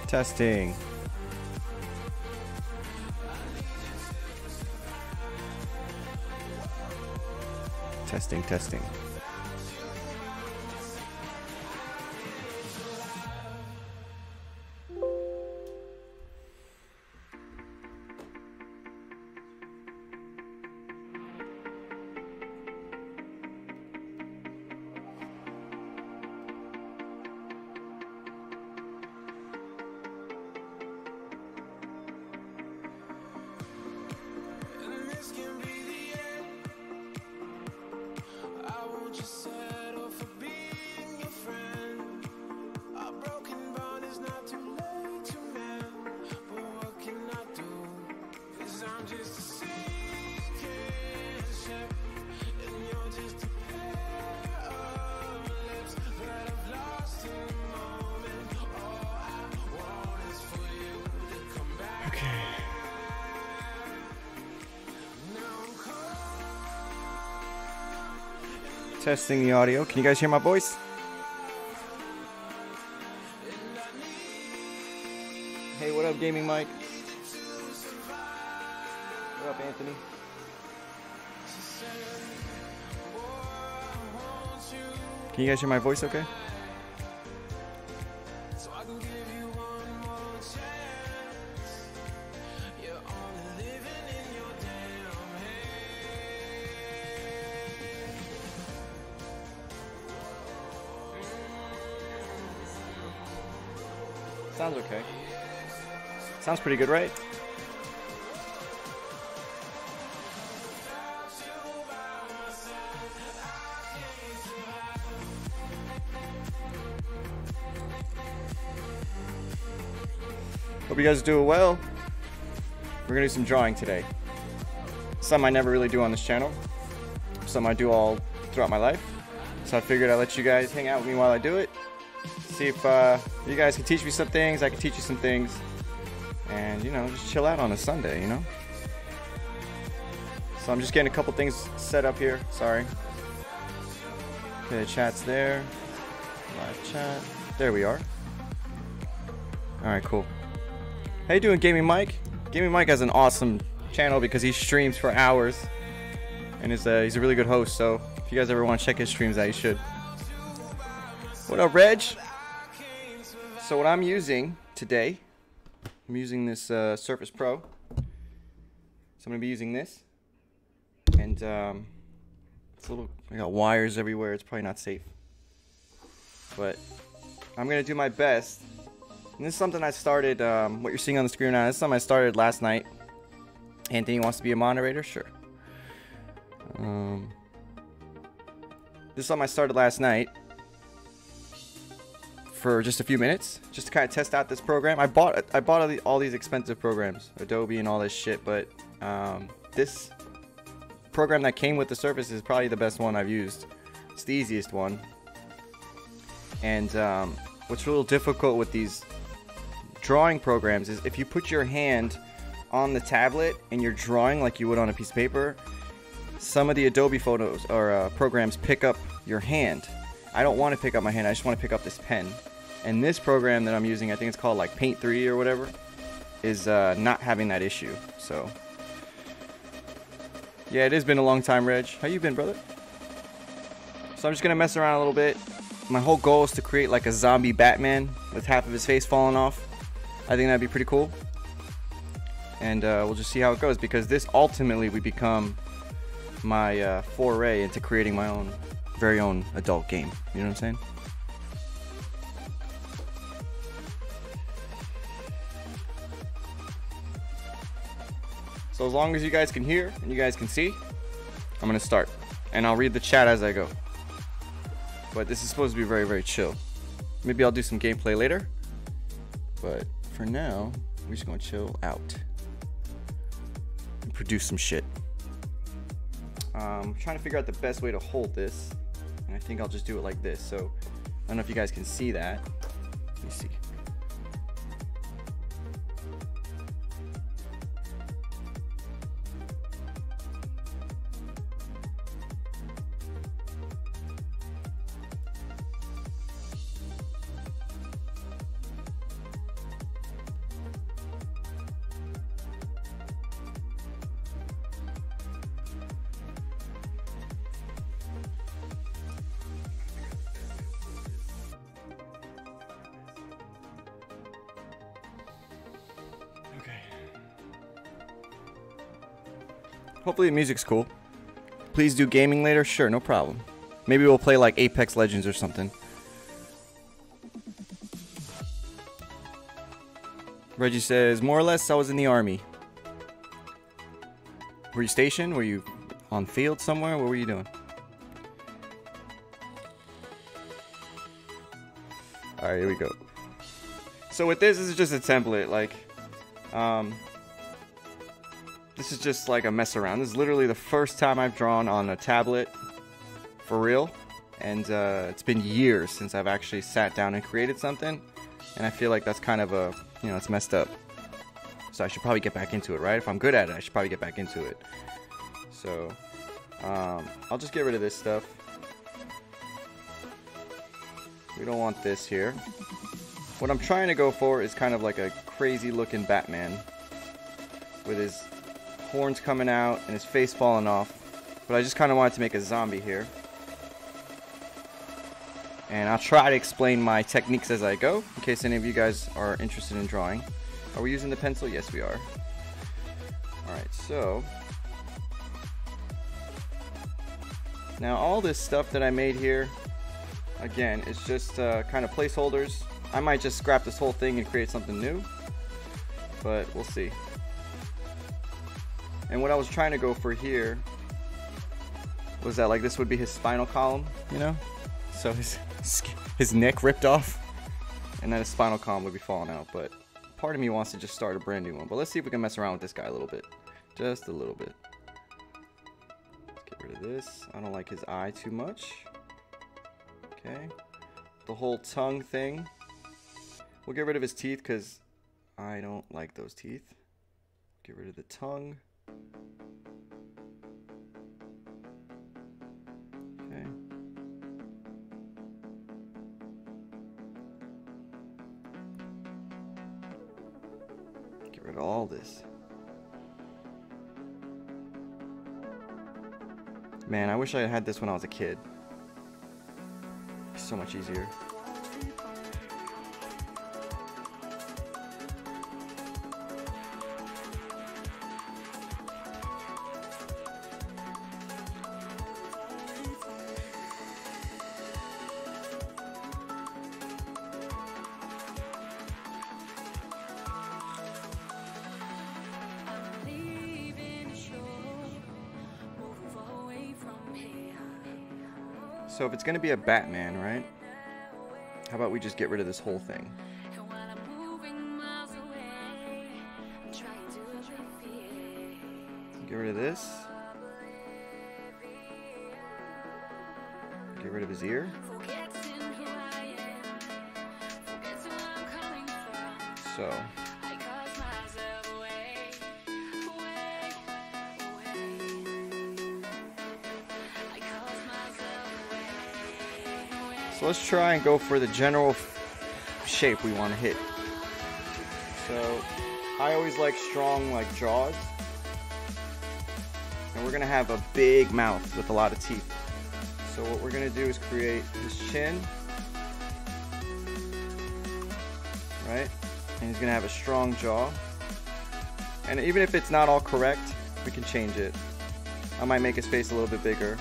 Testing. Testing, testing. Testing the audio. Can you guys hear my voice? Hey, what up, Gaming Mike? What up, Anthony? Can you guys hear my voice okay? Sounds okay. Sounds pretty good, right? Hope you guys are doing well. We're gonna do some drawing today. Something I never really do on this channel. Something I do all throughout my life. So I figured I'd let you guys hang out with me while I do it. See if you guys can teach me some things, I can teach you some things, and you know, just chill out on a Sunday, you know. So I'm just getting a couple things set up here. Sorry. Okay, the chat's there. Live chat. There we are. All right, cool. How you doing, Gaming Mike? Gaming Mike has an awesome channel because he streams for hours, and he's a really good host. So if you guys ever want to check his streams out, you should. What up, Reg? So what I'm using today, I'm using this Surface Pro. So I'm gonna be using this, and it's a little. I got wires everywhere. It's probably not safe, but I'm gonna do my best. And this is something I started. What you're seeing on the screen now, this is something I started last night. Anthony wants to be a moderator, sure. This is something I started last night. For just a few minutes, just to kind of test out this program. I bought all these expensive programs, Adobe and all this shit, but this program that came with the Surface is probably the best one I've used. It's the easiest one. And what's real difficult with these drawing programs is if you put your hand on the tablet and you're drawing like you would on a piece of paper, some of the Adobe photos or programs pick up your hand. I don't want to pick up my hand, I just want to pick up this pen. And this program that I'm using, I think it's called like Paint 3 or whatever, is not having that issue. So yeah, it has been a long time, Reg. How you been, brother? So I'm just gonna mess around a little bit. My whole goal is to create like a zombie Batman with half of his face falling off. I think that'd be pretty cool. And we'll just see how it goes, because this ultimately would become my foray into creating my own very own adult game. You know what I'm saying? So as long as you guys can hear and you guys can see, I'm gonna start, and I'll read the chat as I go. But this is supposed to be very, very chill. Maybe I'll do some gameplay later, but for now we're just gonna chill out and produce some shit. I'm trying to figure out the best way to hold this, and I think I'll just do it like this. So I don't know if you guys can see that. Let me see. Hopefully the music's cool. Please do gaming later? Sure, no problem. Maybe we'll play like Apex Legends or something. Reggie says, more or less I was in the army. Were you stationed? Were you on field somewhere? What were you doing? Alright, here we go. So with this is just a template, like, this is just like a mess around. This is literally the first time I've drawn on a tablet, for real, and it's been years since I've actually sat down and created something, and I feel like that's kind of a, you know, it's messed up. So I should probably get back into it, right? If I'm good at it, I should probably get back into it. So, I'll just get rid of this stuff. We don't want this here. What I'm trying to go for is kind of like a crazy looking Batman with his horns coming out and his face falling off. But I just kind of wanted to make a zombie here. And I'll try to explain my techniques as I go, in case any of you guys are interested in drawing. Are we using the pencil? Yes, we are. Alright, so now all this stuff that I made here, again, is just kind of placeholders. I might just scrap this whole thing and create something new, but we'll see. And what I was trying to go for here was that, like, this would be his spinal column, you know? So his neck ripped off, and then his spinal column would be falling out, but part of me wants to just start a brand new one. But let's see if we can mess around with this guy a little bit. Just a little bit. Let's get rid of this. I don't like his eye too much. Okay. The whole tongue thing. We'll get rid of his teeth because I don't like those teeth. Get rid of the tongue. Okay. Get rid of all this. Man, I wish I had this when I was a kid. It's so much easier. So if it's going to be a Batman, right? How about we just get rid of this whole thing? Get rid of this. Get rid of his ear. So. So let's try and go for the general shape we want to hit. So I always like strong, like, jaws. And we're going to have a big mouth with a lot of teeth. So what we're going to do is create his chin. Right? And he's going to have a strong jaw. And even if it's not all correct, we can change it. I might make his face a little bit bigger.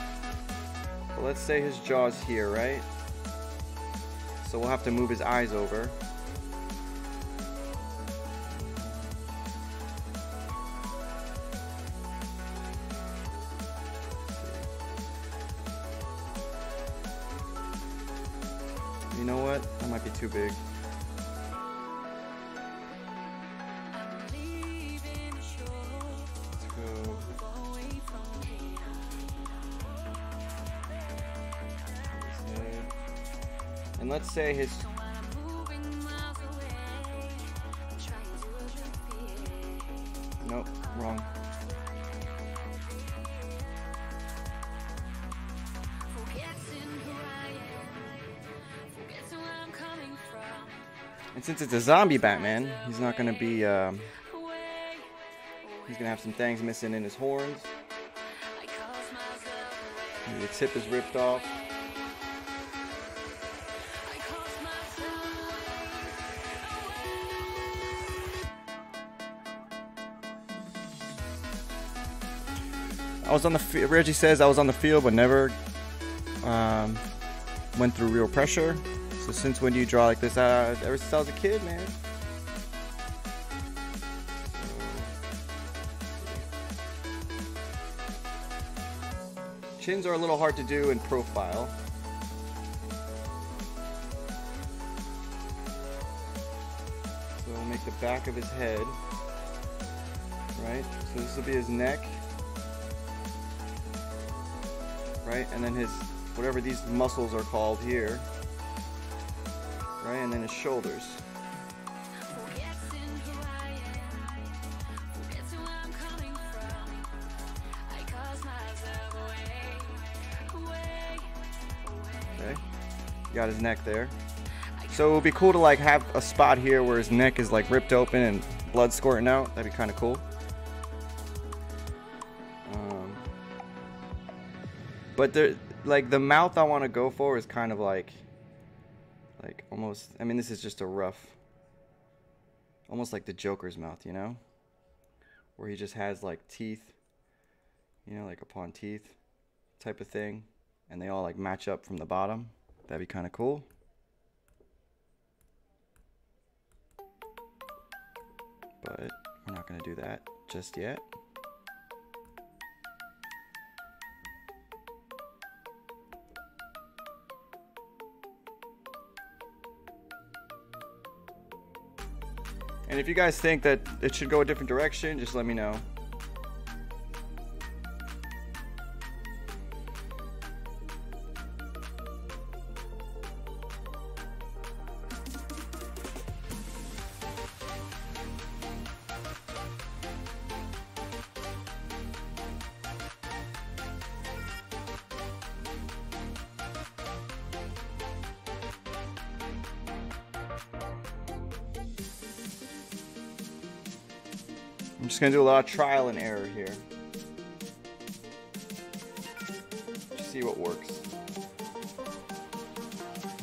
But let's say his jaw's here, right? So we'll have to move his eyes over. You know what? That might be too big. Let's go. And let's say his... Nope, wrong. And since it's a zombie Batman, he's not going to be... he's going to have some things missing in his horns. Maybe the tip is ripped off. was on the Reggie says I was on the field but never went through real pressure. So since when do you draw like this? Ever since I was a kid, man. Chins are a little hard to do in profile. So we'll make the back of his head. Right? So this will be his neck. Right? And then his, whatever these muscles are called here. Right? And then his shoulders. Okay, got his neck there. So it would be cool to like have a spot here where his neck is like ripped open and blood squirting out. That'd be kind of cool. But there, like the mouth I want to go for is kind of like almost, I mean, this is just a rough, almost like the Joker's mouth, you know, where he just has like teeth, you know, like upon teeth type of thing. And they all like match up from the bottom. That'd be kind of cool. But we're not going to do that just yet. And if you guys think that it should go a different direction, just let me know. I'm just gonna do a lot of trial and error here. Just see what works.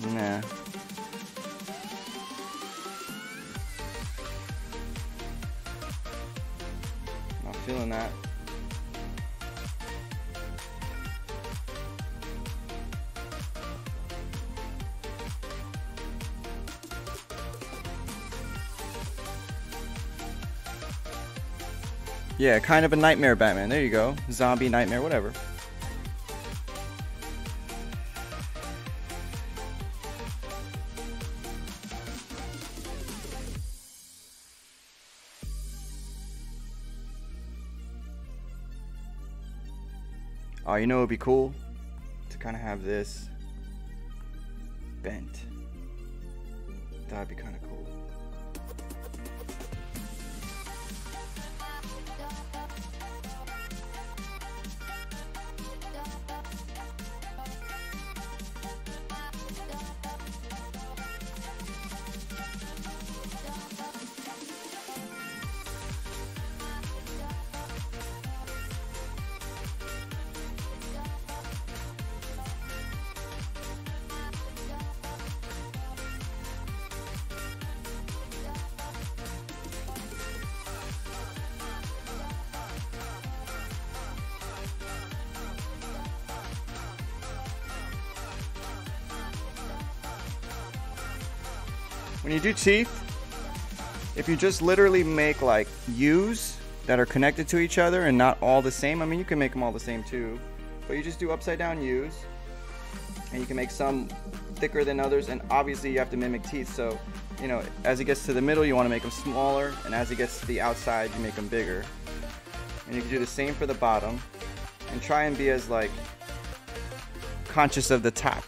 Nah. Not feeling that. Yeah, kind of a nightmare Batman. There you go. Zombie, nightmare, whatever. Oh, you know it would be cool? To kind of have this bent. That would be kind of cool. When you do teeth, if you just literally make like U's that are connected to each other and not all the same, I mean you can make them all the same too, but you just do upside down U's, and you can make some thicker than others, and obviously you have to mimic teeth, so you know, as it gets to the middle you want to make them smaller, and as it gets to the outside you make them bigger. And you can do the same for the bottom, and try and be as like conscious of the top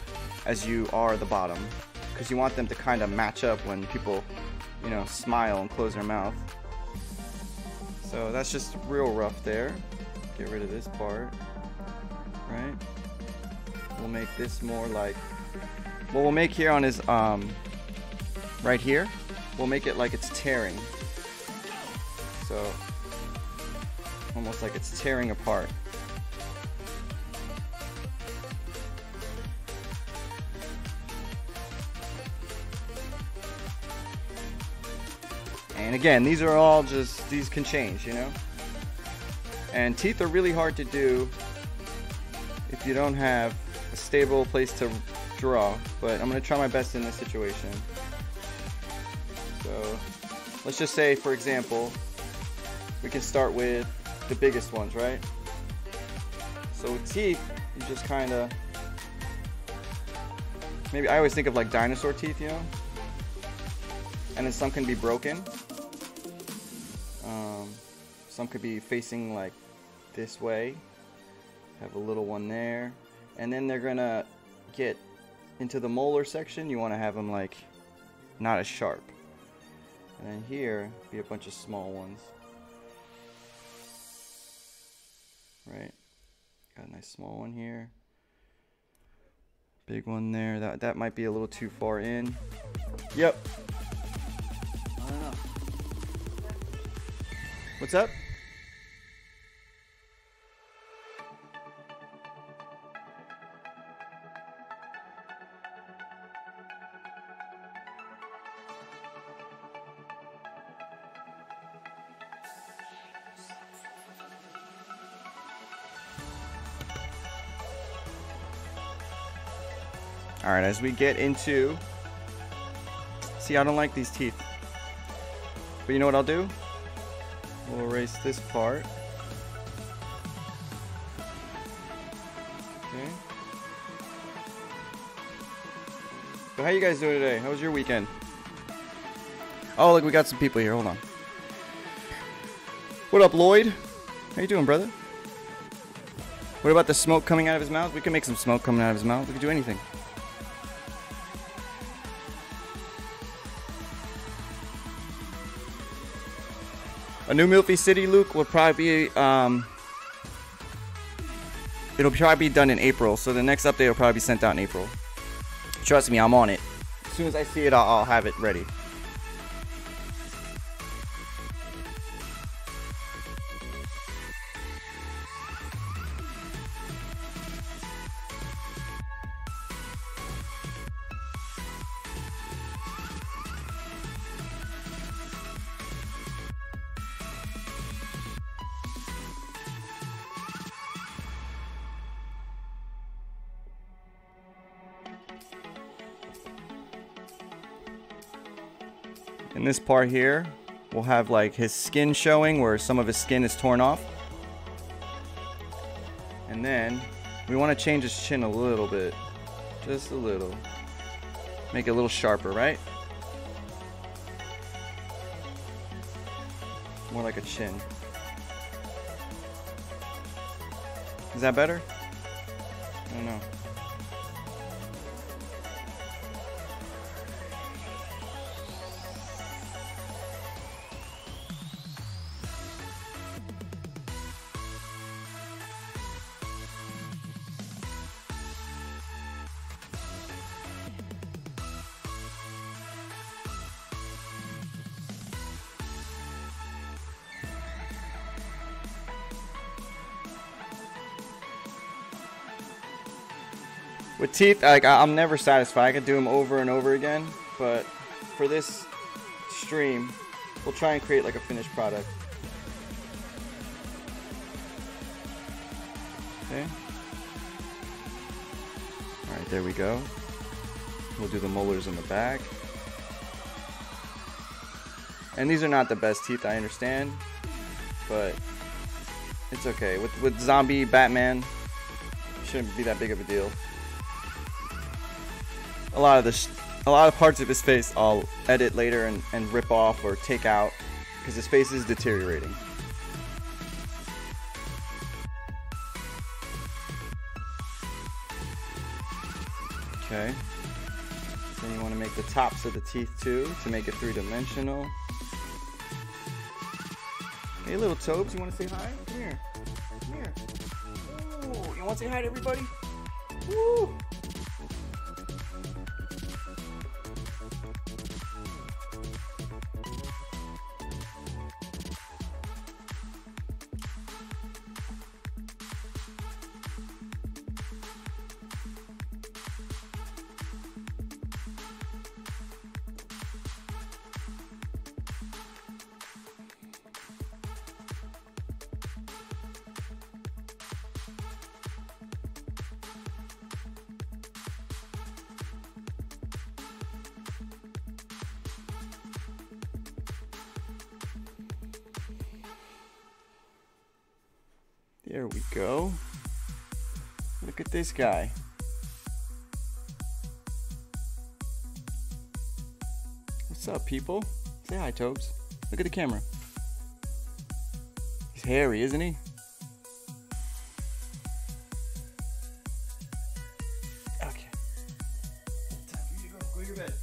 as you are the bottom, because you want them to kind of match up when people, you know, smile and close their mouth. So that's just real rough there. Get rid of this part, right? We'll make this more like, what we'll make here on his, right here, we'll make it like it's tearing. So, almost like it's tearing apart. And again, these are all just, these can change, you know? And teeth are really hard to do if you don't have a stable place to draw, but I'm going to try my best in this situation. So let's just say, for example, we can start with the biggest ones, right? So with teeth, you just kind of, maybe I always think of like dinosaur teeth, you know? And then some can be broken. Some could be facing like this way. Have a little one there. And then they're gonna get into the molar section. You want to have them like not as sharp. And then here be a bunch of small ones. Right. Got a nice small one here. Big one there. That might be a little too far in. Yep. I don't know. What's up? Alright, as we get into... See, I don't like these teeth. But you know what I'll do? We'll erase this part. Okay. So how you guys doing today? How was your weekend? Oh, look, we got some people here. Hold on. What up, Lloyd? How you doing, brother? What about the smoke coming out of his mouth? We can make some smoke coming out of his mouth. We can do anything. A new Milfy City, Luke, will probably be, it'll probably be done in April, so the next update will probably be sent out in April. Trust me, I'm on it. As soon as I see it, I'll have it ready. In this part here, we'll have like his skin showing where some of his skin is torn off. And then we want to change his chin a little bit. Just a little. Make it a little sharper, right? More like a chin. Is that better? I don't know. With teeth, like I'm never satisfied. I could do them over and over again, but for this stream, we'll try and create like a finished product. Okay. All right, there we go. We'll do the molars in the back. And these are not the best teeth, I understand, but it's okay. With zombie Batman, it shouldn't be that big of a deal. A lot of parts of his face I'll edit later and rip off or take out because his face is deteriorating. Okay. Then you want to make the tops of the teeth too to make it three-dimensional. Hey, little Tobes, you want to say hi? Come here. Come here. Ooh, you want to say hi to everybody? Woo! There we go. Look at this guy. What's up, people? Say hi, Tobes. Look at the camera. He's hairy, isn't he? Okay. Time for you to go. Go to your bed.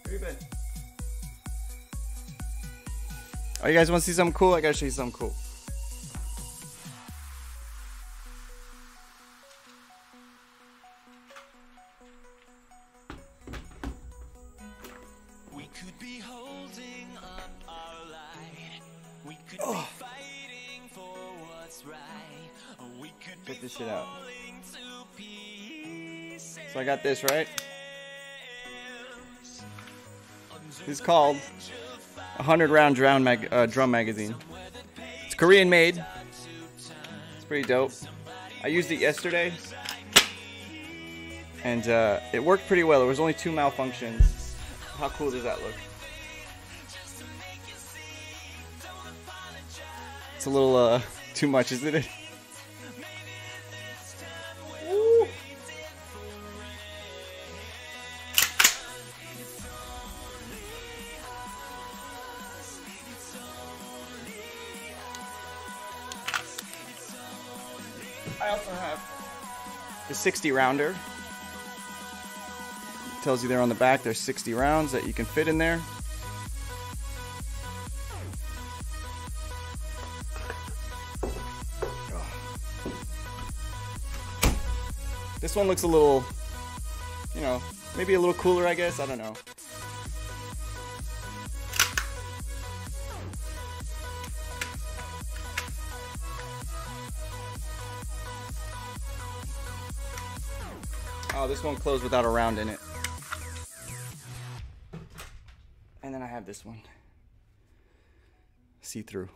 Go to your bed. Oh, you guys want to see something cool? I gotta show you something cool. We could be holding up our light. We could be fighting for what's right. We could Check be this shit out. falling to pieces. So I got this, right? This is called 100 round drum magazine. It's Korean made. It's pretty dope. I used it yesterday and it worked pretty well. There was only 2 malfunctions. How cool does that look? It's a little too much, isn't it? Woo. I also have the 60 rounder. Tells you there on the back there's 60 rounds that you can fit in there. This one looks a little, you know, maybe a little cooler, I guess. I don't know. Oh, this one closed without a round in it. And then I have this one. See-through.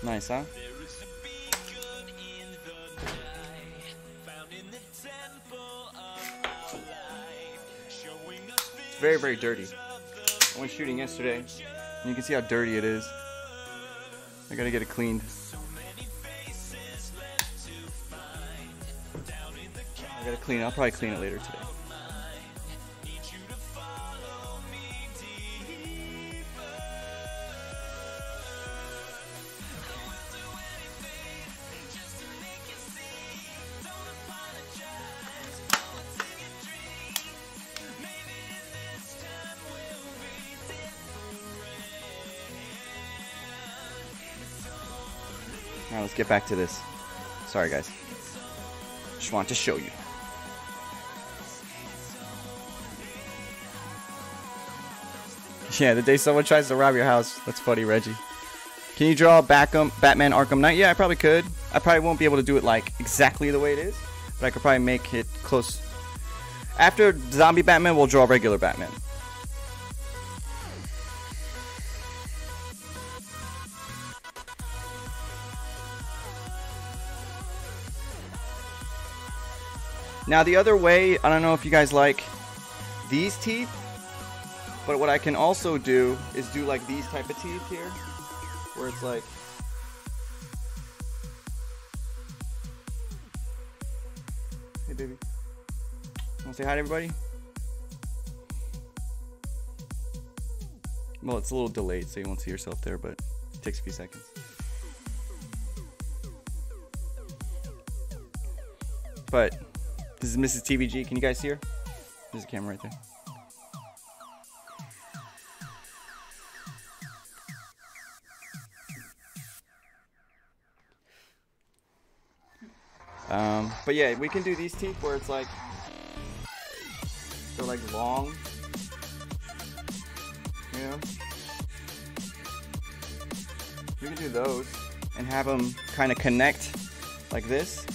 Nice, huh? It's very, very dirty. I went shooting yesterday, and you can see how dirty it is. I gotta get it cleaned. I gotta clean it. I'll probably clean it later today. Alright, let's get back to this. Sorry, guys. Just want to show you. Yeah, the day someone tries to rob your house. That's funny, Reggie. Can you draw Batman Arkham Knight? Yeah, I probably could. I probably won't be able to do it like exactly the way it is, but I could probably make it close. After Zombie Batman, we'll draw regular Batman. Now the other way, I don't know if you guys like these teeth, but what I can also do is do like these type of teeth here, where it's like, hey baby, wanna say hi to everybody? Well, it's a little delayed, so you won't see yourself there, but it takes a few seconds. But this is Mrs. TVG. Can you guys see her? There's a camera right there. But yeah, we can do these teeth where it's like, they're like long, you know? We can do those and have them kind of connect like this.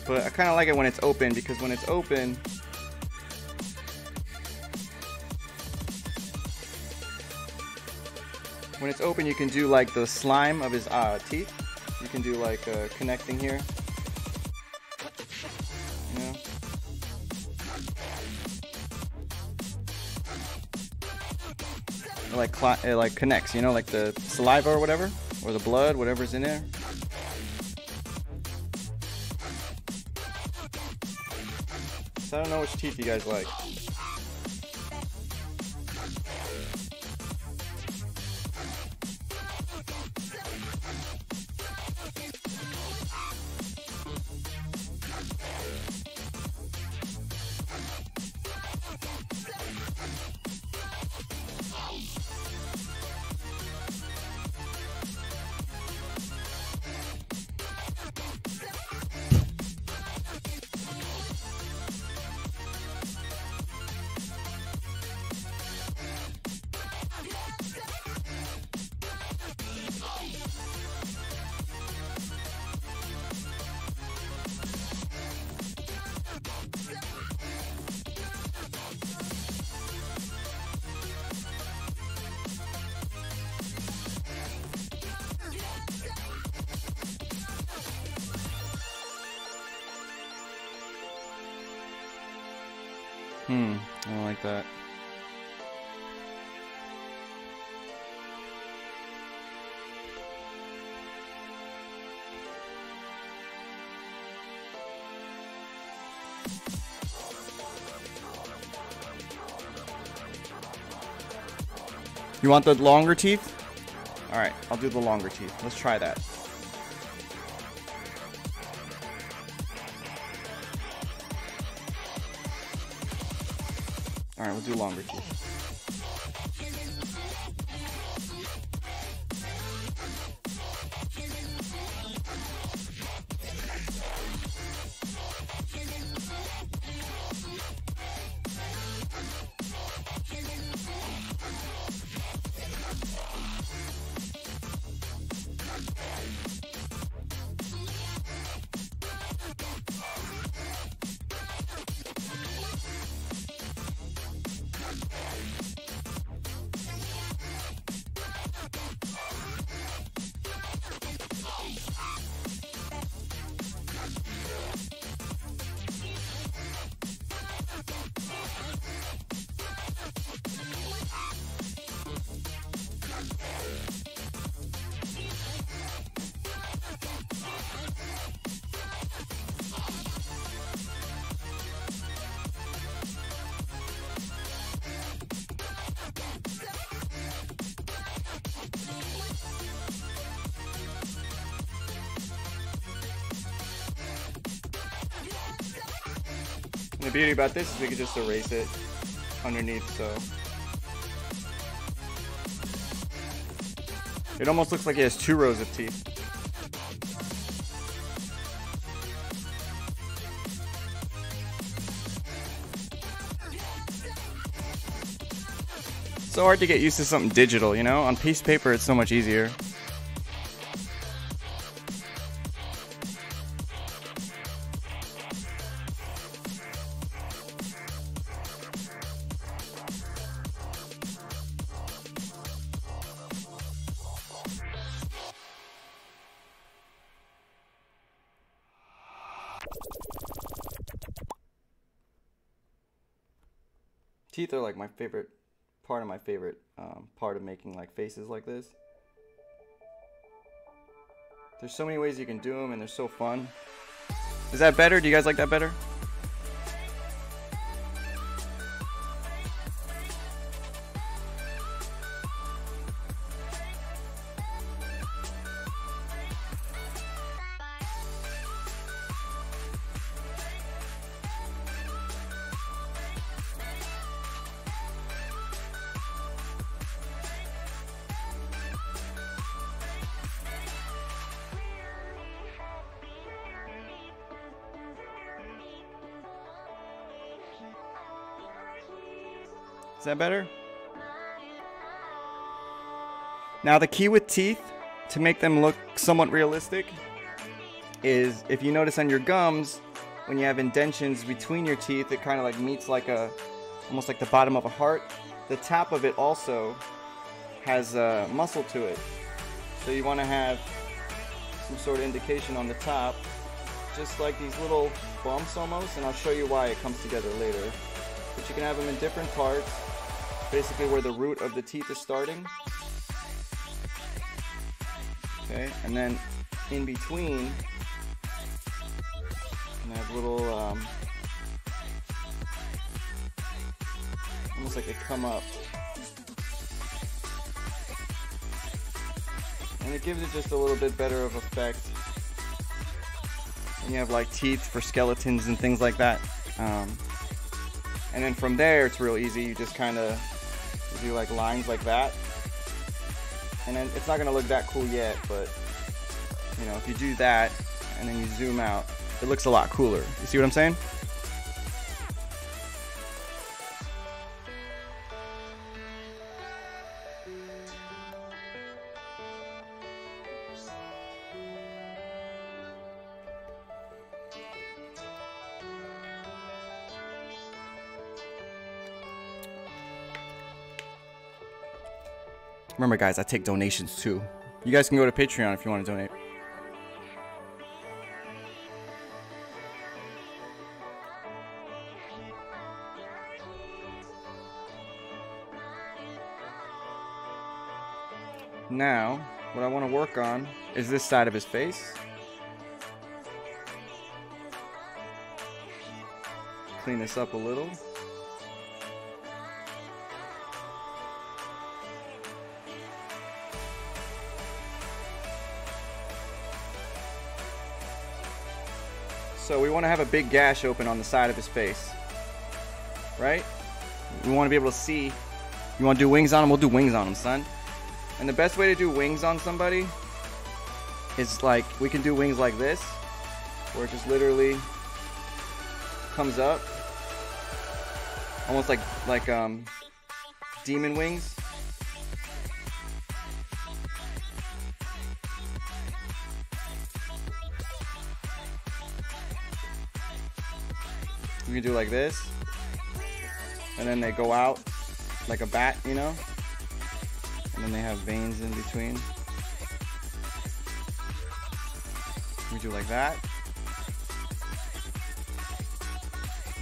But I kind of like it when it's open, because when it's open, you can do like the slime of his teeth. You can do like connecting here. You know? it like connects, you know, like the saliva or whatever, or the blood, whatever's in there. So I don't know which teeth you guys like. I don't like that. You want the longer teeth? Alright, I'll do the longer teeth. Let's try that. Alright, we'll do longer teeth. The beauty about this is we can just erase it underneath, so it almost looks like he has 2 rows of teeth. So hard to get used to something digital, you know? On piece of paper it's so much easier. Teeth are like my favorite part of part of making like faces like this. There's so many ways you can do them and they're so fun. Is that better? Do you guys like that better? Is that better? Now the key with teeth to make them look somewhat realistic is, if you notice on your gums, when you have indentions between your teeth, it kind of like meets like almost like the bottom of a heart. The top of it also has a muscle to it. So you want to have some sort of indication on the top, just like these little bumps almost, and I'll show you why it comes together later. But you can have them in different parts. basically where the root of the teeth is starting. Okay, and then in between, and I have little, almost like they come up. And it gives it just a little bit better of effect. And you have like teeth for skeletons and things like that. And then from there, it's real easy. You just kind of do like lines like that. And then it's not gonna look that cool yet, but you know, if you do that and then you zoom out, it looks a lot cooler. You see what I'm saying? Remember guys, I take donations too. You guys can go to Patreon if you want to donate. Now, what I want to work on is this side of his face. Clean this up a little. So we want to have a big gash open on the side of his face, right? We want to be able to see. You want to do wings on him? We'll do wings on him, son. And the best way to do wings on somebody is like, we can do wings like this, where it just literally comes up, almost like demon wings. You can do like this, and then they go out like a bat, you know, and then they have veins in between. We do like that,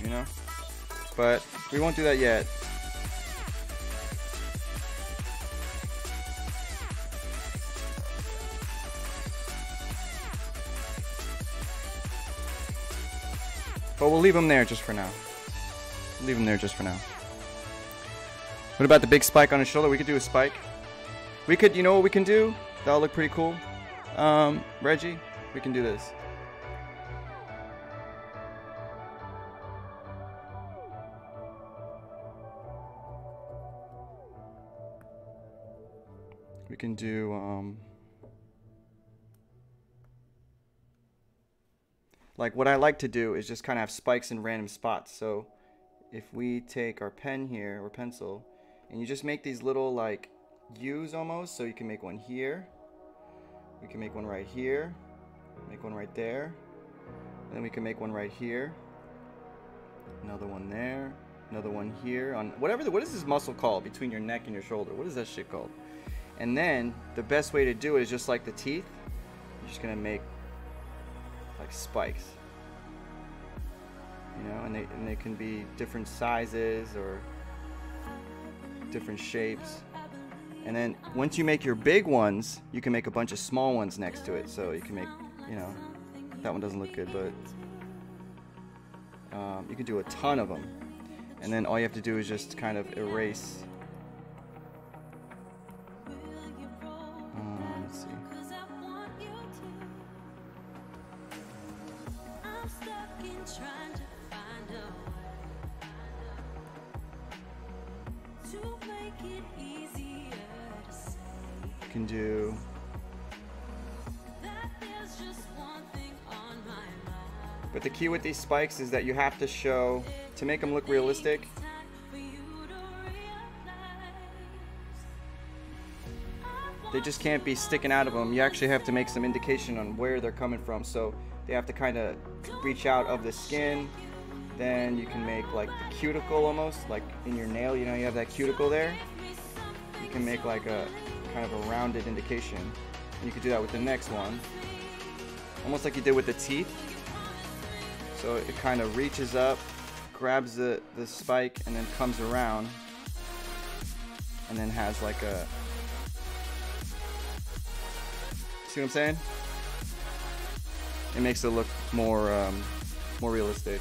you know, but we won't do that yet. But we'll leave them there just for now. Leave them there just for now. What about the big spike on his shoulder? We could do a spike. We could, you know what we can do? That'll look pretty cool. Reggie, we can do this. We can do, like what I like to do is just kind of have spikes in random spots. So if we take our pen here, or pencil, and you just make these little like U's almost, so you can make one here, we can make one right here, make one right there, and then we can make one right here, another one there, another one here, on whatever, what is this muscle called between your neck and your shoulder? What is that shit called? And then the best way to do it is just like the teeth. You're just gonna make like spikes, you know, and they can be different sizes or different shapes. And then once you make your big ones, you can make a bunch of small ones next to it. So you can make, you know, that one doesn't look good, but you can do a ton of them. And then all you have to do is just kind of erase. Let's see. Can do but the key with these spikes is that you have to show, to make them look realistic, they just can't be sticking out of them. You actually have to make some indication on where they're coming from, so they have to kind of reach out of the skin. Then you can make like the cuticle, almost like in your nail, you know, you have that cuticle there. You can make like a kind of a rounded indication, and you could do that with the next one, almost like you did with the teeth. So it kind of reaches up, grabs the spike, and then comes around, and then has like a, see what I'm saying? It makes it look more realistic.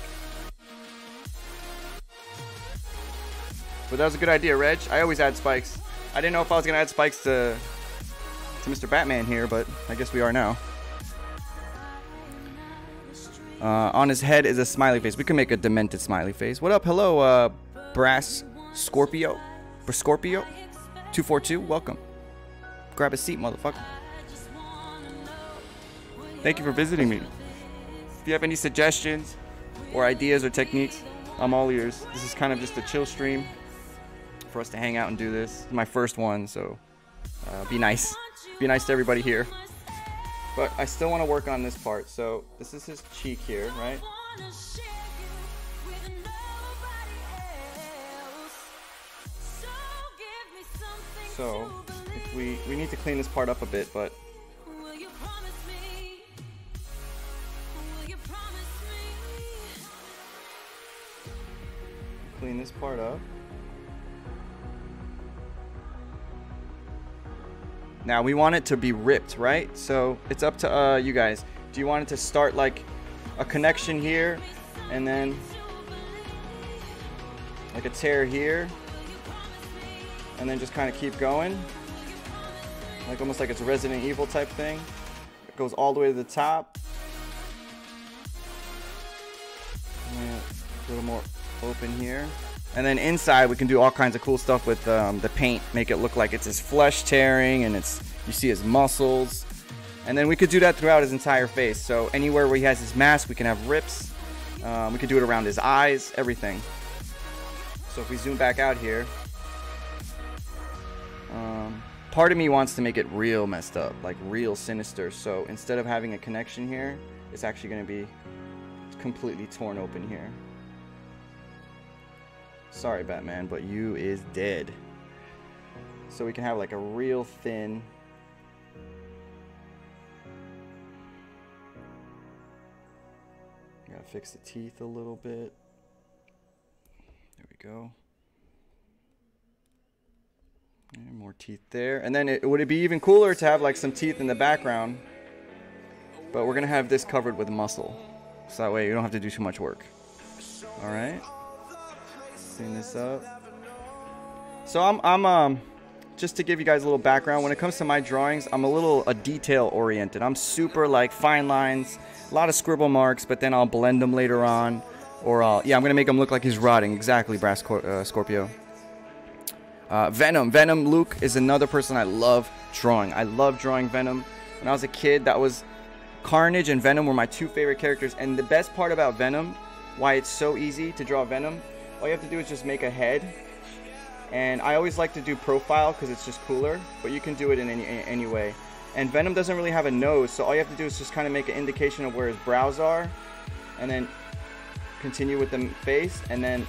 But that was a good idea, Reg. I always add spikes. I didn't know if I was gonna add spikes to Mr. Batman here, but I guess we are now. On his head is a smiley face. We can make a demented smiley face. What up? Hello, Brass Scorpio. For Scorpio 242, welcome. Grab a seat, motherfucker. Thank you for visiting me. If you have any suggestions or ideas or techniques, I'm all ears. This is kind of just a chill stream for us to hang out and do this. It's my first one, so be nice. Be nice to everybody here. But I still want to work on this part. So this is his cheek here, right? So if we need to clean this part up a bit, but clean this part up. Now we want it to be ripped, right? So it's up to you guys. Do you want it to start like a connection here and then like a tear here and then just kind of keep going? Like almost like it's a Resident Evil type thing. It goes all the way to the top. And a little more open here. And then inside we can do all kinds of cool stuff with the paint. Make it look like it's his flesh tearing and it's, you see his muscles. And then we could do that throughout his entire face. So anywhere where he has his mask, we can have rips. We could do it around his eyes, everything. So if we zoom back out here, part of me wants to make it real messed up, like real sinister. So instead of having a connection here, it's actually going to be completely torn open here. Sorry, Batman, but you is dead. So we can have like a real thin. Gotta fix the teeth a little bit. There we go. And more teeth there. And then would it be even cooler to have like some teeth in the background? But we're gonna have this covered with muscle. So that way you don't have to do too much work. Alright. Clean this up. So I'm just to give you guys a little background, when it comes to my drawings, I'm a little detail oriented. I'm super like fine lines, a lot of scribble marks, but then I'll blend them later on, or yeah, I'm gonna make him look like he's rotting. Exactly, Brass Scorpio. Venom Luke is another person I love drawing. I love drawing Venom. When I was a kid, that was Carnage and Venom were my two favorite characters. And the best part about Venom, why it's so easy to draw Venom, all you have to do is just make a head. And I always like to do profile because it's just cooler, but you can do it in any way. And Venom doesn't really have a nose, so all you have to do is just kind of make an indication of where his brows are, and then continue with the face, and then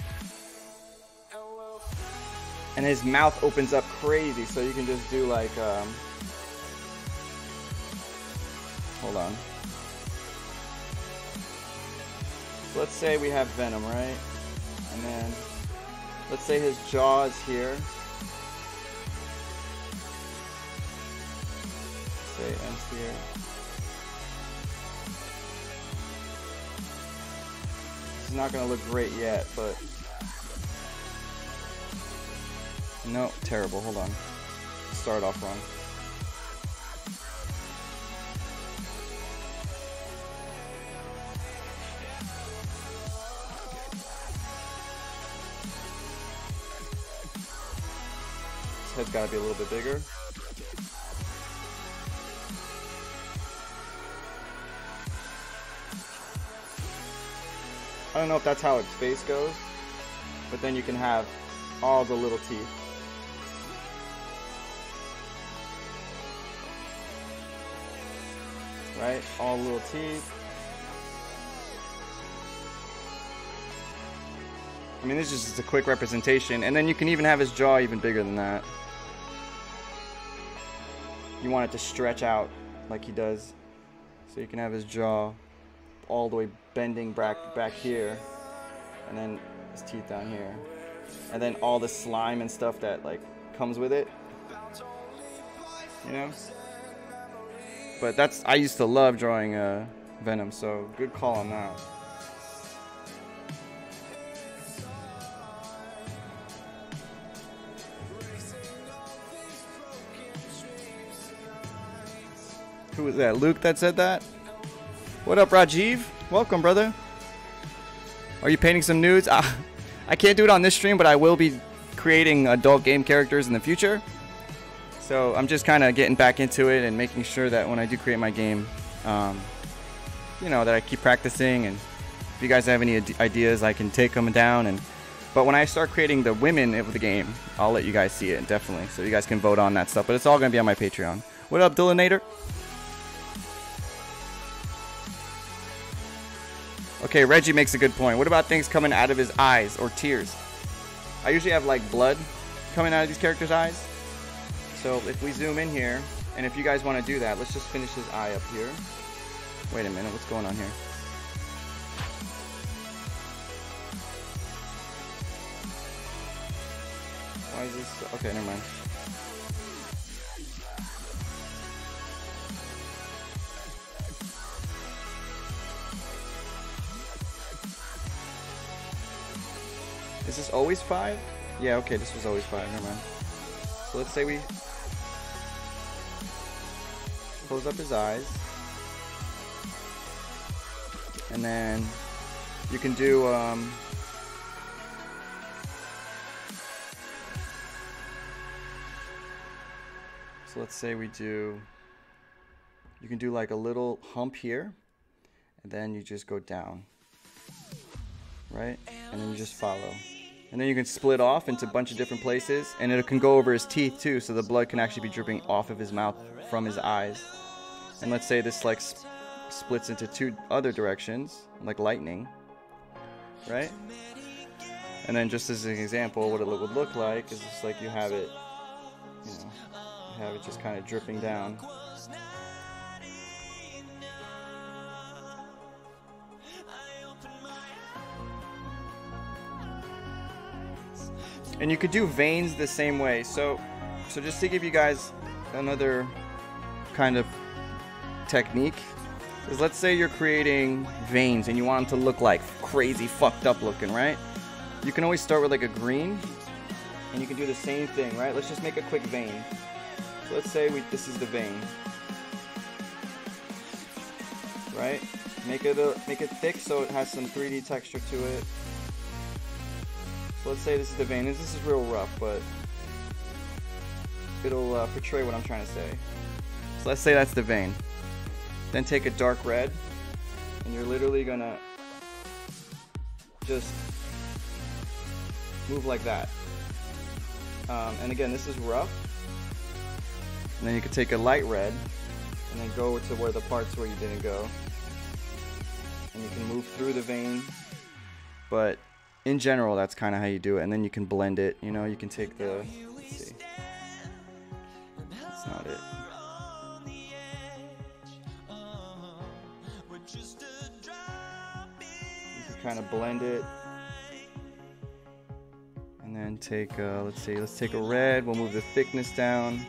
his mouth opens up crazy, so you can just do like hold on. So let's say we have Venom, right? And then let's say his jaw is here. Let's say it ends here. It's not gonna look great yet, but no, terrible. Hold on. Start off wrong. His head's got to be a little bit bigger. I don't know if that's how its face goes, but then you can have all the little teeth. Right? All little teeth. I mean, this is just a quick representation. And then you can even have his jaw even bigger than that. You want it to stretch out like he does. So you can have his jaw all the way bending back here. And then his teeth down here. And then all the slime and stuff that like comes with it. You know? But that's, I used to love drawing Venom, so good call on that. Who was that? Luke that said that? What up, Rajiv? Welcome, brother. Are you painting some nudes? I can't do it on this stream, but I will be creating adult game characters in the future. So I'm just kind of getting back into it and making sure that when I do create my game, you know, that I keep practicing. And if you guys have any ideas, I can take them down. But when I start creating the women of the game, I'll let you guys see it, definitely. So you guys can vote on that stuff. But it's all going to be on my Patreon. What up, Dillanator? Okay, Reggie makes a good point. What about things coming out of his eyes or tears? I usually have like blood coming out of these characters' eyes. So if we zoom in here, and if you guys want to do that, let's just finish his eye up here. Wait a minute, what's going on here? Why is this? Okay, never mind. Is this always 5? Yeah, okay, this was always 5, never mind. So let's say we close up his eyes. And then you can do so let's say we do, you can do like a little hump here, and then you just go down, right? And then you just follow. And then you can split off into a bunch of different places, and it can go over his teeth too, so the blood can actually be dripping off of his mouth from his eyes. And let's say this like splits into 2 other directions, like lightning, right? And then just as an example, what it would look like is just like you have it, you know, you have it just kind of dripping down. And you could do veins the same way. So just to give you guys another kind of technique, is let's say you're creating veins and you want them to look like crazy fucked up looking, right? You can always start with like a green, and you can do the same thing, right? Let's just make a quick vein. So let's say this is the vein, right? Make it thick so it has some 3D texture to it. So let's say this is the vein. This is real rough, but it'll portray what I'm trying to say. So let's say that's the vein. Then take a dark red, and you're literally gonna just move like that. And again, this is rough. And then you could take a light red, and then go to where the parts where you didn't go. And you can move through the vein, but in general, that's kind of how you do it. And then you can blend it, you know, you can take the, let's see, that's not it. You can kind of blend it. And then take, let's take a red, we'll move the thickness down.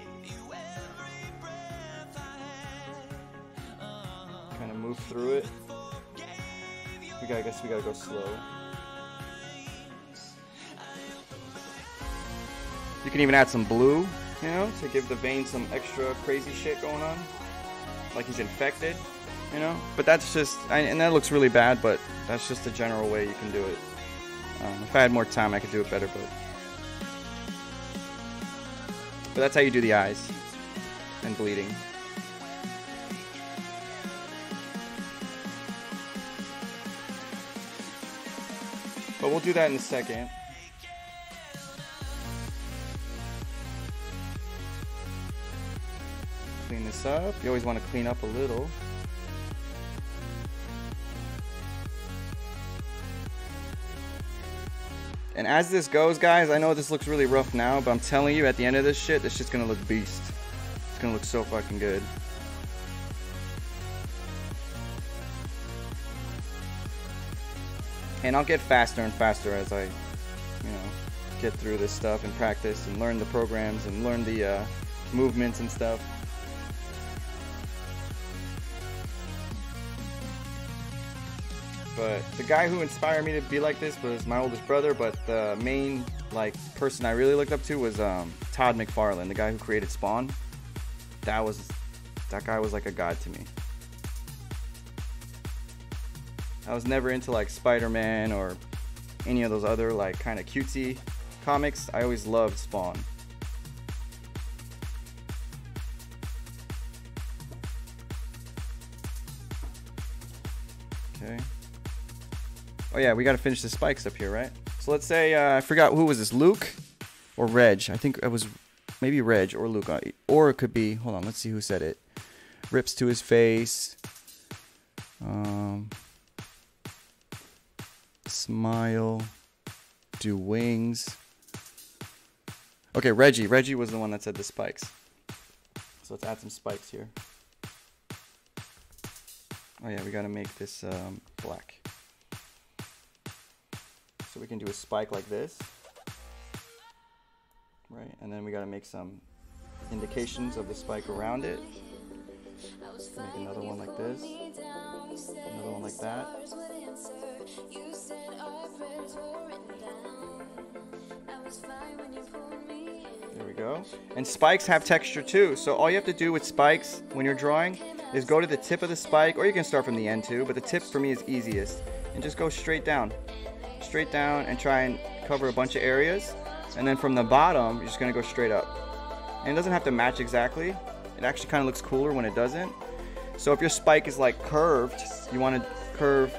Kind of move through it. I guess we gotta go slow. You can even add some blue, you know, to give the vein some extra crazy shit going on. Like he's infected, you know? But that's just, and that looks really bad, but that's just a general way you can do it. If I had more time, I could do it better, but that's how you do the eyes and bleeding. But we'll do that in a second. Clean this up. You always want to clean up a little. And as this goes, guys, I know this looks really rough now, but I'm telling you, at the end of this shit's gonna look beast. It's gonna look so fucking good. And I'll get faster and faster as I, you know, get through this stuff and practice and learn the programs and learn the movements and stuff. But the guy who inspired me to be like this was my oldest brother, but the main like person I really looked up to was Todd McFarlane, the guy who created Spawn. That guy was like a god to me. I was never into like Spider-Man or any of those other like kind of cutesy comics. I always loved Spawn. Okay. Oh yeah, we gotta finish the spikes up here, right? So let's say, I forgot, who was this, Luke or Reg? I think it was maybe Reg or Luke, or it could be, hold on, let's see who said it. Rips to his face. Smile. Do wings. Okay, Reggie. Reggie was the one that said the spikes. So let's add some spikes here. Oh yeah, we gotta make this black. So we can do a spike like this. Right, and then we gotta make some indications of the spike around it. Make another one like this. Another one like that. There we go. And spikes have texture too. So all you have to do with spikes when you're drawing is go to the tip of the spike, or you can start from the end too, but the tip for me is easiest. And just go straight down. Straight down and try and cover a bunch of areas. And then from the bottom, you're just gonna go straight up. And it doesn't have to match exactly. It actually kind of looks cooler when it doesn't. So if your spike is like curved, you want to curve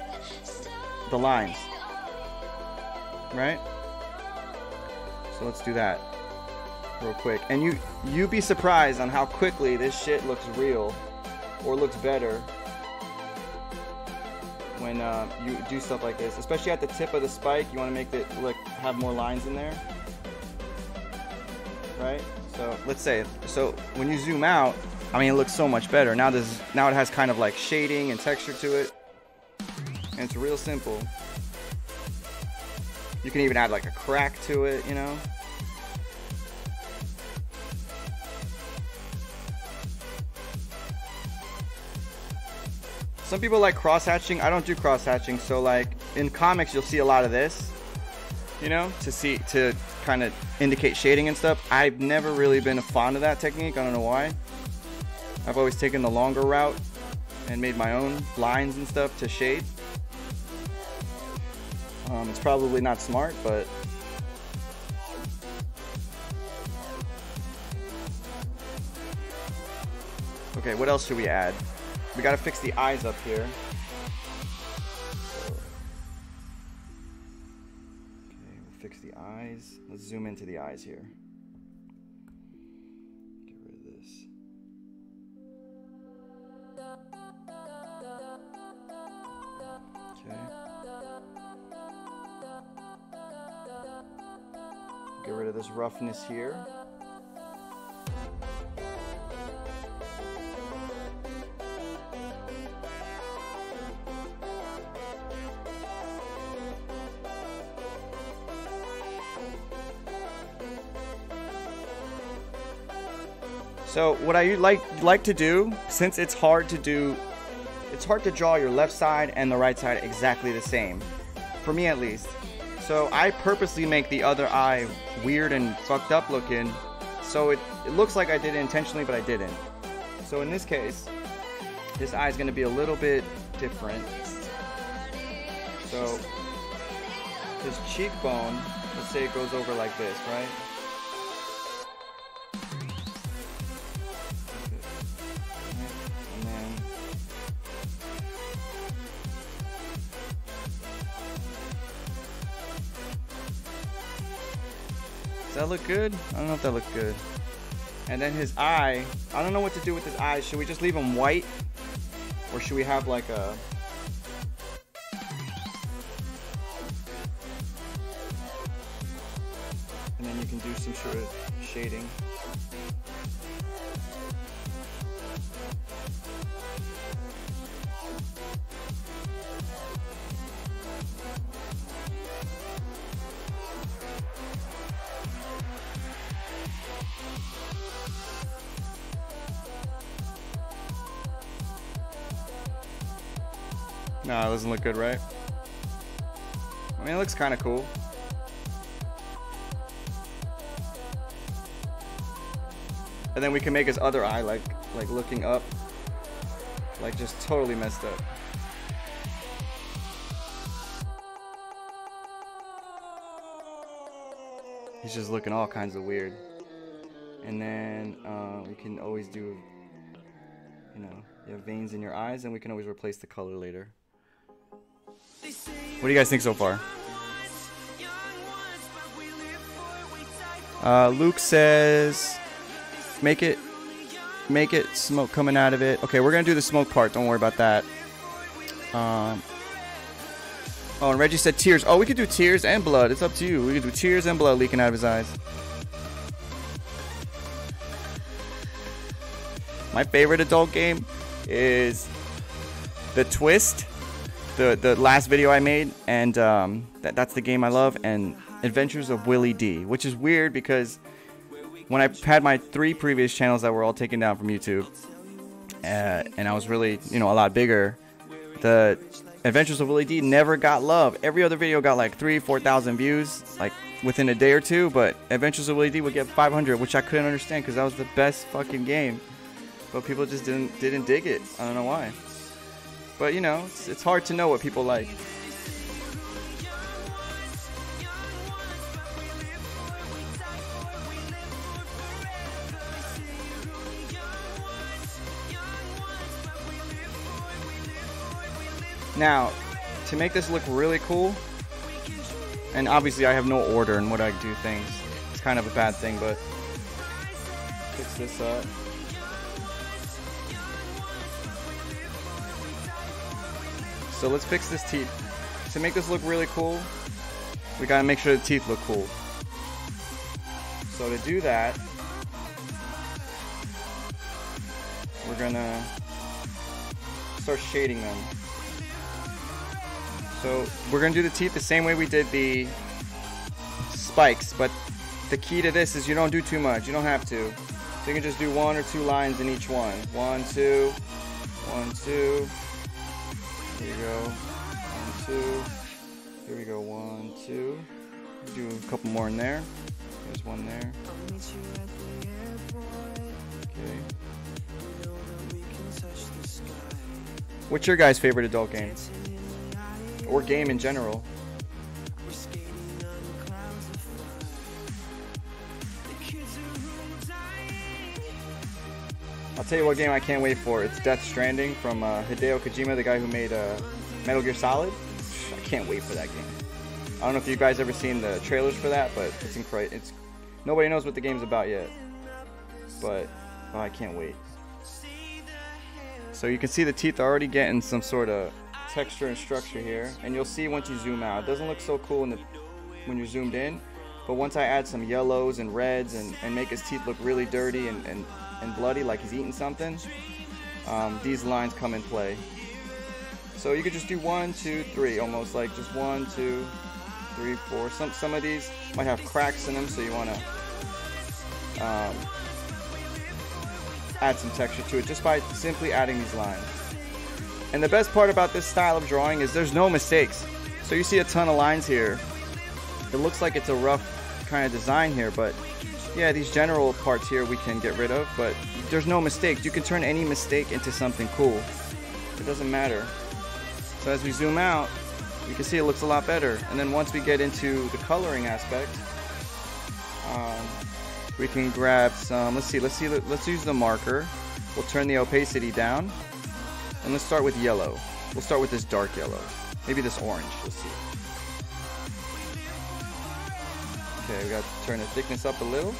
the lines, right? So let's do that real quick. And you'd be surprised on how quickly this shit looks real, or looks better when you do stuff like this. Especially at the tip of the spike, you want to make it look, have more lines in there, right? So let's say, so when you zoom out, I mean, it looks so much better. Now it has kind of like shading and texture to it, and it's real simple. You can even add like a crack to it, you know. Some people like cross-hatching. I don't do cross-hatching, so like in comics you'll see a lot of this, you know, to kind of indicate shading and stuff. I've never really been a fan of that technique. I don't know why. I've always taken the longer route and made my own lines and stuff to shade. It's probably not smart, but okay, what else should we add? We gotta fix the eyes up here. So, okay, we'll fix the eyes. Let's zoom into the eyes here. Get rid of this. Okay. Get rid of this roughness here. So what I like to do, since it's hard to draw your left side and the right side exactly the same, for me at least. So I purposely make the other eye weird and fucked up looking, so it looks like I did it intentionally, but I didn't. So in this case, this eye is going to be a little bit different. So his cheekbone, let's say it goes over like this, right? Does that look good? I don't know if that looked good. And then his eye, I don't know what to do with his eyes. Should we just leave him white? Or should we have like a... And then you can do some sort of shading. No, it doesn't look good, right? I mean, it looks kind of cool. And then we can make his other eye like looking up, like just totally messed up. He's just looking all kinds of weird. And then we can always do, you know, you have veins in your eyes, and we can always replace the color later. What do you guys think so far? Luke says, make it smoke coming out of it. Okay, we're gonna do the smoke part. Don't worry about that. Oh, and Reggie said tears. Oh, we could do tears and blood. It's up to you. We could do tears and blood leaking out of his eyes. My favorite adult game is The Twist, the last video I made, and that's the game I love, and Adventures of Willie D, which is weird because when I had my 3 previous channels that were all taken down from YouTube, and I was really, you know, a lot bigger, the Adventures of Willie D never got love. Every other video got like 3,000-4,000 views, like within a day or two, but Adventures of Willie D would get 500, which I couldn't understand because that was the best fucking game. But people just didn't dig it. I don't know why. But you know, it's hard to know what people like. Now, to make this look really cool, and obviously I have no order in what I do things. It's kind of a bad thing, but fix this up. So let's fix this teeth. To make this look really cool, we gotta make sure the teeth look cool. So to do that, we're gonna start shading them. So we're gonna do the teeth the same way we did the spikes, but the key to this is you don't do too much. You don't have to. So you can just do 1 or 2 lines in each one. 1, 2, 1, 2. Here you go. 1, 2. Here we go. 1, 2. Do a couple more in there. There's one there. Okay. What's your guys' favorite adult game? Or game in general? I'll tell you what game I can't wait for. It's Death Stranding from Hideo Kojima, the guy who made Metal Gear Solid. I can't wait for that game. I don't know if you guys ever seen the trailers for that, but it's incredible. Nobody knows what the game's about yet, but oh, I can't wait. So you can see the teeth are already getting some sort of texture and structure here, and you'll see once you zoom out. It doesn't look so cool when you're zoomed in, but once I add some yellows and reds and make his teeth look really dirty and bloody, like he's eating something, these lines come in play. So you could just do 1, 2, 3, almost like just 1, 2, 3, 4. Some of these might have cracks in them, so you want to add some texture to it just by simply adding these lines. And the best part about this style of drawing is there's no mistakes. So you see a ton of lines here. It looks like it's a rough kind of design here, but yeah, these general parts here we can get rid of, but there's no mistakes. You can turn any mistake into something cool. It doesn't matter. So as we zoom out, you can see it looks a lot better. And then once we get into the coloring aspect, we can grab some, let's use the marker. We'll turn the opacity down, and let's start with yellow. We'll start with this dark yellow. Maybe this orange, let's see. Okay, we got to turn the thickness up a little.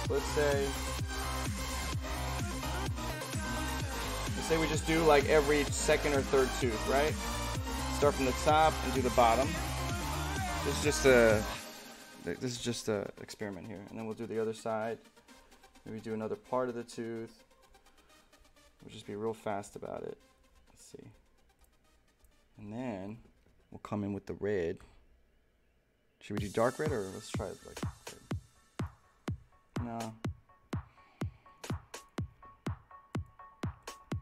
Let's say we just do like every second or third tooth, right? Start from the top and do the bottom. This is just a experiment here, and then we'll do the other side. Maybe do another part of the tooth. We'll just be real fast about it. Let's see. And then we'll come in with the red. Should we do dark red, or let's try it like red? No.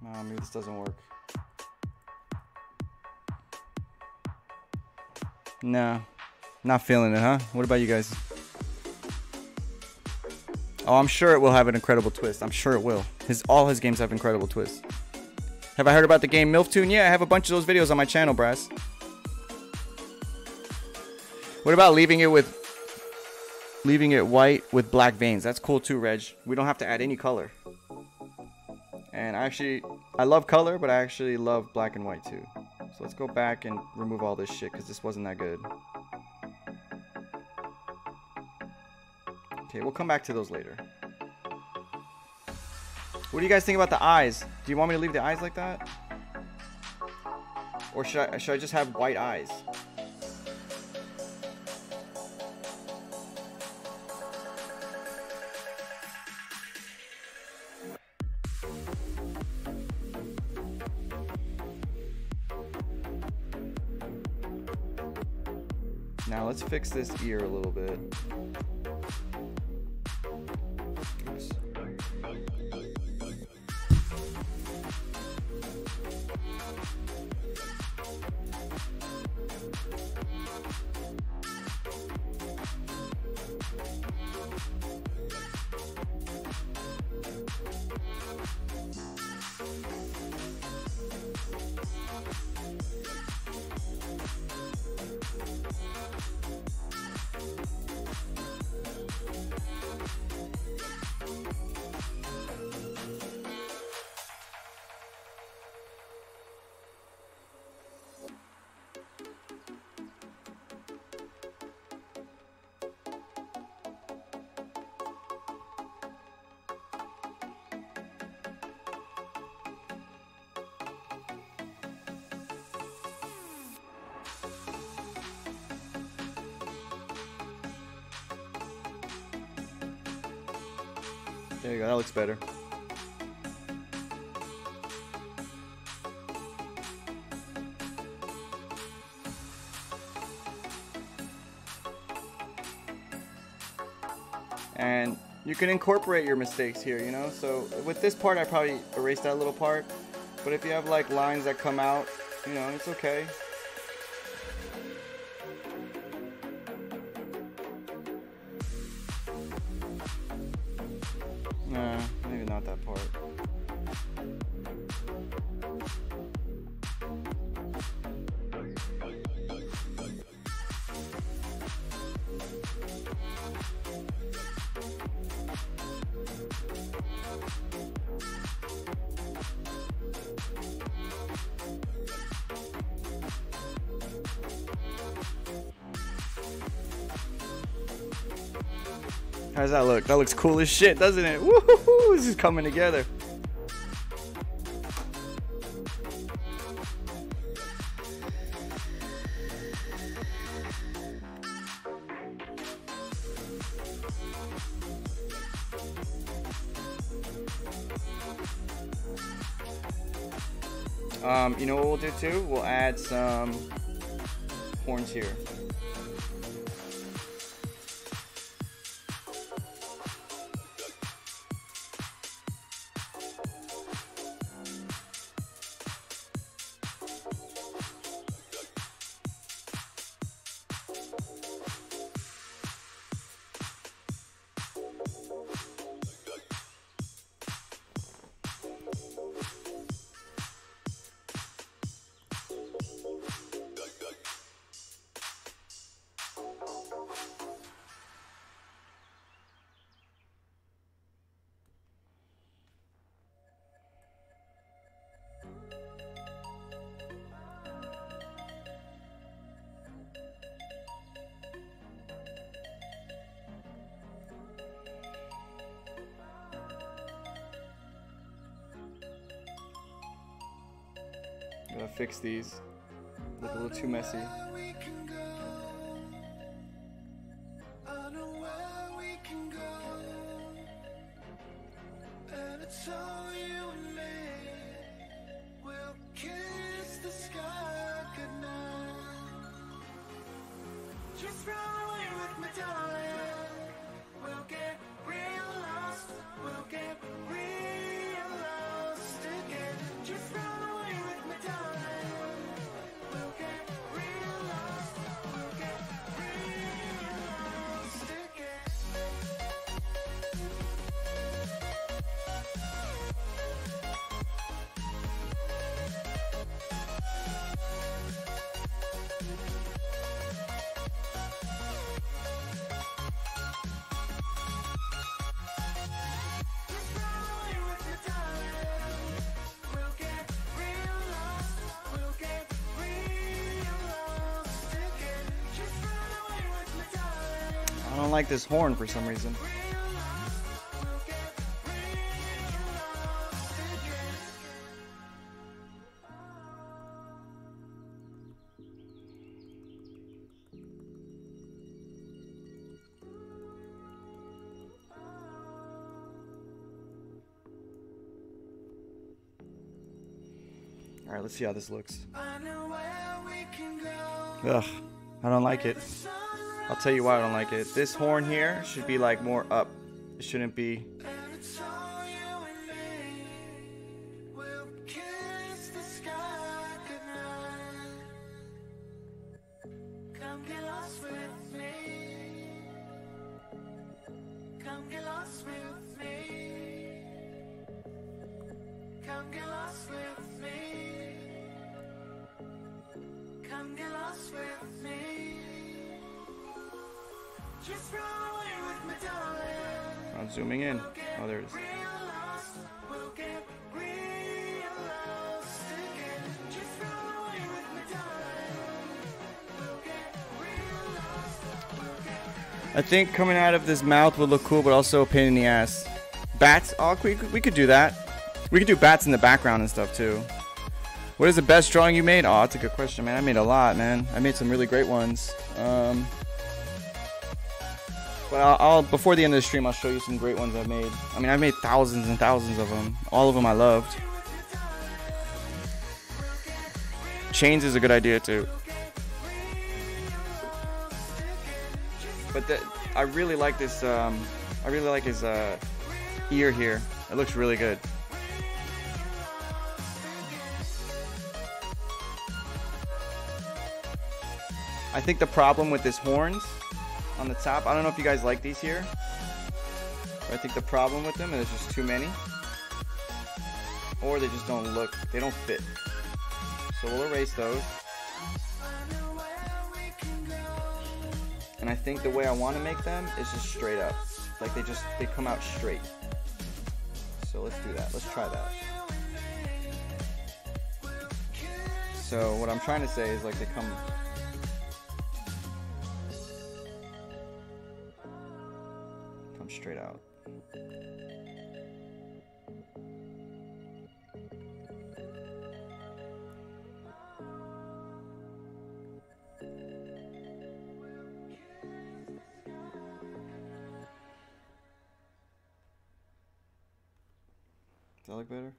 No, maybe this doesn't work. No. Not feeling it, huh? What about you guys? Oh, I'm sure it will have an incredible twist. I'm sure it will. All his games have incredible twists. Have I heard about the game MILF Tune? Yeah, I have a bunch of those videos on my channel, Brass. What about leaving it white with black veins? That's cool too, Reg. We don't have to add any color. And I love color, but I actually love black and white too. So let's go back and remove all this shit because this wasn't that good. Okay, we'll come back to those later. What do you guys think about the eyes? Do you want me to leave the eyes like that? Or should I just have white eyes? Now let's fix this ear a little bit. Oops. There you go, that looks better. And you can incorporate your mistakes here, you know? So with this part, I probably erased that little part. But if you have like lines that come out, you know, it's okay. Nah, maybe not that part. How does that look? That looks cool as shit, doesn't it? Woohoo! This is coming together. You know what we'll do too? We'll add some horns here. Gotta fix these. Look a little too messy. don't like this horn for some reason. Alright, let's see how this looks. Ugh, I don't like it. I'll tell you why I don't like it. This horn here should be like more up. It shouldn't be. I'm zooming in. Oh, there it is. I think coming out of this mouth would look cool, but also a pain in the ass. Bats? Oh, we could do that. We could do bats in the background and stuff too. What is the best drawing you made? Oh, that's a good question, man. I made a lot, man. I made some really great ones. But I'll before the end of the stream, I'll show you some great ones I've made. I mean, I've made thousands and thousands of them. All of them I loved. Chains is a good idea too. But I really like this. I really like his ear here. It looks really good. I think the problem with this horns on the top, I don't know if you guys like these here, but I think the problem with them is there's just too many, or they just don't look, they don't fit. So we'll erase those. And I think the way I want to make them is just straight up, like they come out straight. So let's do that. Let's try that. So what I'm trying to say is like they come straight out. Does that look better?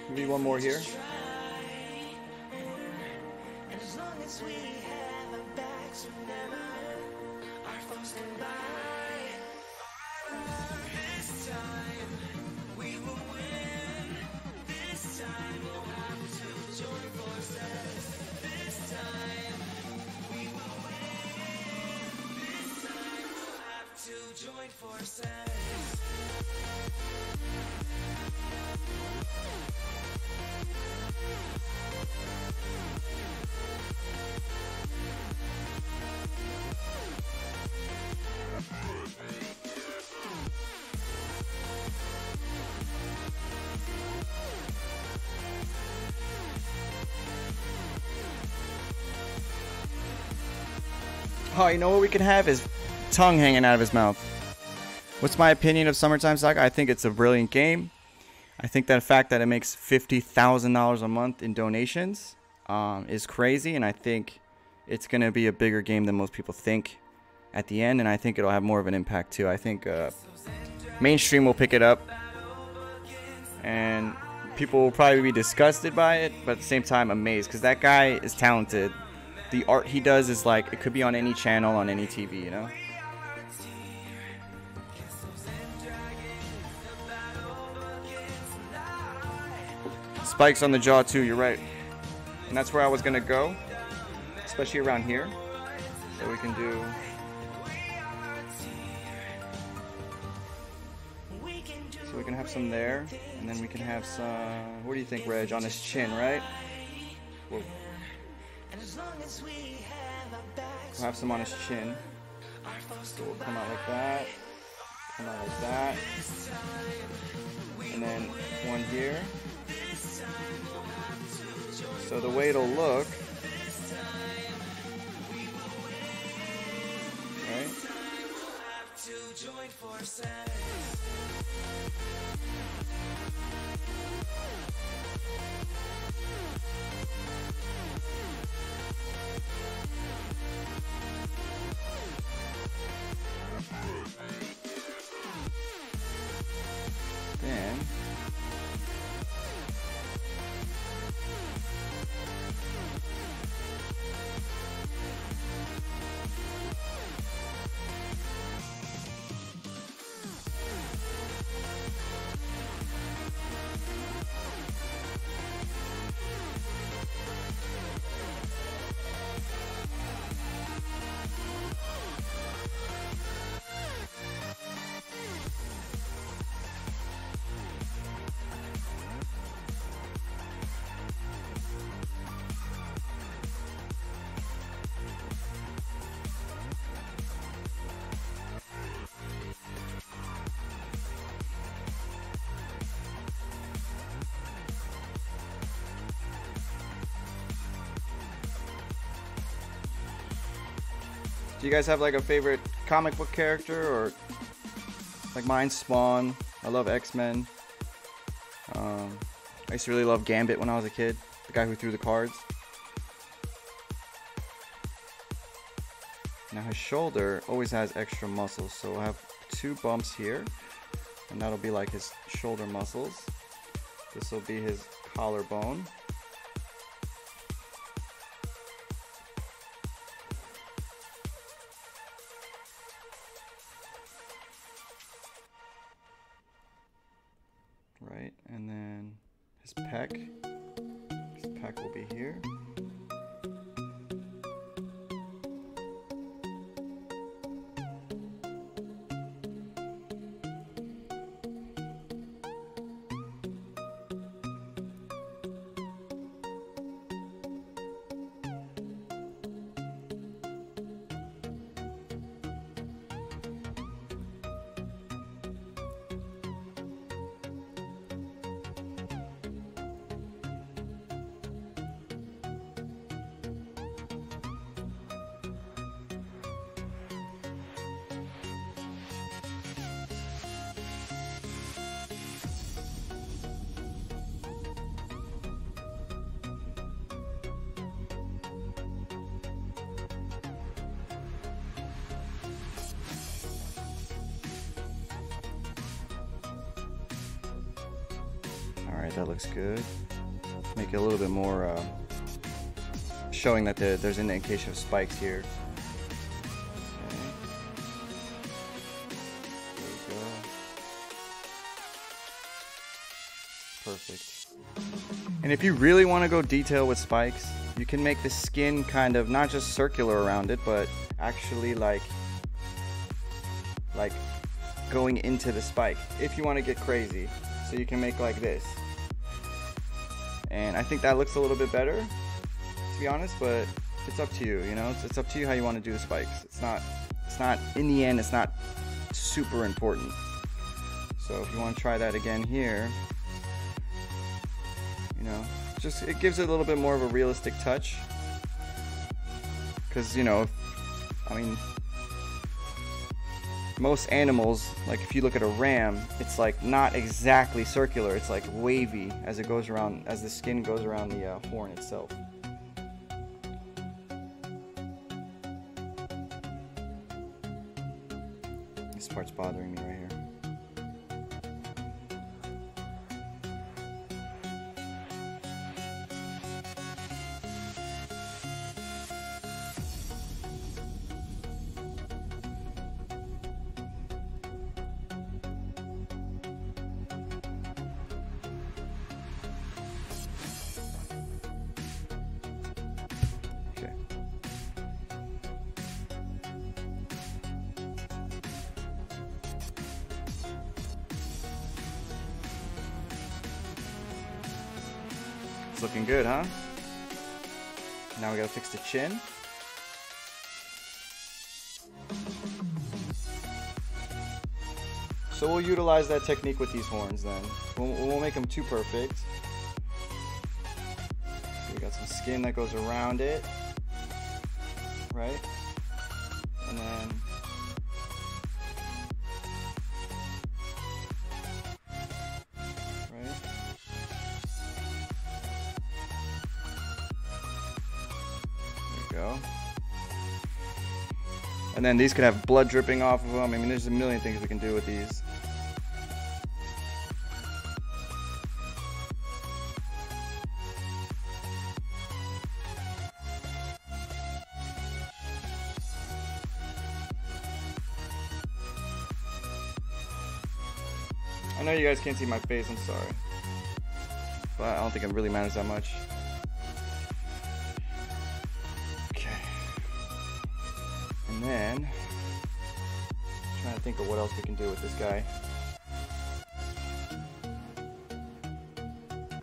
Maybe one more here. Oh, you know what we can have is tongue hanging out of his mouth. What's my opinion of Summertime Saga? I think it's a brilliant game. I think that fact that it makes $50,000 a month in donations is crazy, and I think it's going to be a bigger game than most people think at the end, and I think it'll have more of an impact too. I think mainstream will pick it up, and people will probably be disgusted by it, but at the same time amazed, because that guy is talented. The art he does is like, it could be on any channel, on any TV, you know? Spikes on the jaw too, you're right. And that's where I was gonna go, especially around here. So we can do... So we have some there, and then we can have some, what do you think, Reg, on his chin, right? We'll have some on his chin. So we'll come out like that, come out like that, and then one here. So the way it'll look, right? Then do you guys have like a favorite comic book character, or like mine's Spawn? I love X-Men. I used to really love Gambit when I was a kid, the guy who threw the cards. Now his shoulder always has extra muscles, so we'll have 2 bumps here, and that'll be like his shoulder muscles. This will be his collarbone. Right, and then his pec. His pec will be here. Alright, that looks good. Make it a little bit more showing that there's an indication of spikes here. Okay. There we go. Perfect. And if you really want to go detail with spikes, you can make the skin kind of not just circular around it, but actually like going into the spike if you want to get crazy. So you can make like this. And I think that looks a little bit better, to be honest, but it's up to you, you know? It's up to you how you want to do the spikes. It's not, in the end, it's not super important. So if you want to try that again here, you know, just, it gives it a little bit more of a realistic touch. Because, you know, I mean, most animals, like if you look at a ram, it's like not exactly circular, it's like wavy as it goes around, as the skin goes around the horn itself. This part's bothering me right here. It's looking good, huh? Now we gotta fix the chin. So we'll utilize that technique with these horns then. We won't make them too perfect. So we got some skin that goes around it. Right? And then go. And then these could have blood dripping off of them. I mean, there's a million things we can do with these. I know you guys can't see my face, I'm sorry. But I don't think it really matters that much. And then, I'm trying to think of what else we can do with this guy.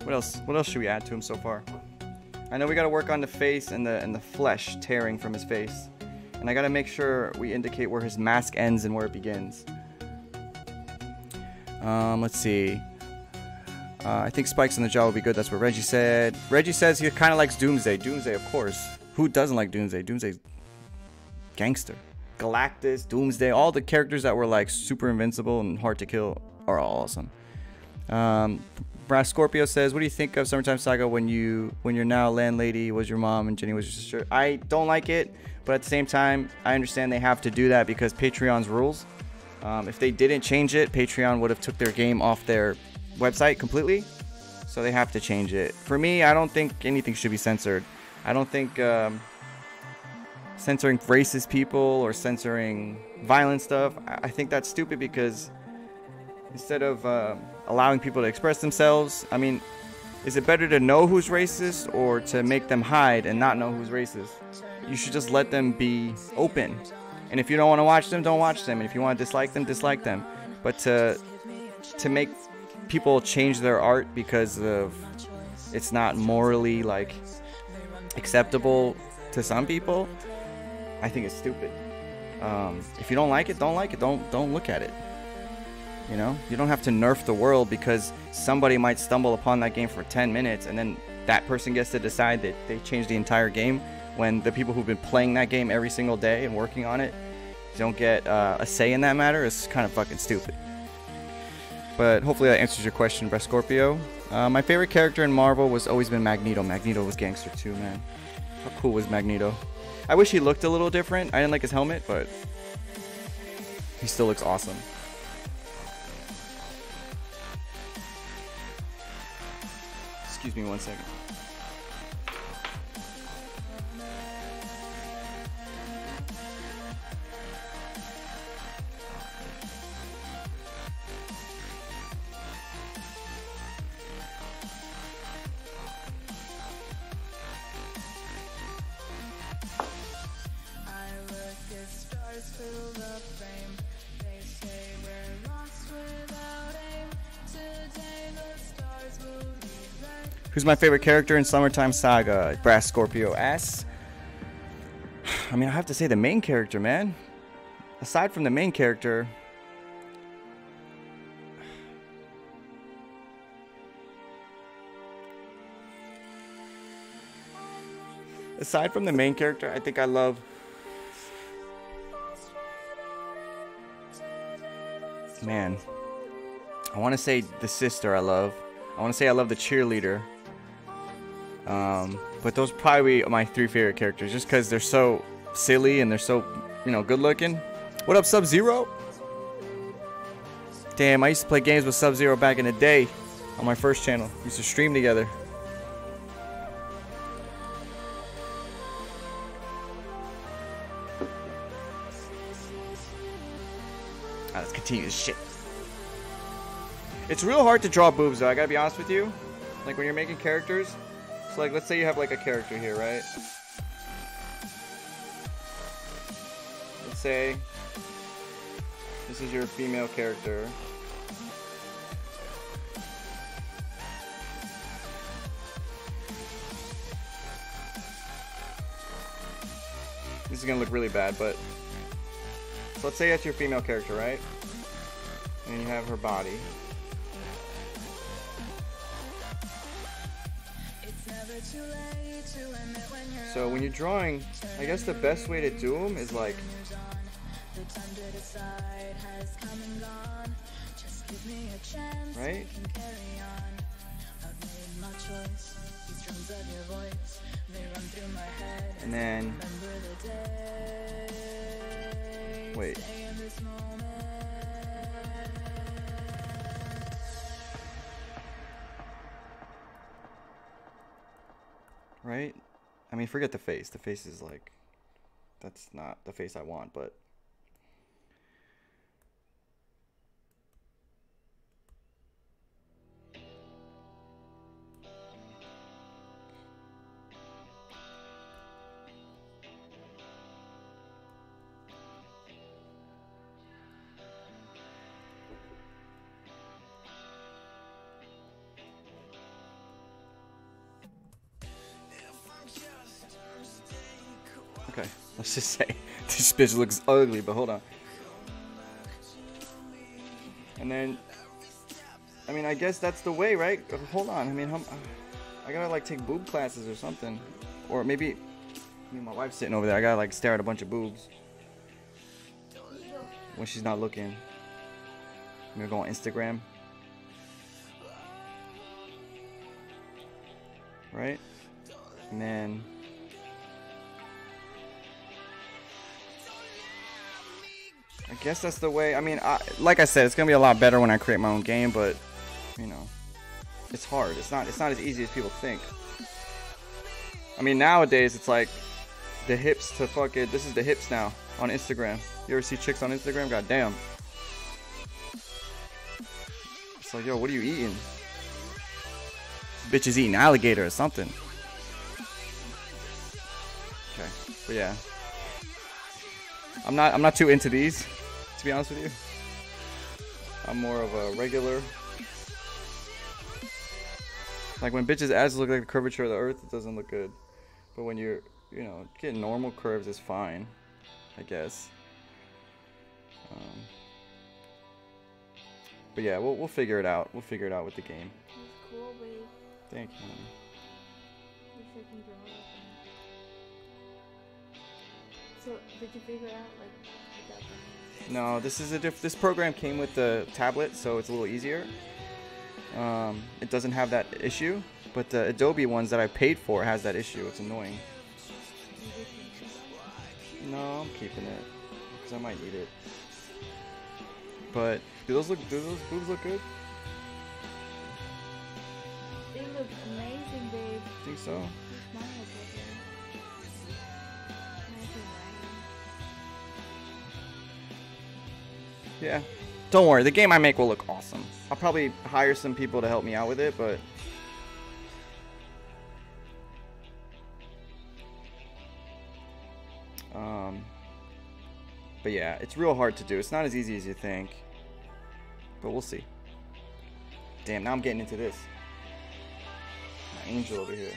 What else should we add to him so far? I know we gotta work on the face and the flesh tearing from his face. And I gotta make sure we indicate where his mask ends and where it begins. Let's see. I think spikes on the jaw would be good. That's what Reggie said. Reggie says he kind of likes Doomsday. Doomsday, of course. Who doesn't like Doomsday? Doomsday's gangster. Galactus, Doomsday, all the characters that were like super invincible and hard to kill are all awesome. Brass Scorpio says, what do you think of Summertime Saga when your now landlady was your mom and Jenny was your sister? I don't like it, but at the same time, I understand they have to do that because Patreon's rules. If they didn't change it, Patreon would have took their game off their website completely. So they have to change it. For me, I don't think anything should be censored. I don't think censoring racist people or censoring violent stuff, I think that's stupid because instead of allowing people to express themselves, I mean, is it better to know who's racist or to make them hide and not know who's racist? You should just let them be open. And if you don't want to watch them, don't watch them. And if you want to dislike them, dislike them. But to make people change their art because of it's not morally like acceptable to some people, I think it's stupid. If you don't like it, don't like it. Don't look at it. You know, you don't have to nerf the world because somebody might stumble upon that game for 10 minutes and then that person gets to decide that they changed the entire game when the people who've been playing that game every single day and working on it don't get a say in that matter. It's kind of fucking stupid. But hopefully that answers your question, Breast Scorpio. My favorite character in Marvel was always been Magneto. Magneto was gangster too, man. How cool was Magneto? I wish he looked a little different. I didn't like his helmet, but he still looks awesome. Excuse me one second. Who's my favorite character in Summertime Saga? Brass Scorpio S. I mean, I have to say the main character, man. Aside from the main character, I think I love man. I want to say the sister I love. I want to say I love the cheerleader. But those probably my three favorite characters just because they're so silly and they're so, you know, good looking. What up, Sub-Zero? Damn, I used to play games with Sub-Zero back in the day on my first channel. We used to stream together. Let's continue this shit. It's real hard to draw boobs though, I gotta be honest with you. Like when you're making characters. So like let's say you have like a character here, right? Let's say this is your female character. is gonna look really bad, but so let's say that's your female character, right? And you have her body. So when you're drawing, I guess the best way to do them is like, right? And then, wait. Right? I mean, forget the face. The face is like, that's not the face I want, but. Okay, let's just say this bitch looks ugly, but hold on. And then, I mean, I guess that's the way, right? Hold on, I mean, I gotta like take boob classes or something. Or maybe, my wife's sitting over there, I gotta like stare at a bunch of boobs when she's not looking. I'm gonna go on Instagram. Right? And then, I guess that's the way. I mean, like I said, it's gonna be a lot better when I create my own game, but you know, it's hard. It's not as easy as people think. I mean, nowadays it's like the hips to fuck it. This is the hips now on Instagram. You ever see chicks on Instagram? God damn. It's like, yo, what are you eating? This bitch is eating alligator or something. Okay, but yeah, I'm not too into these, to be honest with you. I'm more of a regular. Like when bitches' ass look like the curvature of the earth, it doesn't look good. But when you're, you know, getting normal curves is fine, I guess. But yeah, we'll figure it out. We'll figure it out with the game. That's cool, babe. Thank you. Wish I can draw like that. So, did you figure out like without the... No, this is this program came with the tablet, so it's a little easier. It doesn't have that issue, but the Adobe ones that I paid for has that issue. It's annoying. No, I'm keeping it because I might need it. But do those boobs look good? They look amazing, babe. Think so? Mine look okay. Nice and round. Yeah. Don't worry, the game I make will look awesome. I'll probably hire some people to help me out with it, but yeah, it's real hard to do. It's not as easy as you think, but we'll see. Damn, now I'm getting into this. My angel over here.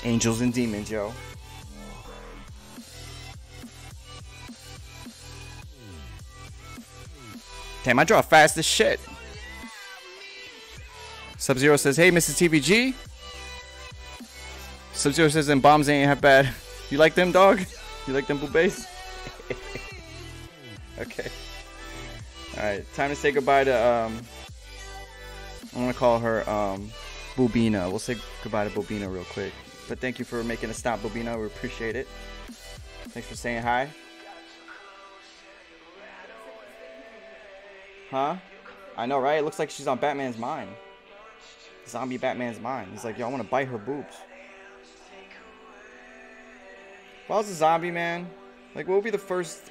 Angels and demons, yo. Damn, I draw fast as shit. Sub-Zero says, hey, Mrs. TVG. Sub-Zero says, them bombs ain't half bad. You like them, dog? You like them boobays? Okay. Alright, time to say goodbye to, I'm gonna call her, Bobina. We'll say goodbye to Bobina real quick. But thank you for making a stop, Bobina. We appreciate it. Thanks for saying hi. Huh? I know, right? It looks like she's on Batman's mind. Zombie Batman's mind. He's like, yo, I want to bite her boobs. If I was a zombie, man, like, what would be the first...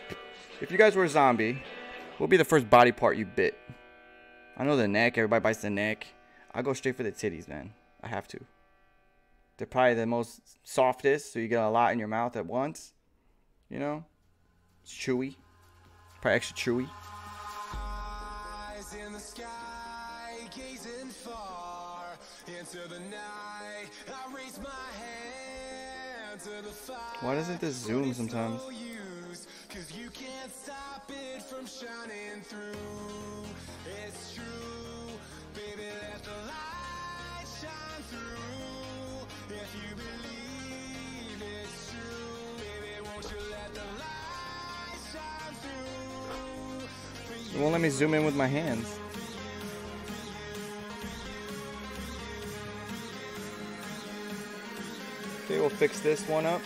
If you guys were a zombie, What would be the first body part you bit? I know the neck. Everybody bites the neck. I go straight for the titties, man. I have to. They're probably the most softest, so you get a lot in your mouth at once. You know? It's chewy. Probably extra chewy. Eyes in the sky, gazing far into the night. I raise my hand to the fire. Why doesn't this zoom sometimes? No use, 'cause you can't stop it from shining through. It's true, baby, let the light shine through. If you believe it's true, baby, won't you let the light shine through? It won't let me zoom in with my hands. Okay, we'll fix this one up.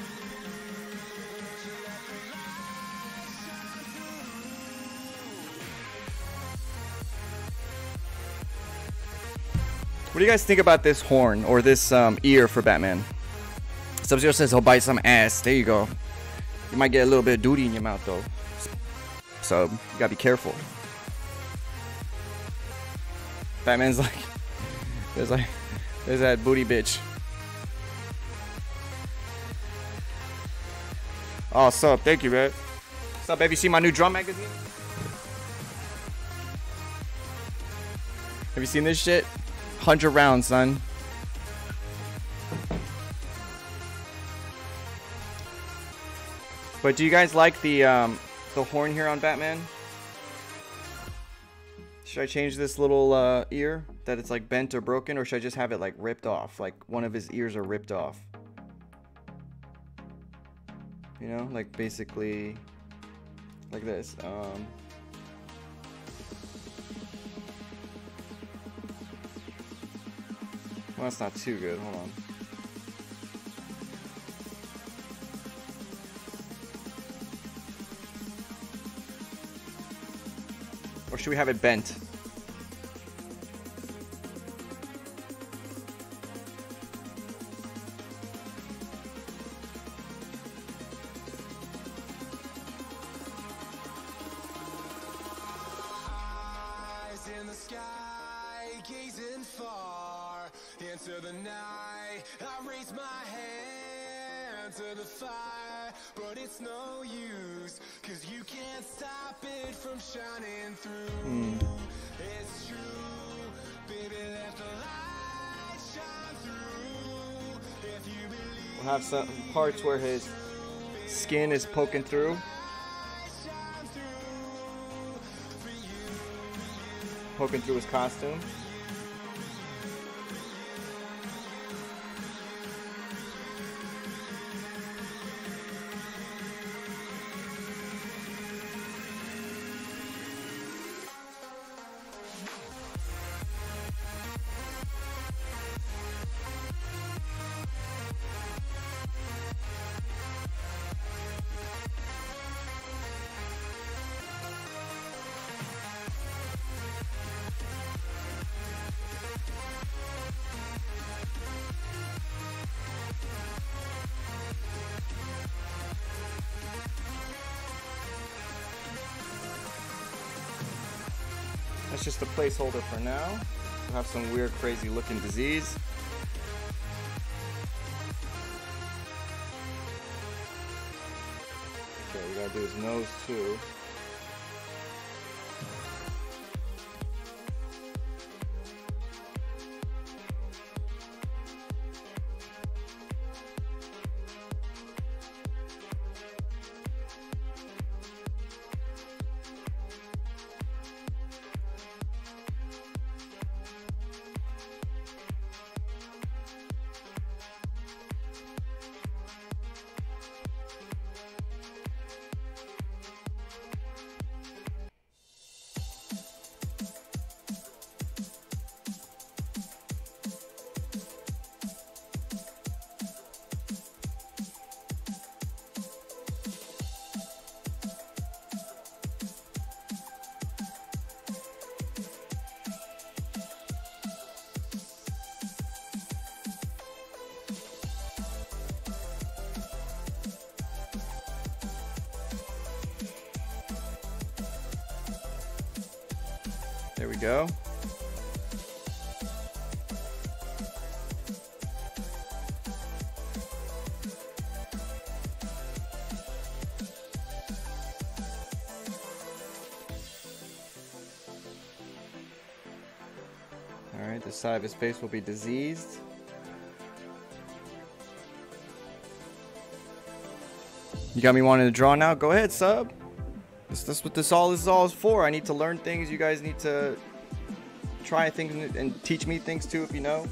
What do you guys think about this horn or this ear for Batman? Sub-Zero says he'll bite some ass. There you go. You might get a little bit of duty in your mouth though. So you gotta be careful. Batman's like, there's that booty bitch. Oh, sup? Thank you, man. What's up, baby? You see my new drum magazine? Have you seen this shit? 100 rounds, son. But do you guys like the horn here on Batman? Should I change this little ear that it's like bent or broken, or should I just have it like ripped off, like one of his ears are ripped off? You know, like basically like this. Well, that's not too good. Hold on. Or should we have it bent? Eyes in the sky, gazing far into the night. I raise my hand to the fire, but it's no use, 'cause you can't stop it from shining through. It's true, baby, let the light shine through. If you believe We'll have some parts where his skin is poking through. Poking through his costume. That's just a placeholder for now. We'll have some weird, crazy looking disease. Okay, we gotta do his nose too. There we go. Alright, the side of his face will be diseased. You got me wanting to draw now? Go ahead, sub. That's what this all is for. I need to learn things. You guys need to try things and teach me things too if you know.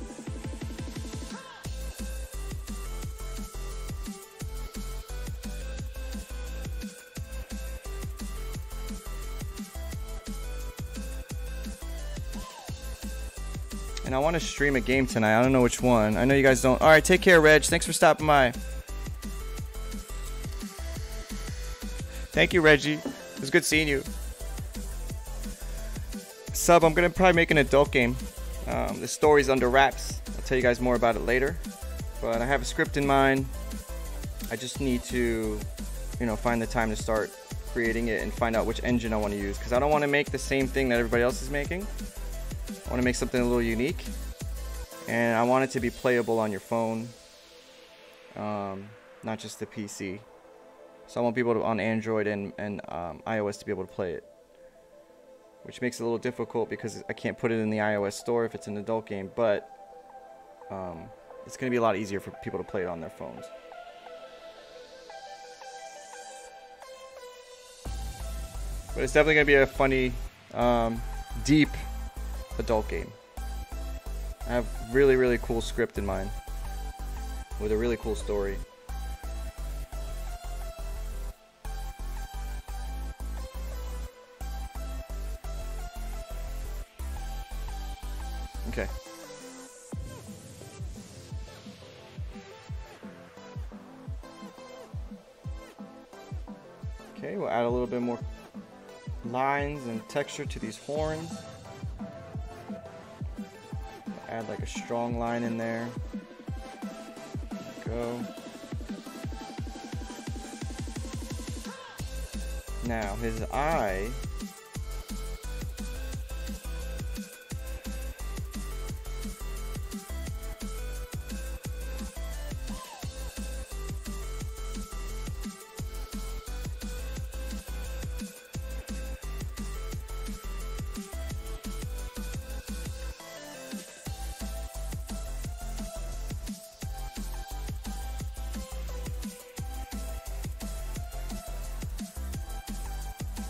And I want to stream a game tonight. I don't know which one. I know you guys don't. Alright, take care, Reg. Thanks for stopping by. Thank you, Reggie. It was good seeing you. Sub, I'm going to probably make an adult game. The story's under wraps. I'll tell you guys more about it later. But I have a script in mind. I just need to, you know, find the time to start creating it and find out which engine I want to use. Because I don't want to make the same thing that everybody else is making. I want to make something a little unique. And I want it to be playable on your phone. Not just the PC. So I want people to, on Android and iOS to be able to play it. Which makes it a little difficult because I can't put it in the iOS store if it's an adult game. But it's going to be a lot easier for people to play it on their phones. But it's definitely going to be a funny, deep adult game. I have really, really cool script in mind. With a really cool story. Okay. Okay, we'll add a little bit more lines and texture to these horns. Add like a strong line in there. There we go. Now his eye.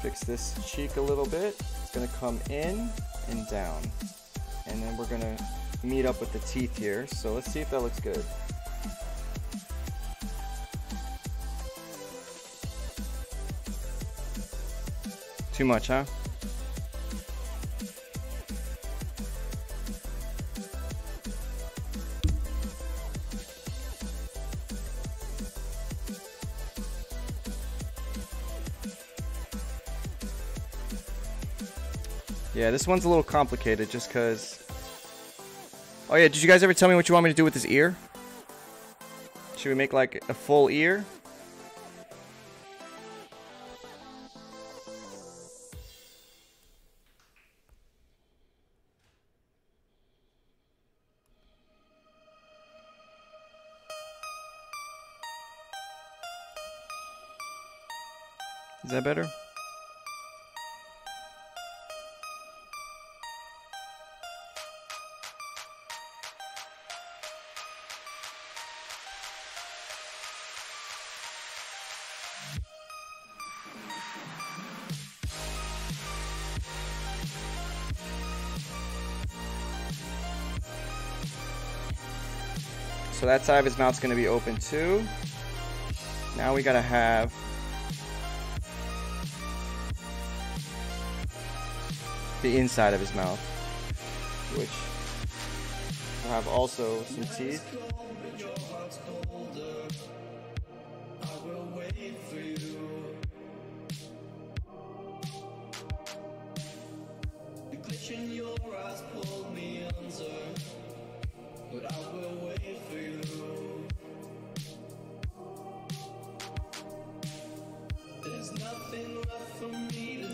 Fix this cheek a little bit. It's gonna come in and down. And then we're gonna meet up with the teeth here. So let's see if that looks good. Too much, huh? Yeah, this one's a little complicated just because... Oh yeah, did you guys ever tell me what you want me to do with this ear? Should we make like a full ear? Is that better? So that side of his mouth's going to be open too. Now we got to have the inside of his mouth, which will have also some teeth.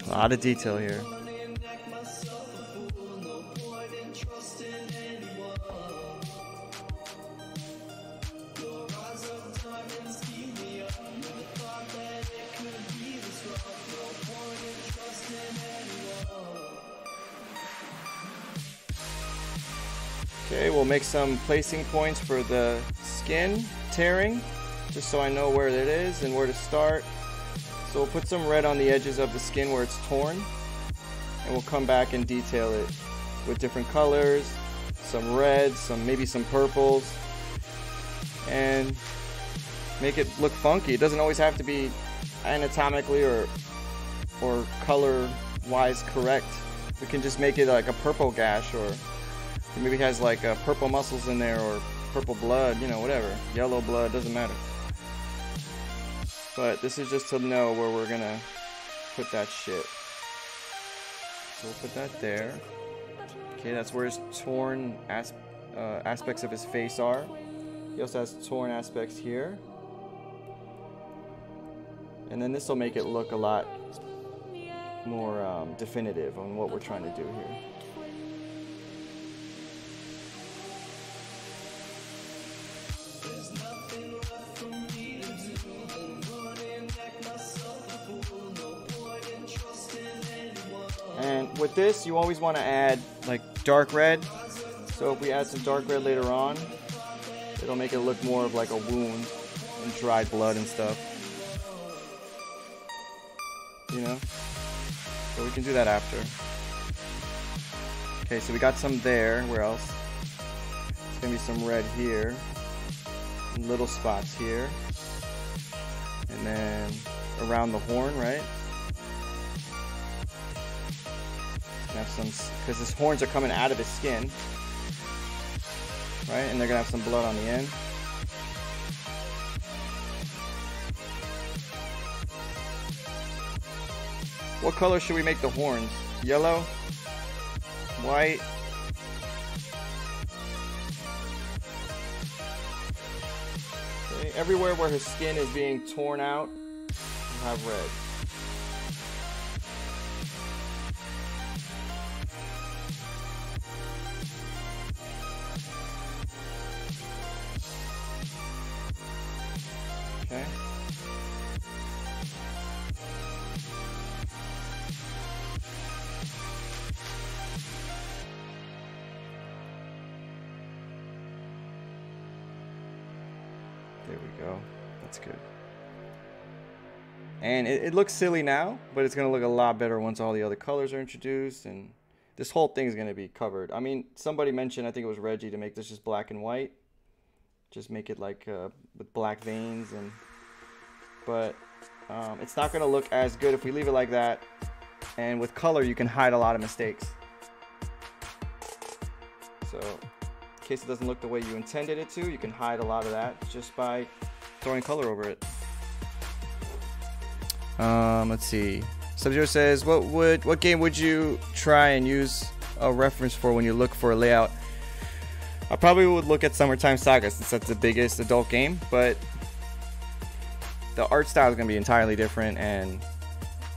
A lot of detail here. Okay, we'll make some placing points for the skin tearing, just so I know where it is and where to start. So we'll put some red on the edges of the skin where it's torn, and we'll come back and detail it with different colors, some reds, maybe some purples, and make it look funky. It doesn't always have to be anatomically or color-wise correct. We can just make it like a purple gash, or maybe it has like purple muscles in there, or purple blood, you know, whatever. Yellow blood, doesn't matter. But this is just to know where we're gonna put that shit. So we'll put that there. Okay, that's where his torn aspects of his face are. He also has torn aspects here. And then this will make it look a lot more definitive on what we're trying to do here. And with this, you always want to add like dark red. So if we add some dark red later on, it'll make it look more of like a wound and dried blood and stuff. You know? So we can do that after. Okay, so we got some there. Where else? There's gonna be some red here. Little spots here. And then around the horn, right? Have some, because his horns are coming out of his skin, right? And they're gonna have some blood on the end. What color should we make the horns? Yellow? White? Okay, everywhere where his skin is being torn out, we'll have red. Okay. There we go. That's good. And it looks silly now, but it's going to look a lot better once all the other colors are introduced, and this whole thing is going to be covered. I mean, somebody mentioned, I think it was Reggie, to make this just black and white. Just make it like with black veins, but it's not going to look as good if we leave it like that. And with color, you can hide a lot of mistakes. So in case it doesn't look the way you intended it to, you can hide a lot of that just by throwing color over it. Let's see. Sub-Zero says, what game would you try and use a reference for when you look for a layout? I probably would look at Summertime Saga, since that's the biggest adult game, but the art style is going to be entirely different and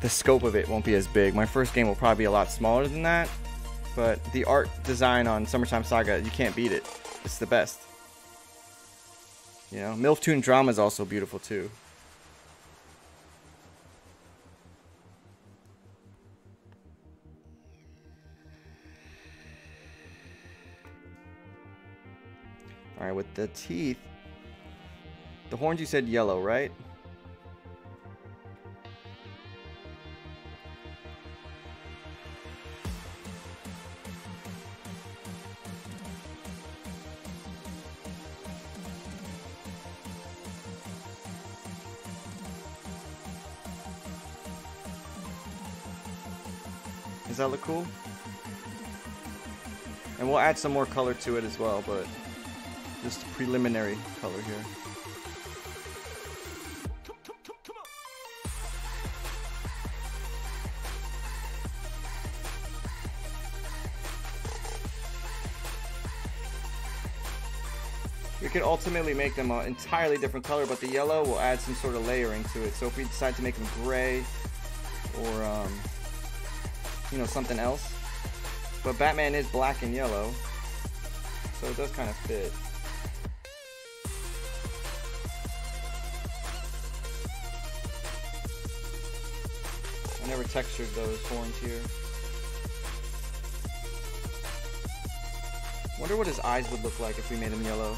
the scope of it won't be as big. My first game will probably be a lot smaller than that, but the art design on Summertime Saga, you can't beat it. It's the best. You know, MILF Toon Drama is also beautiful too. Alright, with the teeth, the horns you said yellow, right? Does that look cool? And we'll add some more color to it as well, but just a preliminary color here. We could ultimately make them an entirely different color, but the yellow will add some sort of layering to it. So if we decide to make them gray or you know, something else, but Batman is black and yellow, so it does kind of fit. I never textured those horns here. Wonder what his eyes would look like if we made him yellow.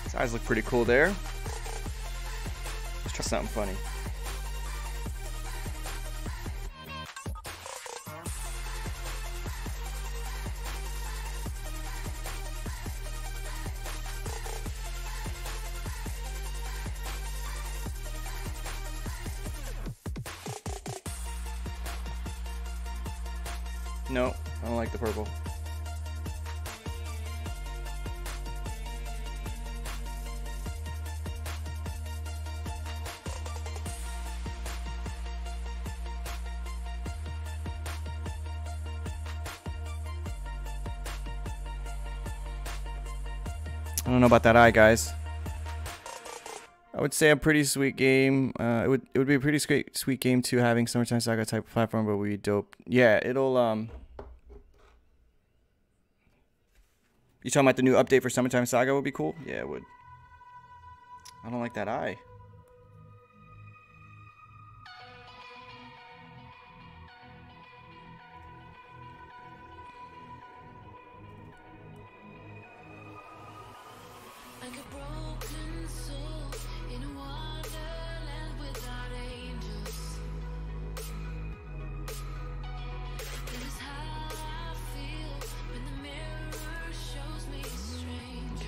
His eyes look pretty cool there. Let's try something funny. No, I don't like the purple. I don't know about that eye, guys. I would say a pretty sweet game. It would be a pretty sweet game too, having Summertime Saga type of platform, but we dope. Yeah, it'll You talking about the new update for Summertime Saga would be cool? Yeah, it would. I don't like that eye.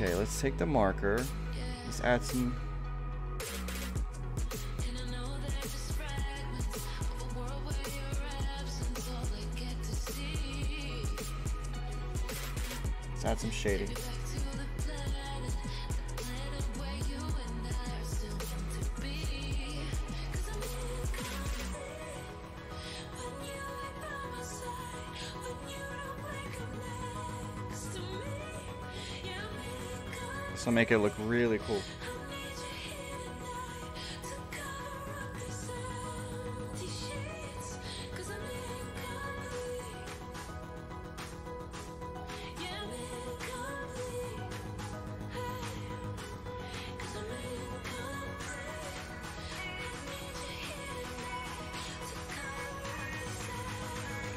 Okay, let's take the marker. Let's add some. Let's add some shading. So make it look really cool.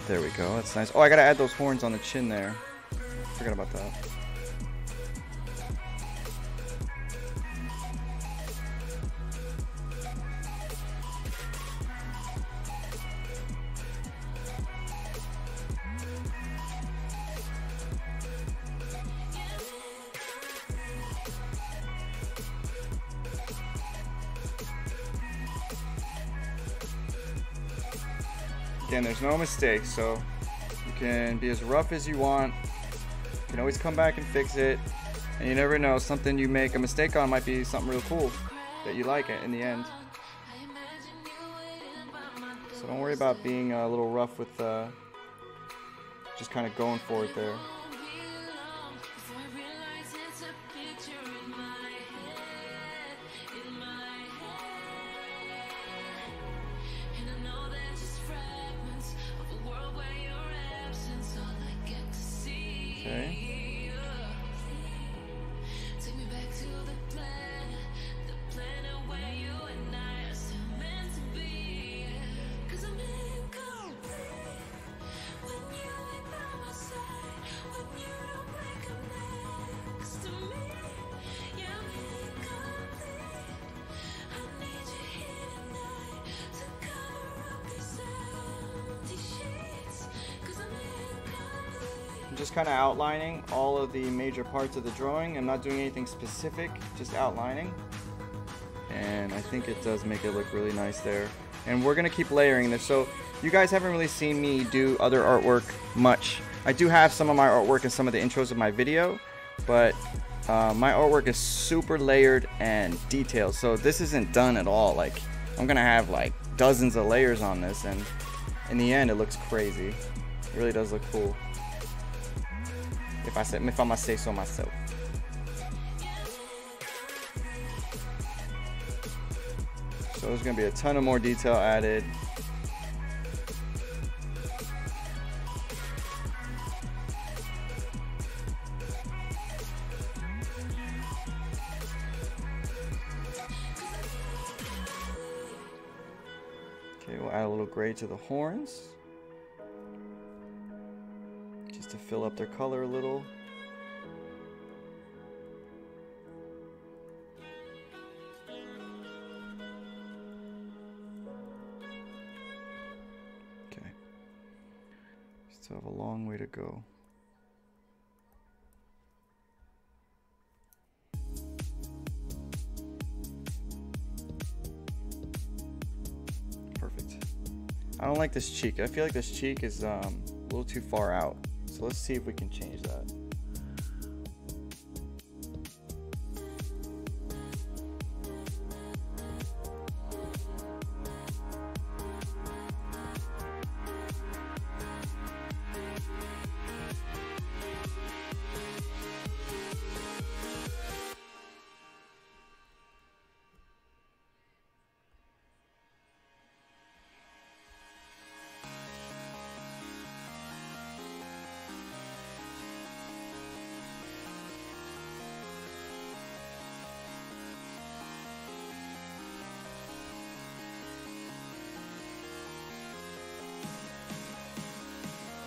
There we go, that's nice. Oh, I gotta add those horns on the chin there. Forgot about that. Again, there's no mistakes, so you can be as rough as you want. You can always come back and fix it, and you never know, something you make a mistake on might be something real cool that you like it in the end. So don't worry about being a little rough with just kind of going for it there. Okay. just kind of outlining all of the major parts of the drawing. I'm not doing anything specific, just outlining. And I think it does make it look really nice there. And we're gonna keep layering this. So you guys haven't really seen me do other artwork much. I do have some of my artwork in some of the intros of my video, but my artwork is super layered and detailed. So this isn't done at all. Like, I'm gonna have like dozens of layers on this, and in the end it looks crazy. It really does look cool, if I must say so myself. So there's gonna be a ton of more detail added. Okay, we'll add a little gray to the horns, just to fill up their color a little. Okay, still have a long way to go. I don't like this cheek. I feel like this cheek is a little too far out. So let's see if we can change that.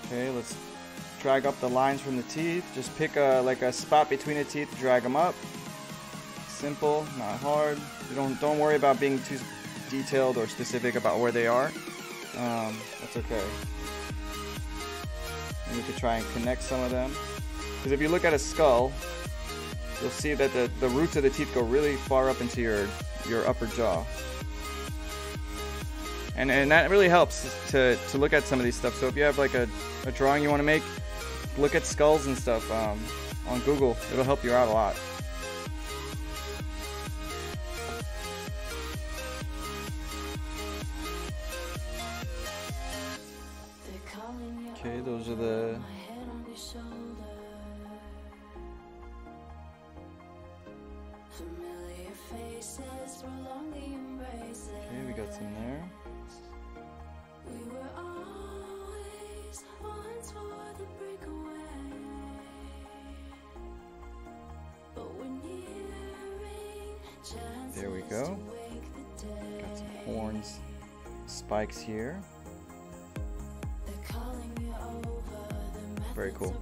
Okay, let's drag up the lines from the teeth. Just pick like a spot between the teeth, drag them up. Simple, not hard. You don't worry about being too detailed or specific about where they are. That's okay. And we could try and connect some of them. Because if you look at a skull, you'll see that the roots of the teeth go really far up into your upper jaw. And that really helps to look at some of these stuff. So if you have like a drawing you want to make, look at skulls and stuff on Google. It'll help you out a lot. Okay, those are the... Okay, we got some there. There we go. Got some horns, spikes here. Very cool.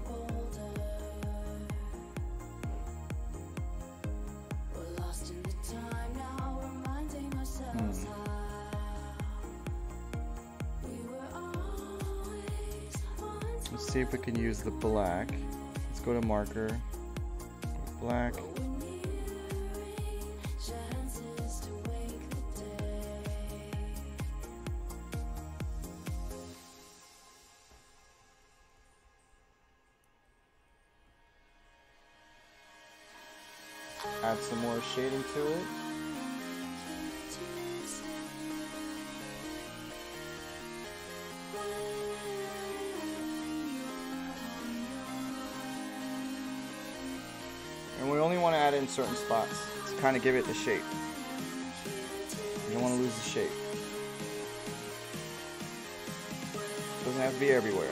Let's see if we can use the black. Let's go to marker, black. Add some more shading to it. And we only want to add in certain spots to kind of give it the shape. You don't want to lose the shape. It doesn't have to be everywhere.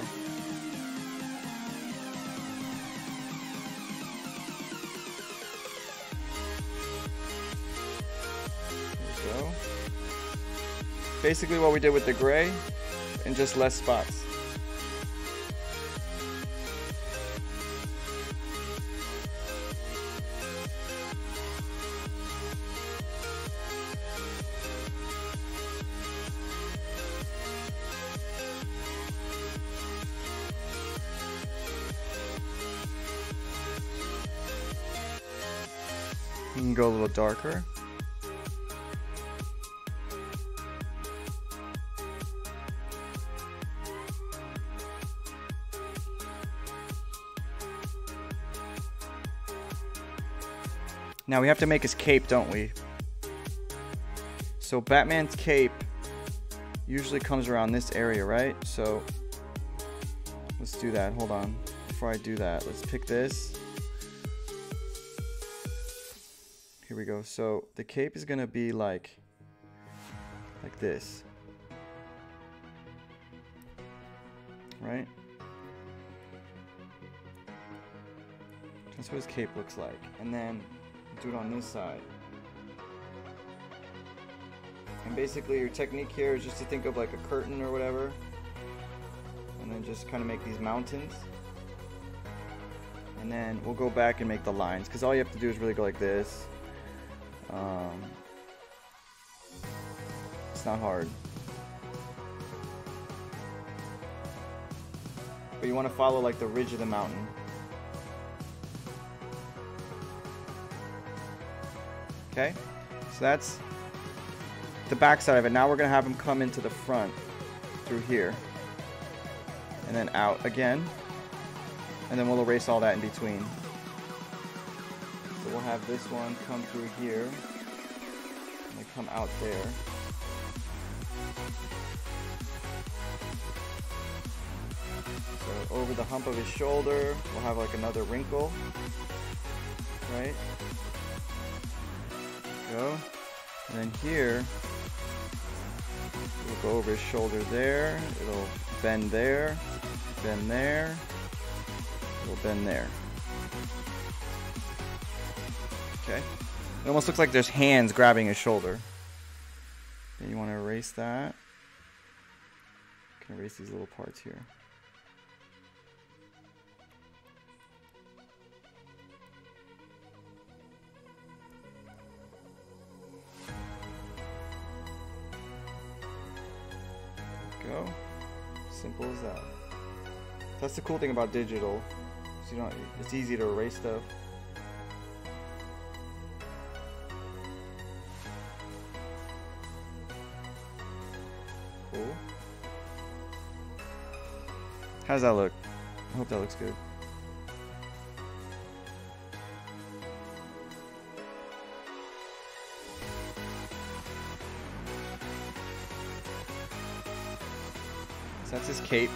Basically what we did with the gray, and just less spots. You can go a little darker. Now we have to make his cape, don't we? So Batman's cape usually comes around this area, right? So let's do that. Hold on. Before I do that, let's pick this. Here we go. So the cape is gonna be like this, right? That's what his cape looks like. And then do it on this side. And basically your technique here is just to think of like a curtain or whatever, and then just kind of make these mountains, and then we'll go back and make the lines, because all you have to do is really go like this. It's not hard, but you want to follow like the ridge of the mountain. Okay, so that's the back side of it. Now we're gonna have him come into the front through here, and then out again, and then we'll erase all that in between. So we'll have this one come through here, and then come out there. So over the hump of his shoulder, we'll have like another wrinkle, right? Go. And then here, we'll go over his shoulder there. It'll bend there, it'll bend there. Okay. It almost looks like there's hands grabbing his shoulder. Then you want to erase that. You can erase these little parts here. Go. Simple as that. That's the cool thing about digital. So you don't, it's easy to erase stuff. Cool. How does that look? I hope that looks good. So that's his cape.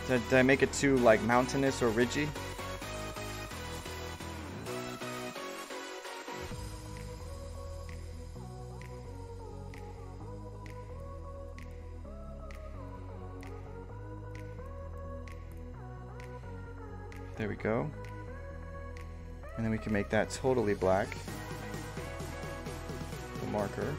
Did I make it too like mountainous or ridgy? There we go. And then we can make that totally black. The marker.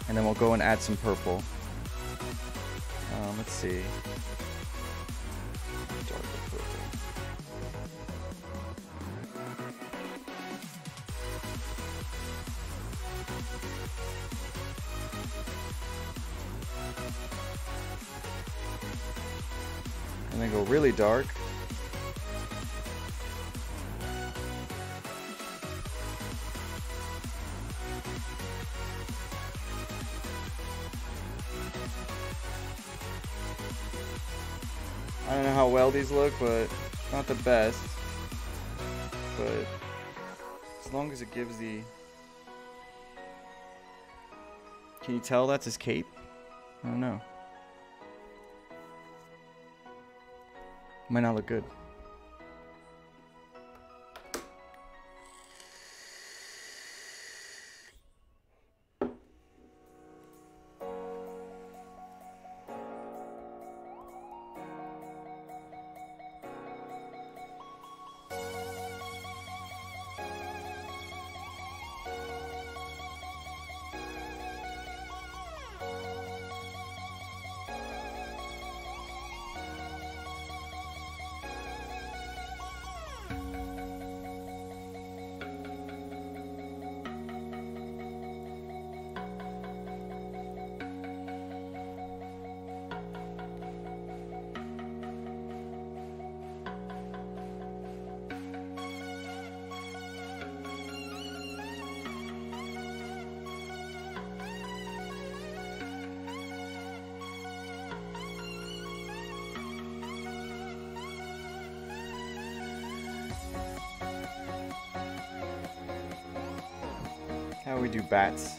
And then we'll go and add some purple. Let's see. Darker purple. And then go really dark. I don't know how well these look, but not the best. But as long as it gives the... Can you tell that's his cape? I don't know. Might not look good. How we do bats?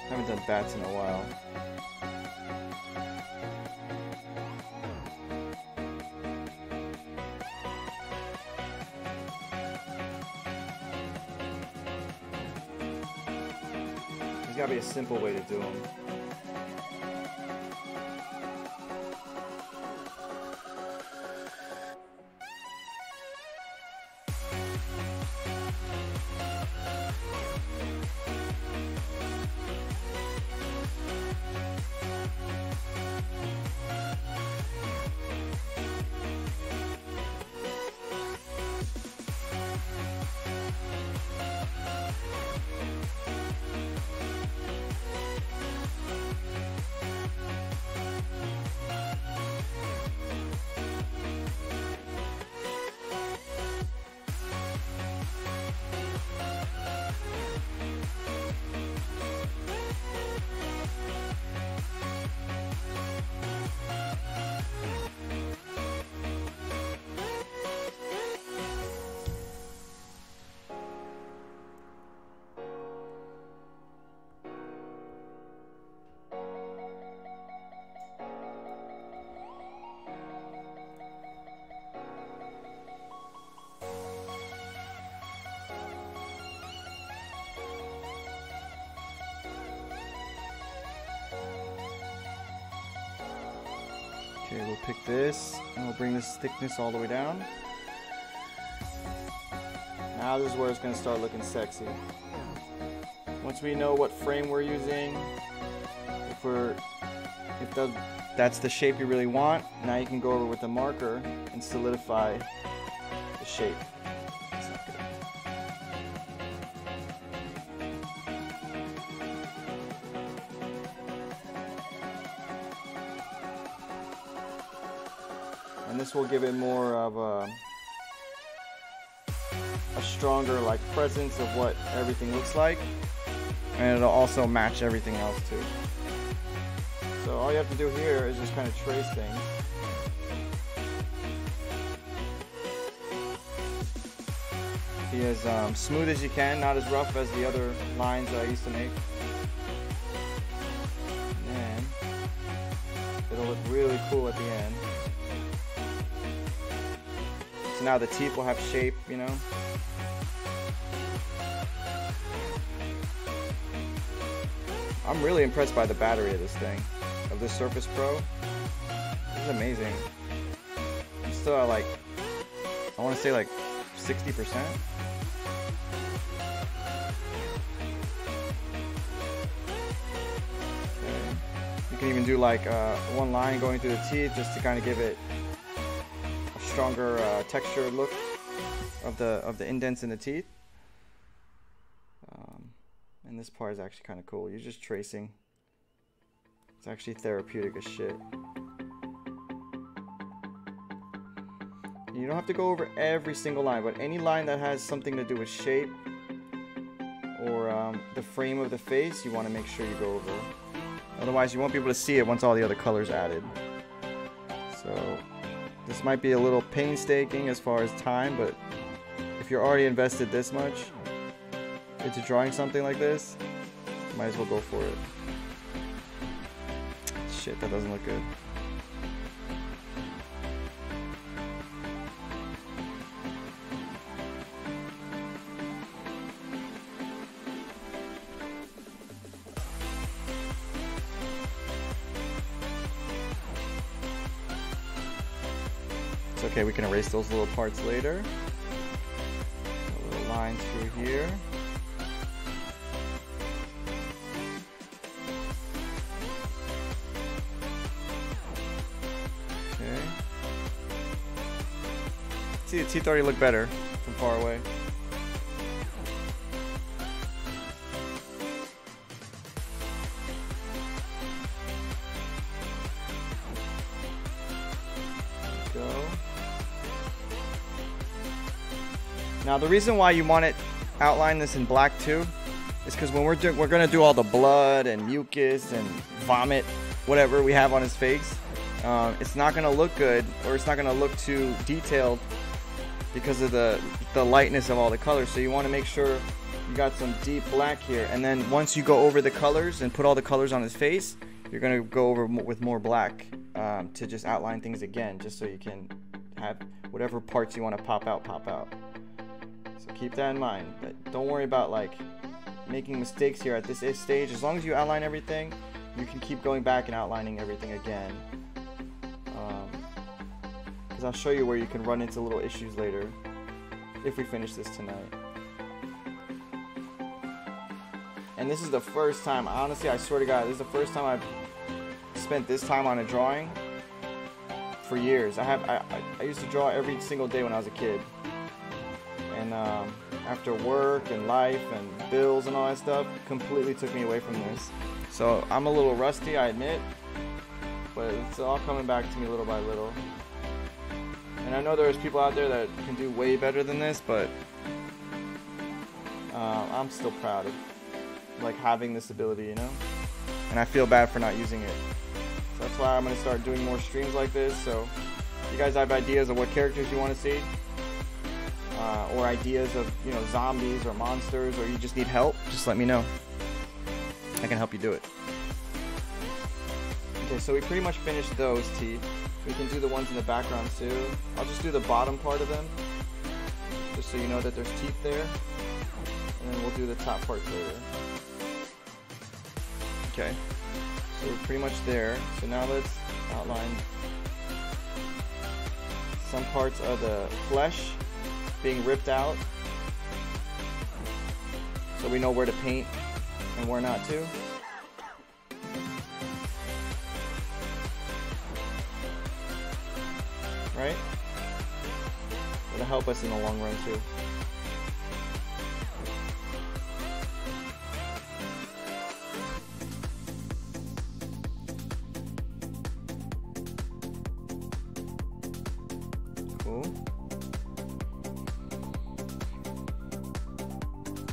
Haven't done bats in a while. There's gotta be a simple way to do them. Okay, we'll pick this and we'll bring this thickness all the way down. Now this is where it's going to start looking sexy. Once we know what frame we're using, if that's the shape you really want, now you can go over with the marker and solidify the shape. That's not good. And this will give it more of a stronger like presence of what everything looks like, and it'll also match everything else too. So all you have to do here is just kind of trace things. Be as smooth as you can, not as rough as the other lines that I used to make. And then it'll look really cool at the end. So now the teeth will have shape, you know. I'm really impressed by the battery of this thing, of this Surface Pro. This is amazing. I'm still at like, I want to say like 60%. Okay. You can even do like one line going through the teeth just to kind of give it a stronger texture look of the indents in the teeth. And this part is actually kind of cool. You're just tracing. It's actually therapeutic as shit. You don't have to go over every single line, but any line that has something to do with shape or the frame of the face, you want to make sure you go over. Otherwise, you won't be able to see it once all the other colors added. So this might be a little painstaking as far as time, but if you're already invested this much into drawing something like this, might as well go for it. Shit, that doesn't look good. It's okay, we can erase those little parts later. A little line through here. See, the teeth already look better from far away. There we go. Now the reason why you want it outline this in black too is because when we're gonna do all the blood and mucus and vomit, whatever we have on his face, it's not gonna look good, or it's not gonna look too detailed because of the lightness of all the colors. So you want to make sure you got some deep black here, and then once you go over the colors and put all the colors on his face, you're gonna go over with more black to just outline things again, just so you can have whatever parts you want to pop out. So keep that in mind. But don't worry about like making mistakes here at this stage. As long as you outline everything, you can keep going back and outlining everything again. Because I'll show you where you can run into little issues later if we finish this tonight. And this is the first time, honestly, I swear to God, this is the first time I've spent this time on a drawing for years. I used to draw every single day when I was a kid. And after work and life and bills and all that stuff, completely took me away from this. So I'm a little rusty, I admit, but it's all coming back to me little by little. And I know there's people out there that can do way better than this, but I'm still proud of like having this ability, you know? And I feel bad for not using it. So that's why I'm gonna start doing more streams like this. So if you guys have ideas of what characters you want to see, or ideas of, you know, zombies or monsters, or you just need help, just let me know. I can help you do it. Okay, so we pretty much finished those teeth. We can do the ones in the background too. I'll just do the bottom part of them, just so you know that there's teeth there. And then we'll do the top parts later. Okay, so we're pretty much there. So now let's outline some parts of the flesh being ripped out, so we know where to paint and where not to. Right? It'll help us in the long run too.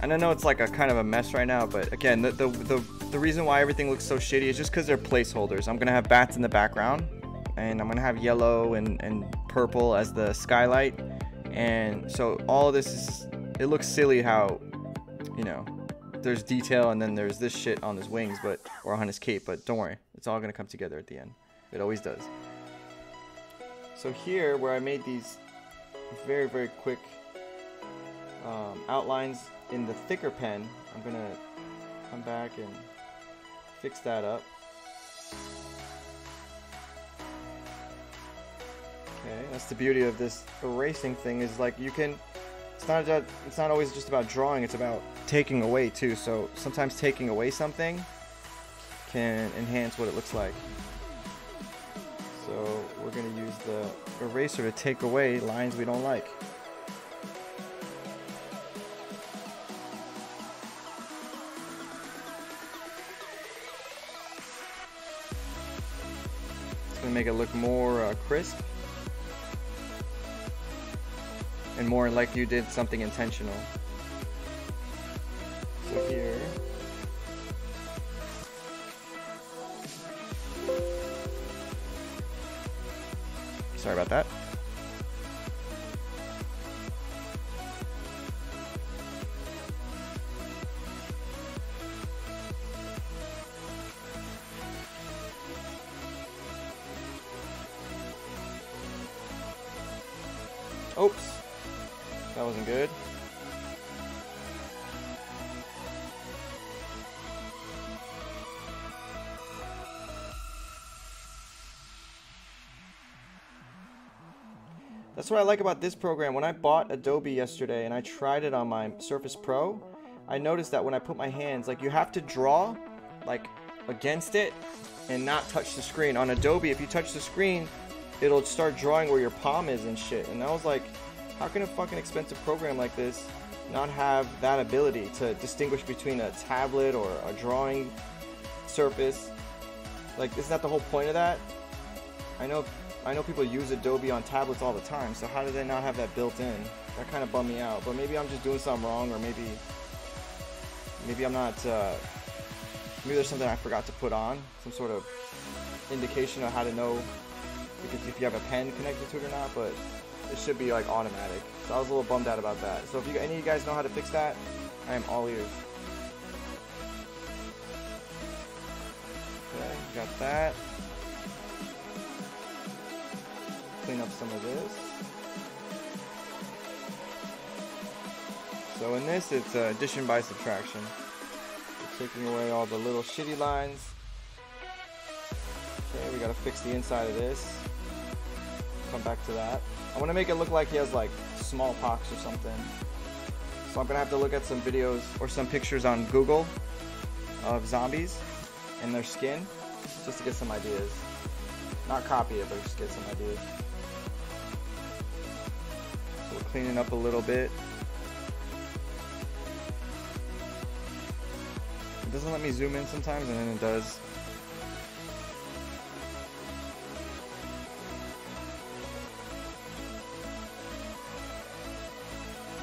And I know it's like a kind of a mess right now, but again, the reason why everything looks so shitty is just because they're placeholders. I'm gonna have bats in the background, and I'm gonna have yellow and purple as the skylight, and so all of this is, it looks silly how, you know, there's detail and then there's this shit on his wings, but, or on his cape, but don't worry, it's all gonna come together at the end. It always does. So here, where I made these very, very quick outlines in the thicker pen, I'm gonna come back and fix that up. Okay, that's the beauty of this erasing thing, is like you can, it's not always just about drawing, it's about taking away too. So sometimes taking away something can enhance what it looks like. So we're gonna use the eraser to take away lines we don't like. Make it look more crisp and more like you did something intentional. So here, sorry about that. Oops, that wasn't good. That's what I like about this program. When I bought Adobe yesterday and I tried it on my Surface Pro, I noticed that when I put my hands, like, you have to draw like against it and not touch the screen. On Adobe, if you touch the screen, it'll start drawing where your palm is and shit. And I was like, how can a fucking expensive program like this not have that ability to distinguish between a tablet or a drawing surface? Like, isn't that the whole point of that? I know people use Adobe on tablets all the time, so how do they not have that built in? That kind of bummed me out. But maybe I'm just doing something wrong, or maybe I'm not, maybe there's something I forgot to put on, some sort of indication of how to know because if you have a pen connected to it or not, but it should be like automatic. So I was a little bummed out about that. So if any of you guys know how to fix that, I am all ears. Okay, got that. Clean up some of this. So in this, it's addition by subtraction. We're taking away all the little shitty lines. Okay, we gotta fix the inside of this. Come back to that. I want to make it look like he has like smallpox or something. So I'm gonna have to look at some videos or some pictures on Google of zombies and their skin, just to get some ideas. Not copy it, but just get some ideas. So we're cleaning up a little bit. It doesn't let me zoom in sometimes, and then it does.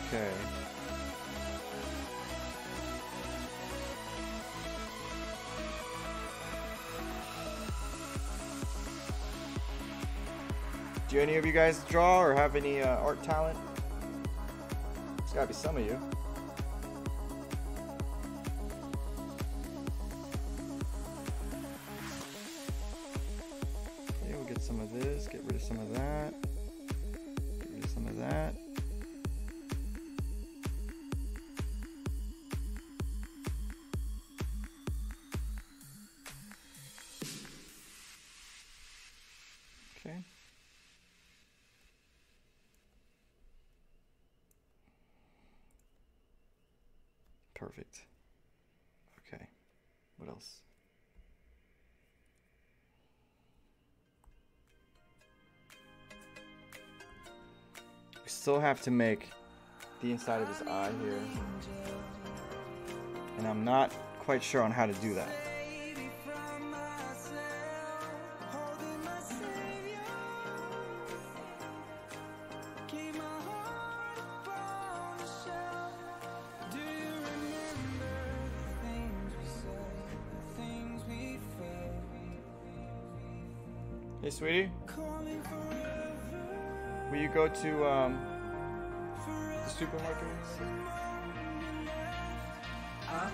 Okay. Do any of you guys draw or have any art talent? There's gotta be some of you. Okay, we'll get some of this, get rid of some of that, get rid of some of that. Okay. Perfect. Okay. What else? We still have to make the inside of his eye here. And I'm not quite sure on how to do that. Hey, sweetie. Will you go to the supermarket? Huh?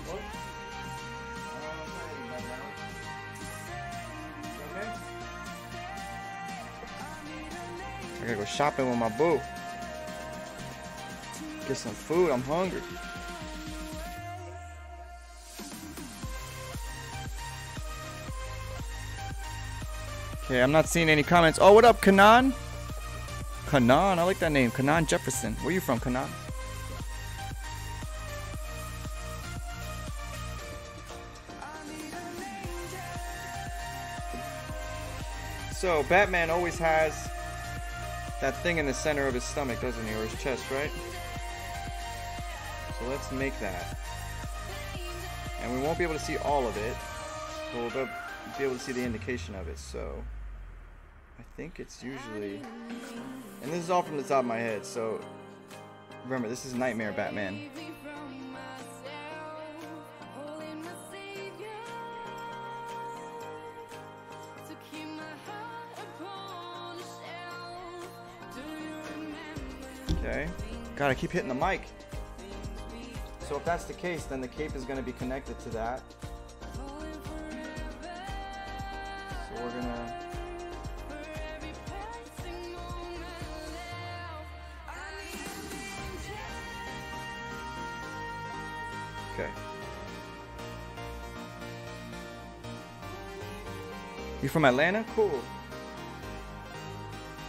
What? Okay. I gotta go shopping with my boo. Get some food. I'm hungry. Okay, I'm not seeing any comments. Oh, what up, Kanan? Kanan, I like that name. Kanan Jefferson. Where you from, Kanan? So, Batman always has that thing in the center of his stomach, doesn't he? Or his chest, right? So let's make that. And we won't be able to see all of it. But we'll be able to see the indication of it, so I think it's usually, and this is all from the top of my head, so remember, this is Nightmare Batman. Okay, God, I keep hitting the mic. So if that's the case, then the cape is going to be connected to that. We're gonna okay. You from Atlanta? Cool.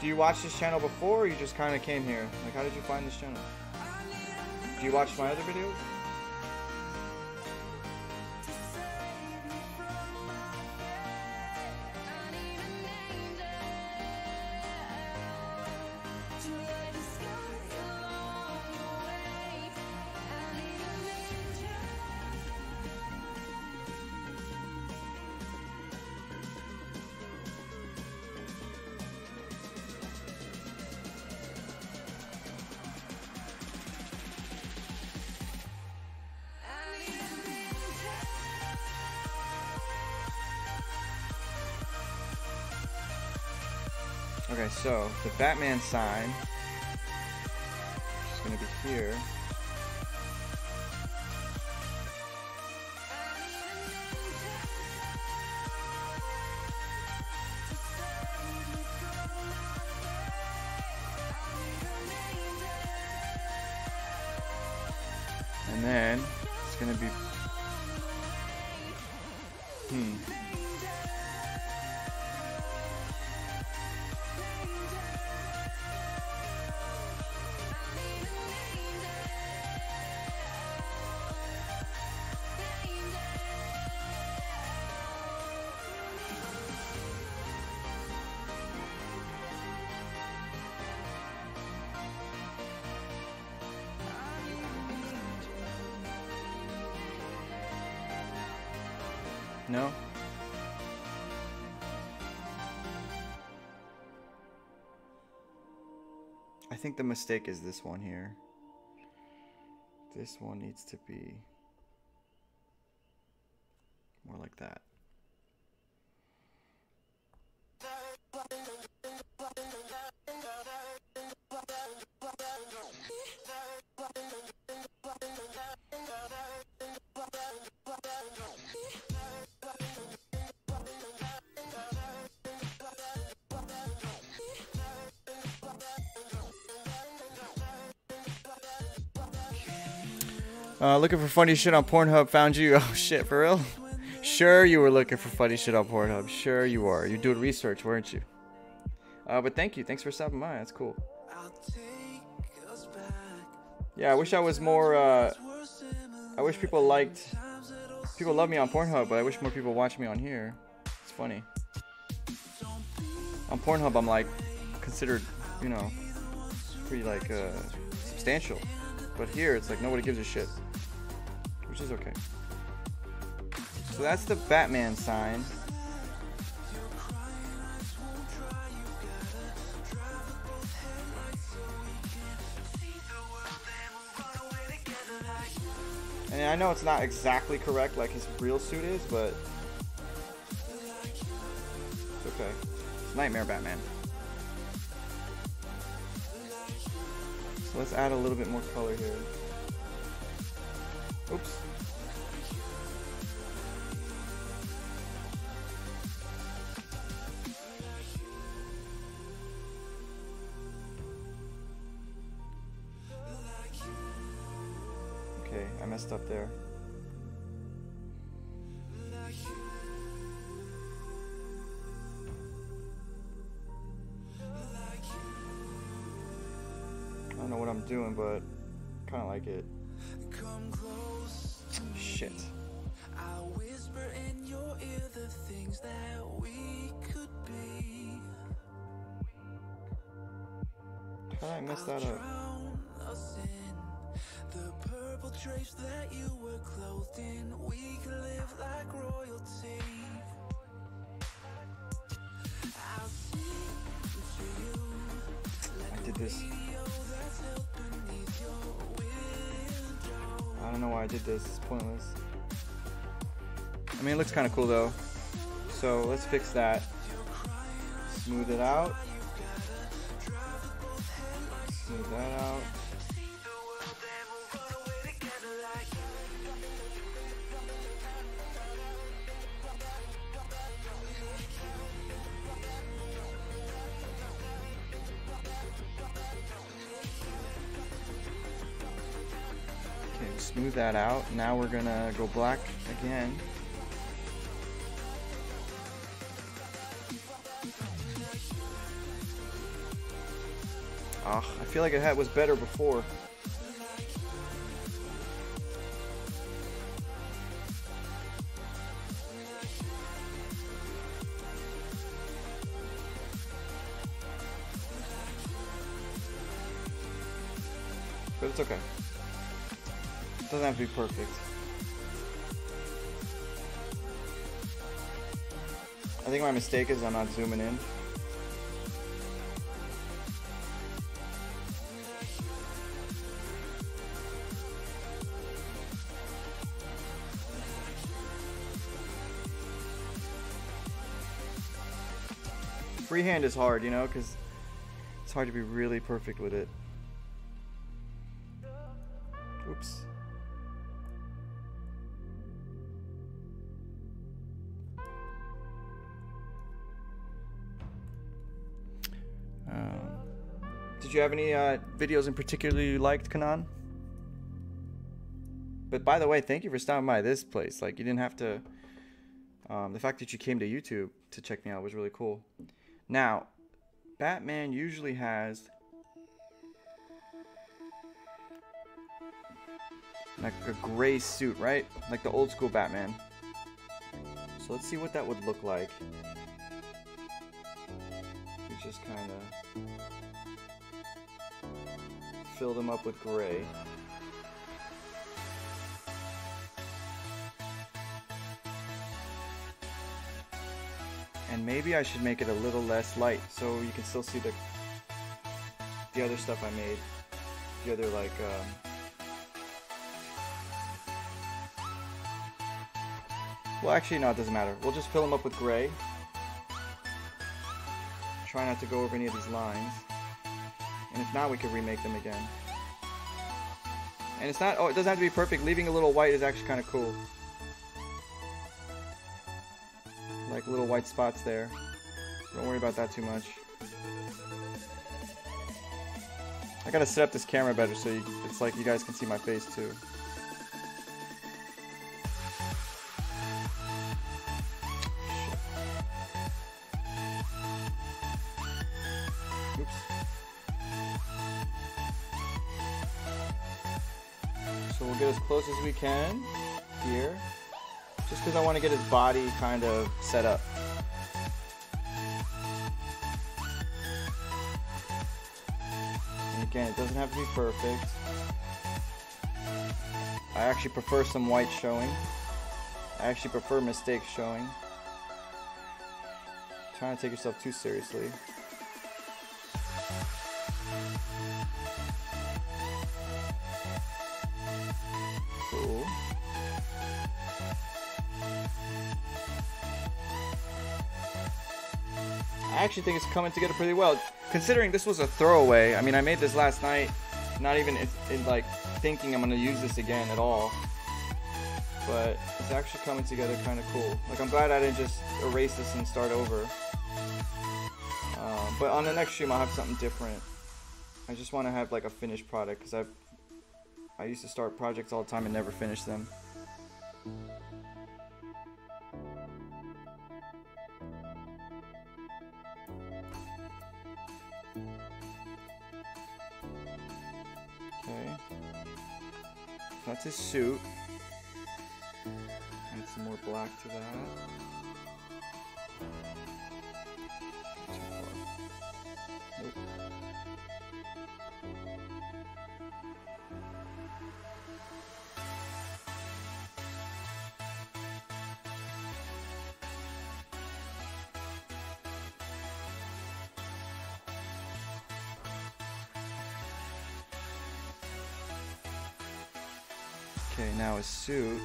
Do you watch this channel before, or you just kind of came here? Like, how did you find this channel? Do you watch my other videos? Okay, so the Batman sign is going to be here. And then it's gonna be no. I think the mistake is this one here. This one needs to be more like that. Looking for funny shit on Pornhub, found you. Oh shit, for real? Sure you were looking for funny shit on Pornhub. Sure you are. You doing research, weren't you? But thank you. Thanks for stopping by. That's cool. Yeah, I wish I was more, I wish people liked, people love me on Pornhub, but I wish more people watch me on here. It's funny. On Pornhub, I'm like, considered, you know, pretty like, substantial. But here, it's like nobody gives a shit. Which is okay. So that's the Batman sign. And I know it's not exactly correct like his real suit is, but it's okay. It's Nightmare Batman. So let's add a little bit more color here. Oops. Okay, I messed up there. I don't know what I'm doing, but kind of like it. Shit. I'll whisper in your ear the things that we could be. How did I mess that up? The purple drapes that you were clothed in, we could live like royalty. I'll sing to you. I did this. I don't know why I did this. It's pointless. I mean, it looks kind of cool though. So let's fix that. Smooth it out. Smooth that out. Smooth that out. Now we're gonna go black again. Ah, I feel like it was better before. But it's okay. Doesn't have to be perfect. I think my mistake is I'm not zooming in. Freehand is hard, you know, because it's hard to be really perfect with it. Oops. Did you have any videos in particular you liked, Kanan? But by the way, thank you for stopping by this place. Like, you didn't have to. The fact that you came to YouTube to check me out was really cool. Now, Batman usually has like a gray suit, right? Like the old school Batman. So let's see what that would look like. We just kind of fill them up with gray. And maybe I should make it a little less light so you can still see the other stuff I made. The other like well, actually no, it doesn't matter. We'll just fill them up with gray. Try not to go over any of these lines. And if not, we can remake them again. And it's not, oh, it doesn't have to be perfect. Leaving a little white is actually kind of cool. Like little white spots there. Don't worry about that too much. I gotta set up this camera better so it's like you guys can see my face too. Oops. So we'll get as close as we can here. Just because I want to get his body kind of set up. And again, it doesn't have to be perfect. I actually prefer some white showing. I actually prefer mistakes showing. Trying to take yourself too seriously. Cool. I actually think it's coming together pretty well, considering this was a throwaway. I mean, I made this last night, not even in like thinking I'm gonna use this again at all. But it's actually coming together kind of cool. Like, I'm glad I didn't just erase this and start over. But on the next stream, I'll have something different. I just want to have like a finished product because I used to start projects all the time and never finish them. Okay, that's his suit. Add some more black to that. Nope. Okay, now his suit.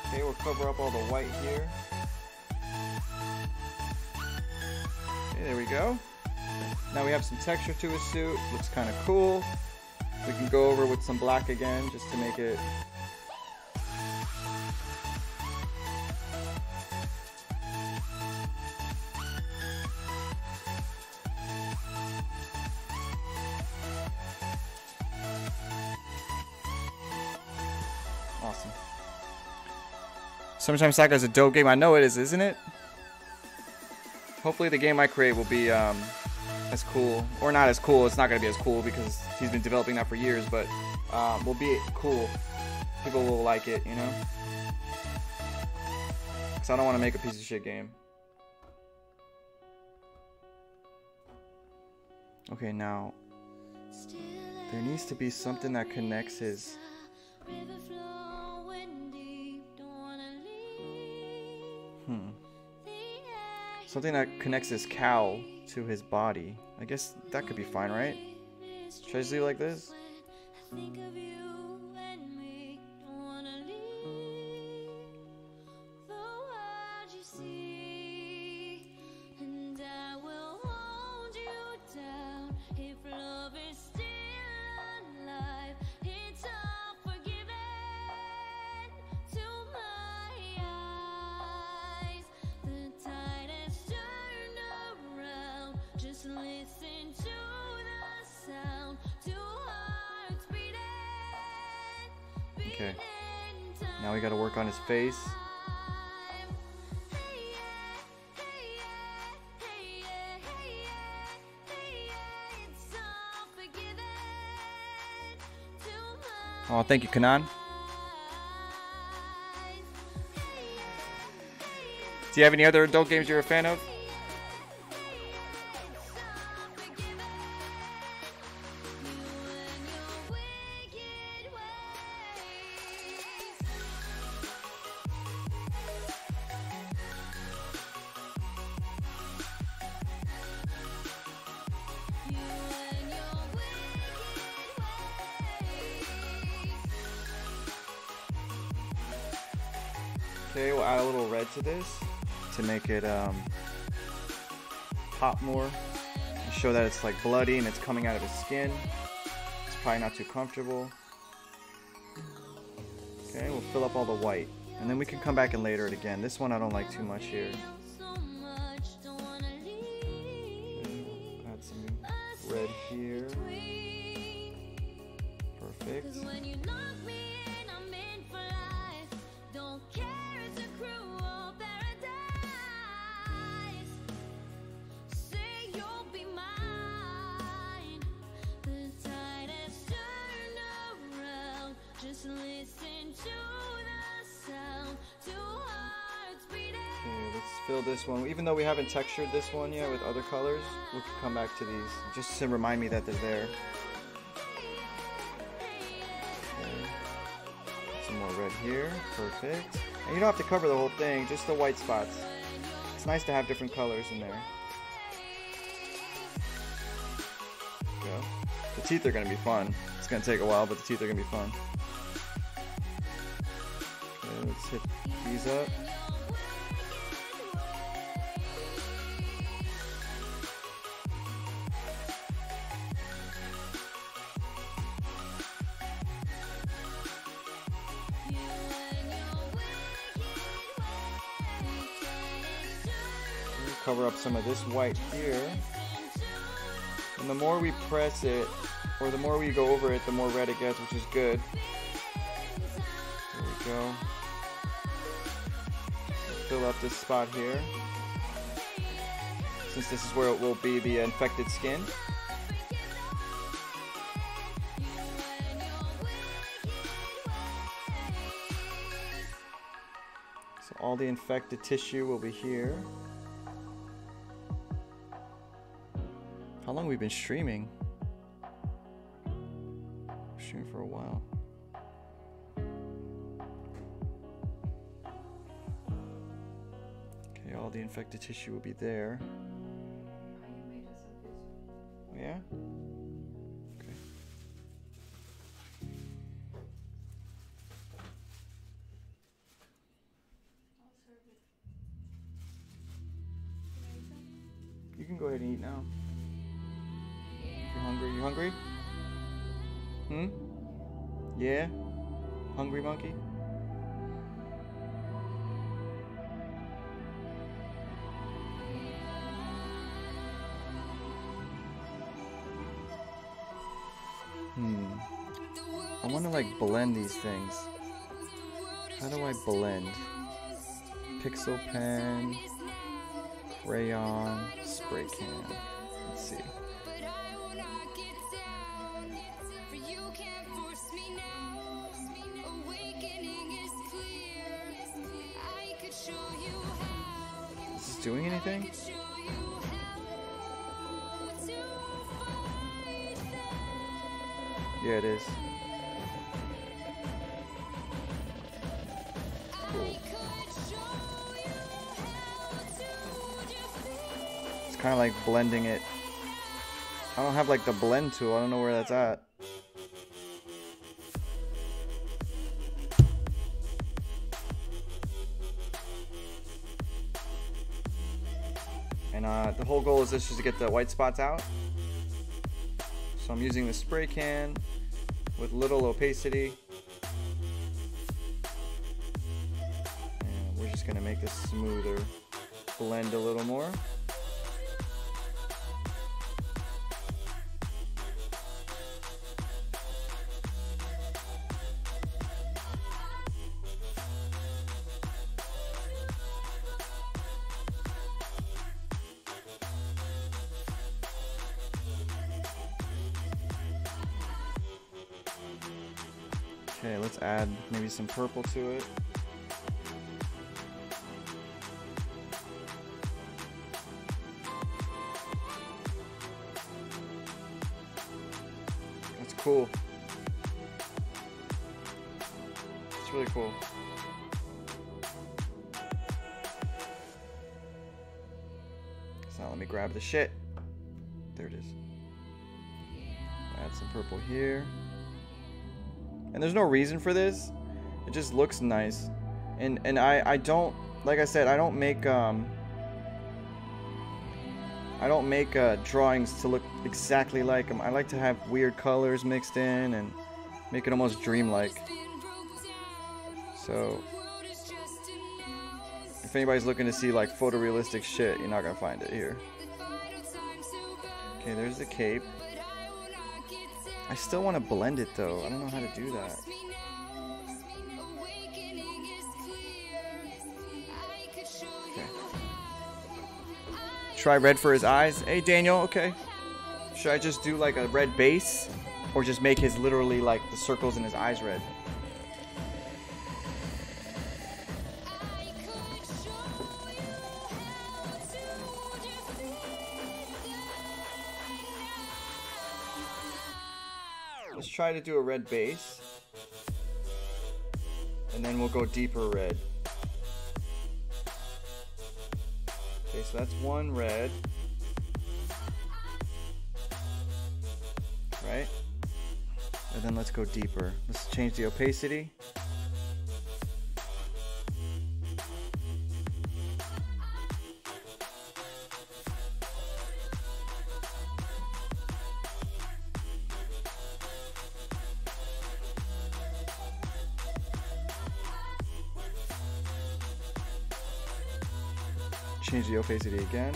Okay, we'll cover up all the white here. Okay, there we go. Now we have some texture to his suit. Looks kind of cool. We can go over with some black again just to make it awesome. Summertime Saga is a dope game. I know it is, isn't it? Hopefully the game I create will be as cool, or not as cool. It's not going to be as cool because he's been developing that for years, but will be cool. People will like it, you know? Because I don't want to make a piece of shit game. Okay, now there needs to be something that connects his something that connects his cowl to his body. I guess that could be fine, right? Should I just leave it like this? Okay. Now we gotta work on his face. Oh, thank you, Kanan. Do you have any other adult games you're a fan of? Okay, we'll add a little red to this to make it pop more. And show that it's like bloody and it's coming out of his skin. It's probably not too comfortable. Okay, we'll fill up all the white. And then we can come back and later it again. This one I don't like too much here. Okay, add some red here. Perfect. Fill this one. Even though we haven't textured this one yet with other colors, we can come back to these just to remind me that they're there. Okay. Some more red here. Perfect. And you don't have to cover the whole thing, just the white spots. It's nice to have different colors in there. Go. The teeth are going to be fun. It's going to take a while, but the teeth are going to be fun. Okay, let's hit these up. Cover up some of this white here, and the more we press it, or the more we go over it, the more red it gets, which is good. There we go. Fill up this spot here, since this is where it will be the infected skin. So all the infected tissue will be here. How long have we been streaming? Streaming for a while. Okay, all the infected tissue will be there. Oh, yeah? Okay. You can go ahead and eat now. Hungry? You hungry? Hmm? Yeah? Hungry monkey? I want to like blend these things. How do I blend? Pixel pen, crayon, spray can. Let's see. Doing anything? Yeah, it is. Cool. It's kind of like blending it. I don't have like the blend tool. I don't know where that's at. And the whole goal is just to get the white spots out. So I'm using the spray can with little opacity. And we're just gonna make this smoother. Blend a little more. Okay, let's add maybe some purple to it. That's cool. It's really cool. So let me grab the shit. There it is. Add some purple here. And there's no reason for this. It just looks nice. And I don't, like I said, I don't make drawings to look exactly like them. I like to have weird colors mixed in and make it almost dreamlike. So if anybody's looking to see like photorealistic shit, you're not gonna find it here. Okay, there's the cape. I still want to blend it though. I don't know how to do that. Okay. Try red for his eyes. Hey Daniel, okay. Should I just do like a red base? Or just make his literally like the circles in his eyes red? Let's try to do a red base. And then we'll go deeper red. Okay, so that's one red. Right? And then let's go deeper. Let's change the opacity. Change the opacity again.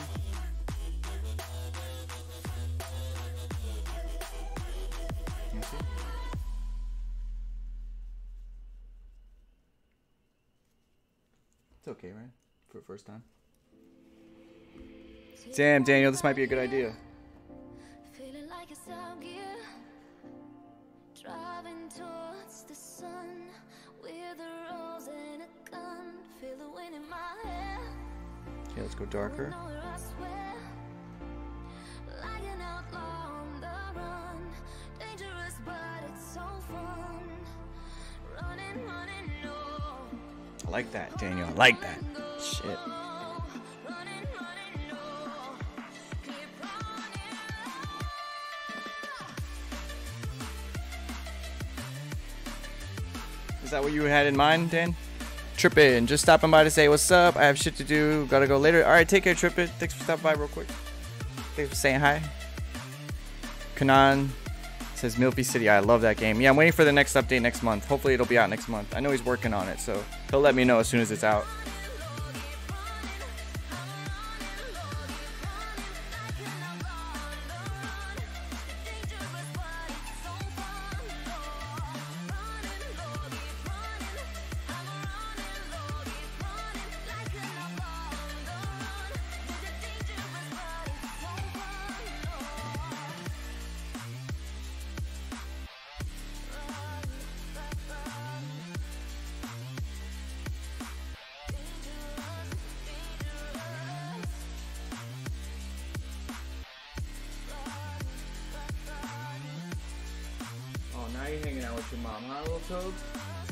It's okay, right? For the first time. Damn, Daniel, this might be a good idea. Feeling like it's out gear, driving towards the sun with a rose and a gun. Feel the wind in my hair. Okay, let's go darker. I swear, like an outlaw on the run. Dangerous, but it's so fun. Running, running, no. I like that, Daniel. I like that. Shit. Is that what you had in mind, Dan? Trippin', just stopping by to say what's up. I have shit to do. Gotta go later. Alright, take care, Trippin'. Thanks for stopping by real quick. Thanks for saying hi. Kanan says Milfy City. I love that game. Yeah, I'm waiting for the next update next month. Hopefully it'll be out next month. I know he's working on it, so he'll let me know as soon as it's out. Now you're hanging out with your mom, huh, little toad?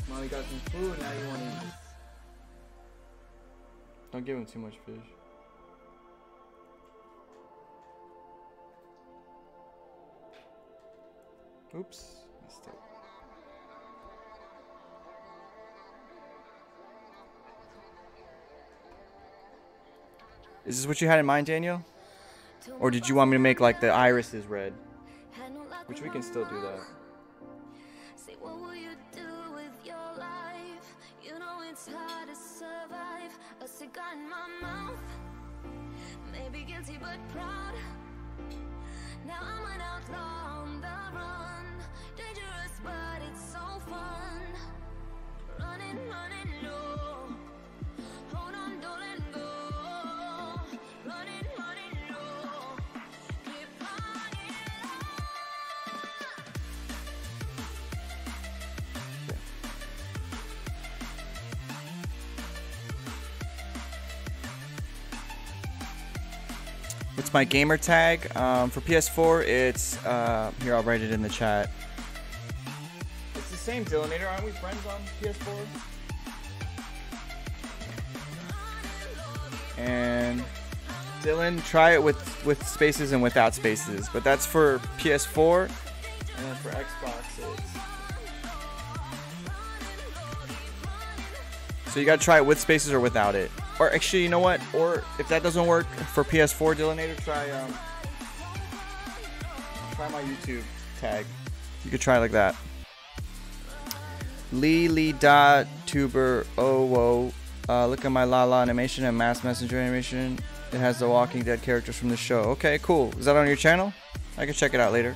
Mommy got some food, now you want to eat. Don't give him too much fish. Oops, missed it. Is this what you had in mind, Daniel? Or did you want me to make like the irises red? Which we can still do that. Say, what will you do with your life? You know it's hard to survive. A cigar in my mouth. Maybe guilty but proud. Now I'm an outlaw on the run. Dangerous but it's so fun. Running, running low. Hold on, don't let go. Running, running low. Keep running low. my gamer tag. For PS4, it's here. I'll write it in the chat. It's the same, Dillinator. Aren't we friends on PS4? And Dylan, try it with spaces and without spaces. But that's for PS4, and then for Xbox, it's. So you gotta try it with spaces or without it. Or actually, you know what? Or if that doesn't work for PS4, Dillinator, try my YouTube tag. You could try it like that. Lily.tuber oh whoa. Look at my Lala animation and Mass Messenger animation. It has the Walking Dead characters from the show. Okay, cool. Is that on your channel? I can check it out later.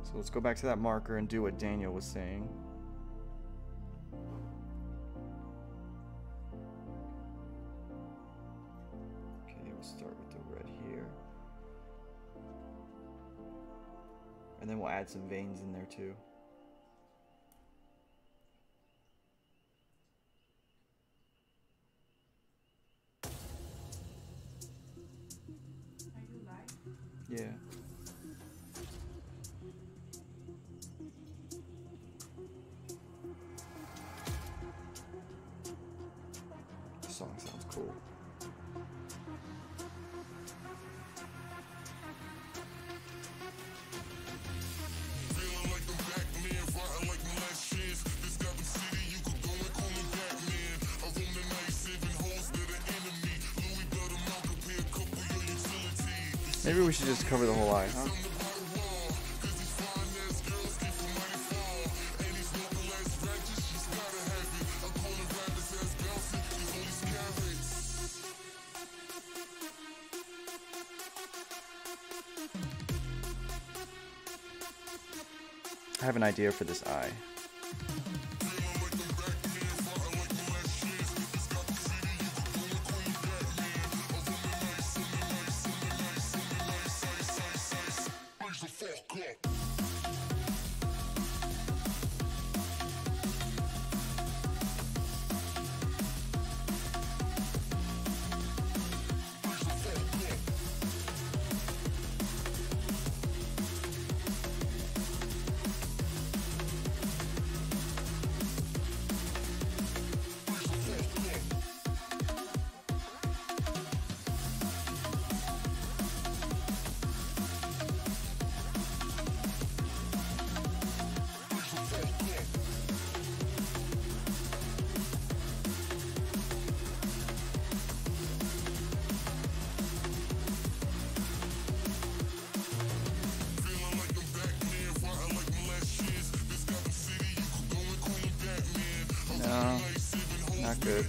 So let's go back to that marker and do what Daniel was saying. Okay, we'll start with the red here. And then we'll add some veins in there too. Are you live? Yeah. This song sounds cool. Maybe we should just cover the whole eye, huh? I have an idea for this eye. No, not good.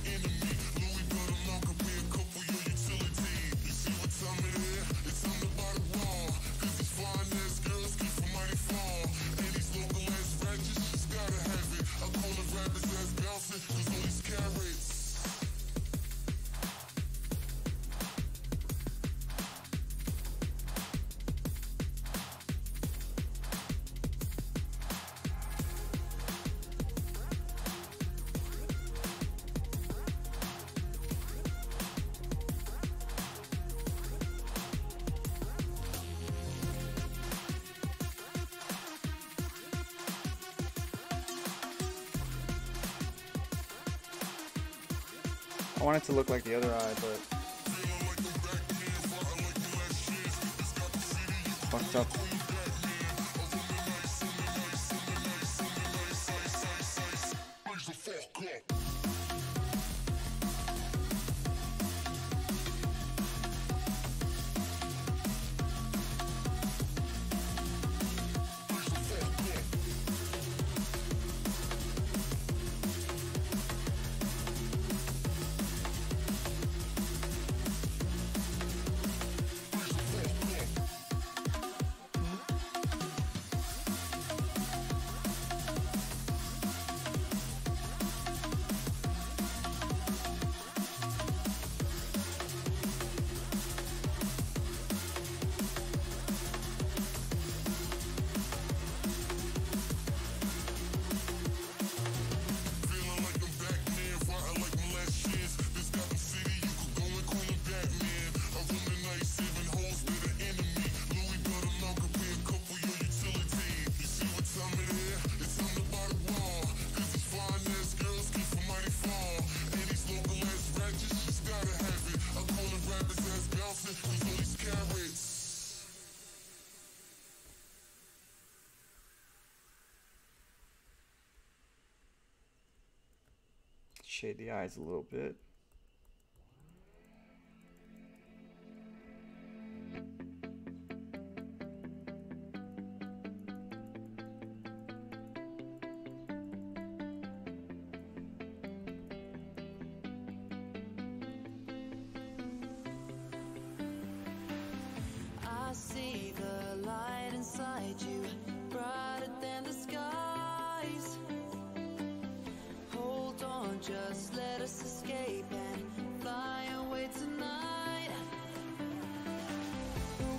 I want it to look like the other eye, but fucked up. shade the eyes a little bit. I see the light inside you, brighter than the skies. Hold on, just let us escape and fly away tonight.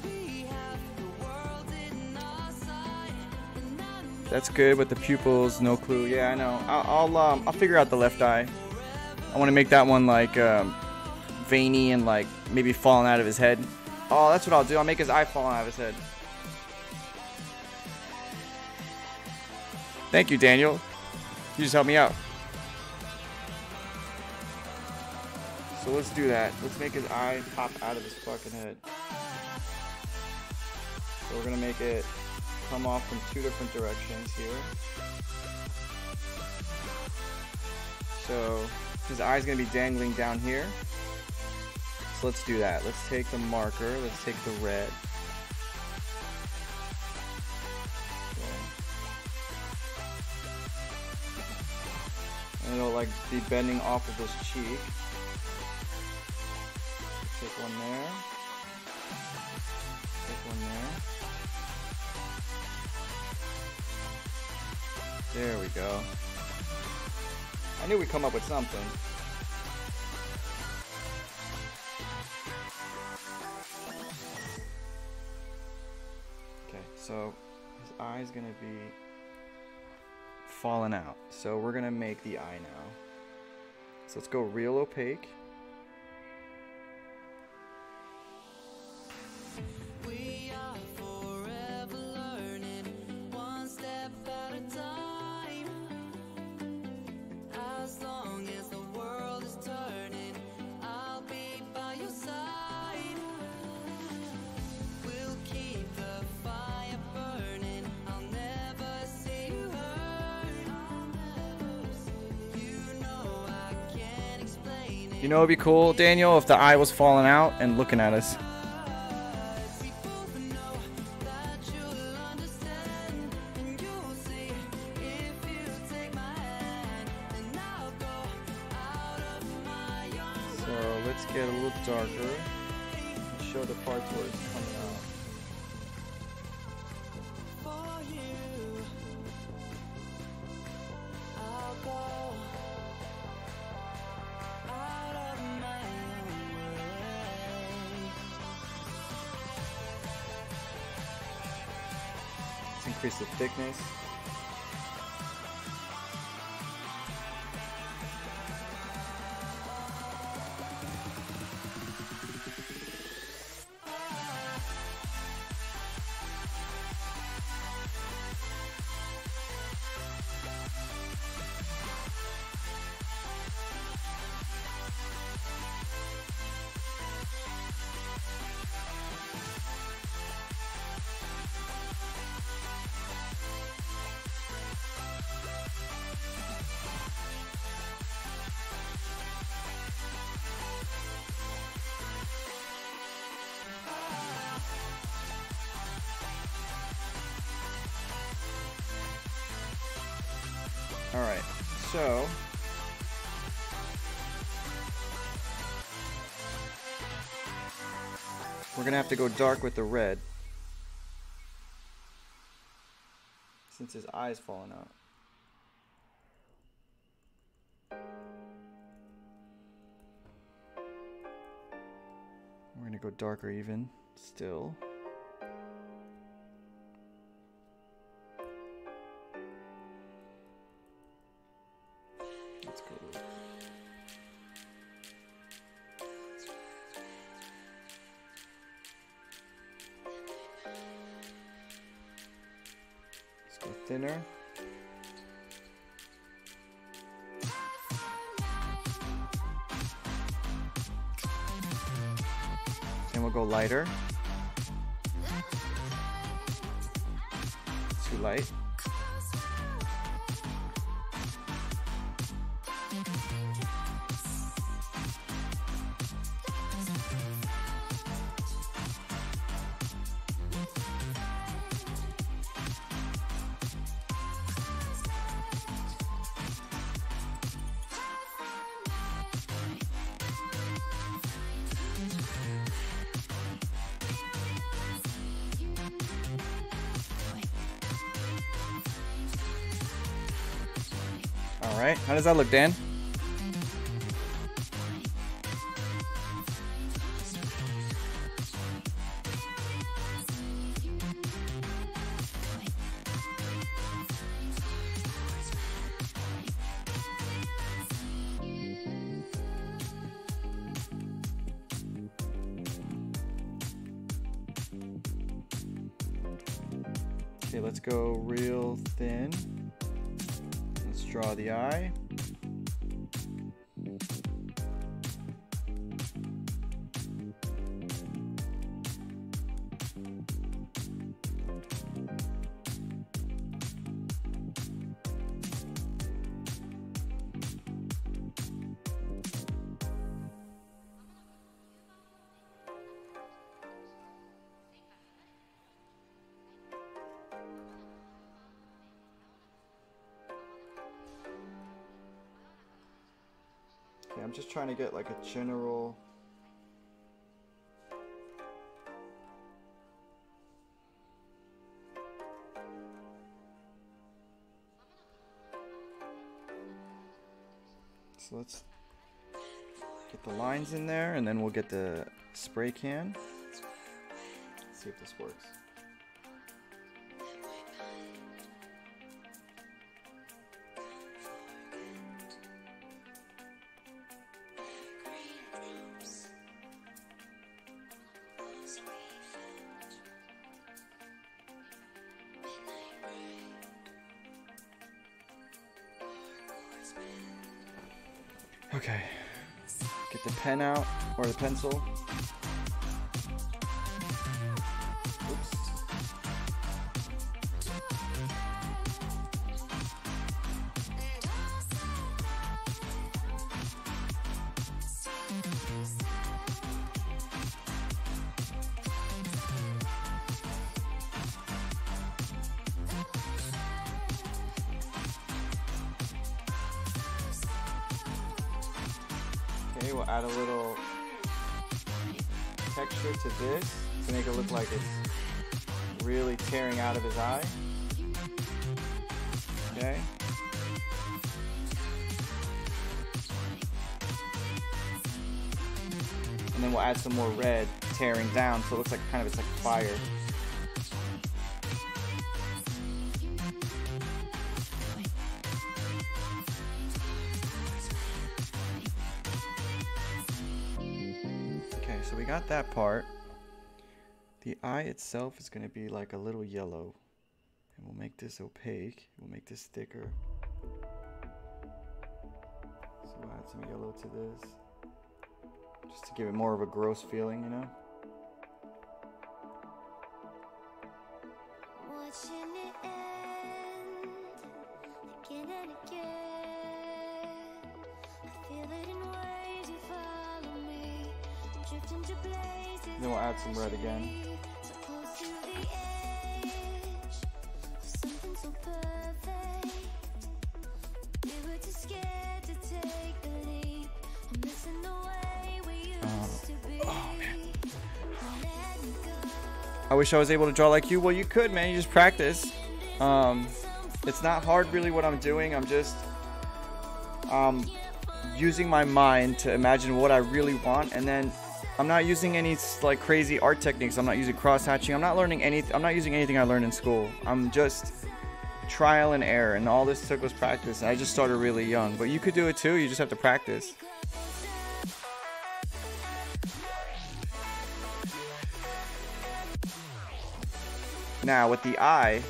We have the world in our sight, and I know That's good with the pupils, no clue. Yeah, I know. I'll figure out the left eye. I want to make that one like veiny and like maybe falling out of his head. Oh, that's what I'll do. I'll make his eye fall out of his head. Thank you, Daniel. You just helped me out. So let's do that. Let's make his eye pop out of his fucking head. So we're gonna make it come off from 2 different directions here. So his eye's gonna be dangling down here. So let's do that. Let's take the marker. Let's take the red. And it'll like be bending off of his cheek. Take one there. Take one there. There we go. I knew we'd come up with something. Okay, so his eye's gonna be falling out. So we're gonna make the eye now. So let's go real opaque. we are forever learning, one step at a time. As long as the world is turning, I'll be by your side. We'll keep the fire burning, I'll never see you hurt. You know I can't explain it. You know, it'd be cool, Daniel, if the eye was falling out and looking at us. We both know that you'll understand, and you'll see if you take my hand, and I'll go out of my own So let's get a little darker and show the parts where it's coming out. for you. I'll go out of my own way. Let's increase the thickness. Alright, so we're gonna have to go dark with the red since his eye's falling out. We're gonna go darker even still. Let's go with let's go thinner. And we'll go lighter. Too light. Alright, how does that look, Dan? Okay, let's go real thin. Let's draw the eye. Okay, I'm just trying to get like a general. So let's get the lines in there, and then we'll get the spray can. Let's see if this works. Okay, get the pen out, or the pencil. Oops. Okay, we'll add a little texture to this to make it look like it's really tearing out of his eye. Okay. And then we'll add some more red tearing down so it looks like kind of it's like fire. So we got that part. The eye itself is going to be like a little yellow. And we'll make this opaque. We'll make this thicker. So we'll add some yellow to this. Just to give it more of a gross feeling, you know? Watching it end again and again. I feel it in ways you follow me. Then we'll add some red again. Oh man. I wish I was able to draw like you. Well, you could, man. You just practice. It's not hard really what I'm doing. I'm just using my mind to imagine what I really want, and then I'm not using any like crazy art techniques. I'm not using cross hatching. I'm not using anything I learned in school. I'm just trial and error, and all this took was practice. And I just started really young, but you could do it too. You just have to practice. Now with the eye,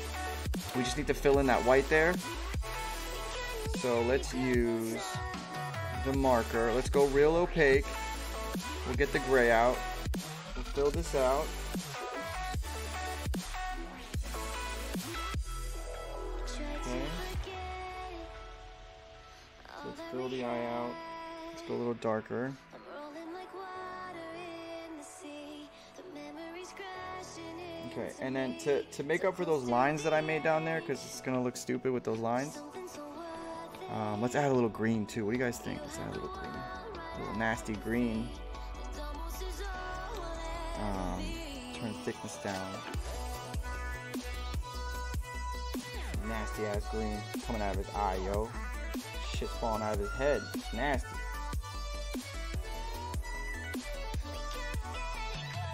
we just need to fill in that white there. So let's use the marker. Let's go real opaque. We'll get the gray out. We'll fill this out. Okay. So let's fill the eye out. Let's go a little darker. Okay, and then to make up for those lines that I made down there, because it's gonna look stupid with those lines, let's add a little green too. What do you guys think? Let's add a little green, a little nasty green. Turn the thickness down. Nasty ass green coming out of his eye, yo. Shit's falling out of his head. It's nasty.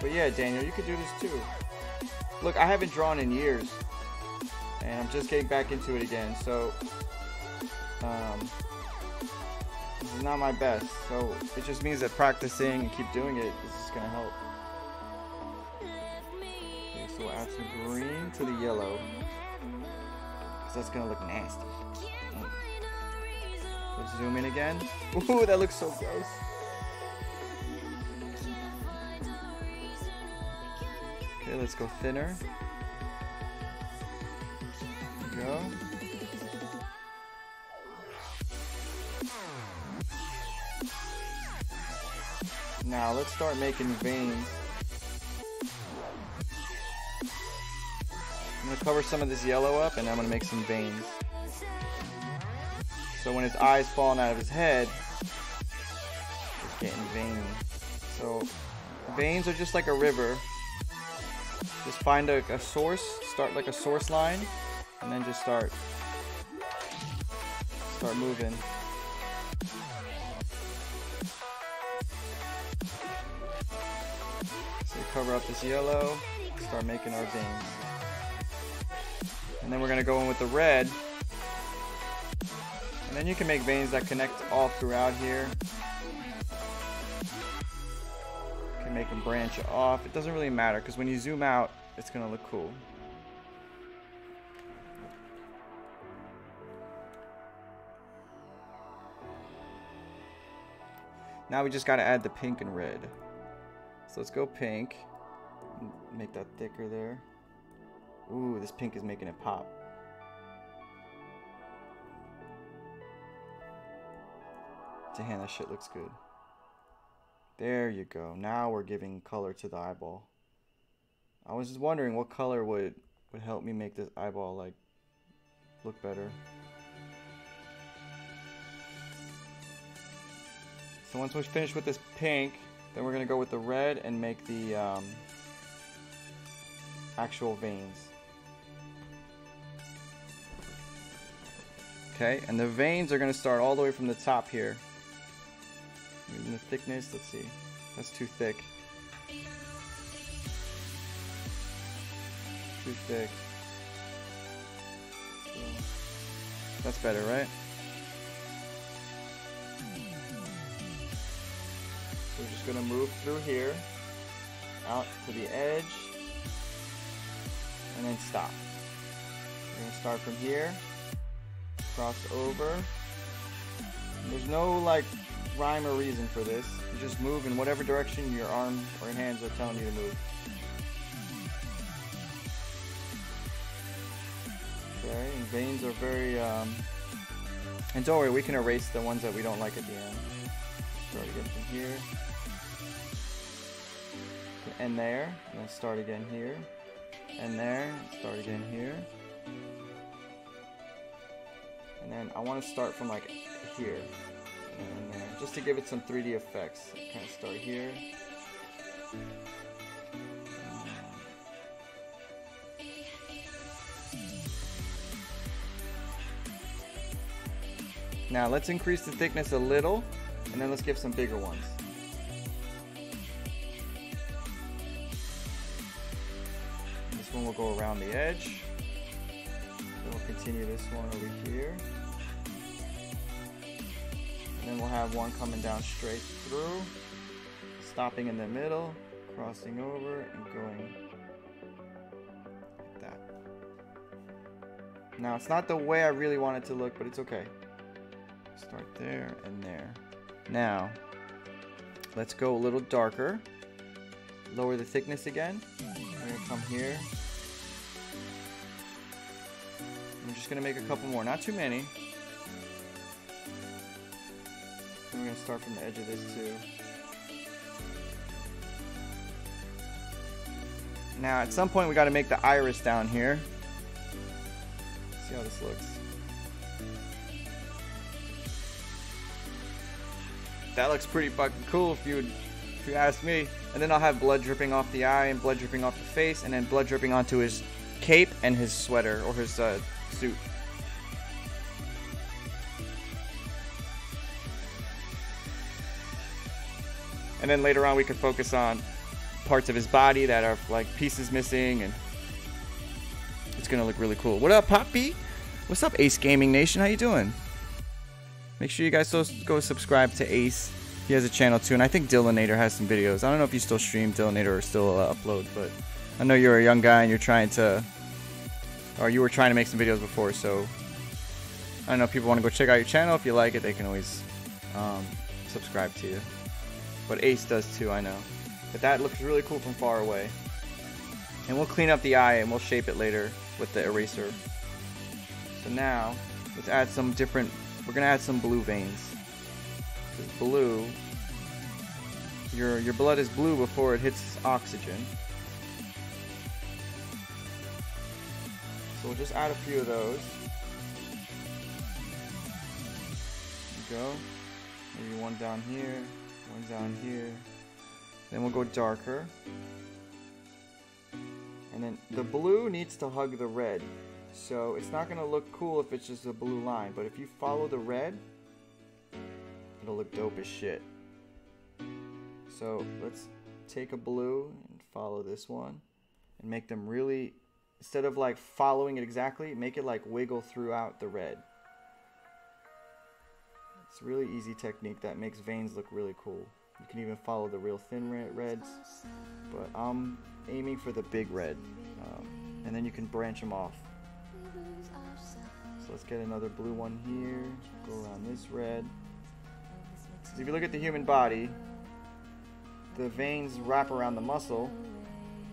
But yeah, Daniel, you could do this too. Look, I haven't drawn in years. And I'm just getting back into it again. So, this is not my best. So, it just means that practicing and keep doing it is just going to help. Okay, so we'll add some green to the yellow. Because that's going to look nasty. Let's zoom in again. Ooh, that looks so gross. Okay, let's go thinner. There we go. Now let's start making veins. I'm gonna cover some of this yellow up and I'm gonna make some veins. So when his eyes falling out of his head, it's getting veiny. So veins are just like a river. Just find a source, start like a source line, and then just start moving. So we cover up this yellow, start making our veins. And then we're gonna go in with the red. And then you can make veins that connect all throughout here. You can make them branch off. It doesn't really matter because when you zoom out, it's gonna look cool. Now we just gotta add the pink and red. So let's go pink. Make that thicker there. Ooh, this pink is making it pop. Damn, that shit looks good. There you go. Now we're giving color to the eyeball. I was just wondering what color would help me make this eyeball like look better. So once we're finished with this pink, then we're gonna go with the red and make the actual veins. Okay, and the veins are gonna start all the way from the top here. Moving the thickness, let's see. That's too thick. Too thick. That's better, right? So we're just gonna move through here, out to the edge, and then stop. We're gonna start from here, cross over. And there's no like rhyme or reason for this. You just move in whatever direction your arm or your hands are telling you to move. Okay, and veins are very and don't worry, we can erase the ones that we don't like at the end. Start again from here. And there, and then start again here. And there, start again here. And then I want to start from like here. And there, just to give it some 3D effects. Kind of start here. Now let's increase the thickness a little, and then let's give some bigger ones. This one will go around the edge. Then we'll continue this one over here. And then we'll have one coming down straight through, stopping in the middle, crossing over, and going like that. Now it's not the way I really want it to look, but it's okay. Start there and there. Now, let's go a little darker. Lower the thickness again. We're gonna come here. I'm just gonna make a couple more, not too many. And we're gonna start from the edge of this too. Now, at some point, we gotta make the iris down here. See how this looks. That looks pretty fucking cool if you ask me. And then I'll have blood dripping off the eye and blood dripping off the face and then blood dripping onto his cape and his sweater or his suit. And then later on we could focus on parts of his body that are like pieces missing, and it's gonna look really cool. What up, Poppy? What's up, Ace Gaming Nation? How you doing? Make sure you guys go subscribe to Ace. He has a channel too, and I think Dillinator has some videos. I don't know if you still stream Dillinator or still upload, but I know you're a young guy and you're trying to, or you were trying to make some videos before, so I don't know if people want to go check out your channel. If you like it, they can always subscribe to you. But Ace does too, I know. But that looks really cool from far away. And we'll clean up the eye and we'll shape it later with the eraser. So now, let's add some different, we're going to add some blue veins. Because blue, your blood is blue before it hits oxygen. So we'll just add a few of those. There we go. Maybe one down here, one down here. Then we'll go darker. And then the blue needs to hug the red. So it's not going to look cool if it's just a blue line. But if you follow the red, it'll look dope as shit. So let's take a blue and follow this one. And make them really, instead of like following it exactly, make it like wiggle throughout the red. It's a really easy technique that makes veins look really cool. You can even follow the real thin reds, but I'm aiming for the big red, and then you can branch them off. So let's get another blue one here, go around this red. So if you look at the human body, the veins wrap around the muscle,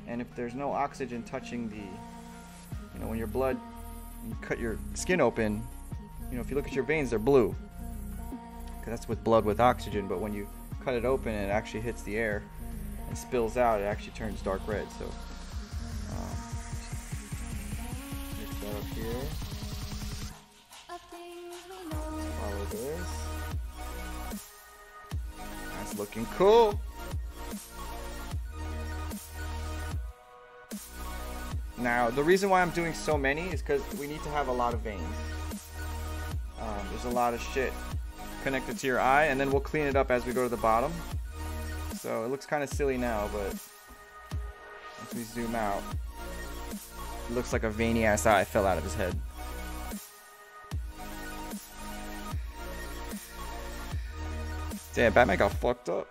and if there's no oxygen touching the, when your blood, you cut your skin open, if you look at your veins, they're blue. That's with blood with oxygen, but when you cut it open and it actually hits the air and spills out, it actually turns dark red. So mix that up here. Follow this. That's looking cool. Now the reason why I'm doing so many is because we need to have a lot of veins. There's a lot of shit connected to your eye, and then we'll clean it up as we go to the bottom. So it looks kind of silly now, but once we zoom out, it looks like a veiny ass eye fell out of his head. Damn, Batman got fucked up.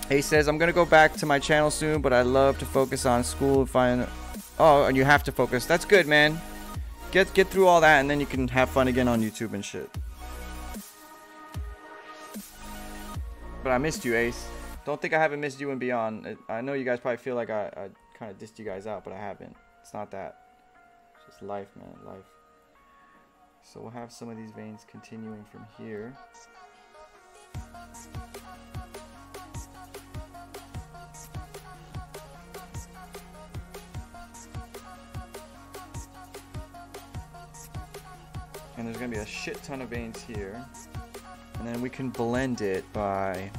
He says, I'm gonna go back to my channel soon, but I love to focus on school and find. Oh, and you have to focus. That's good, man. Get through all that, and then you can have fun again on YouTube and shit. But I missed you, Ace. Don't think I haven't missed you and beyond. I know you guys probably feel like I kind of dissed you guys out, but I haven't. It's not that. It's just life, man. Life. So we'll have some of these veins continuing from here. And there's going to be a shit ton of veins here. And then we can blend it by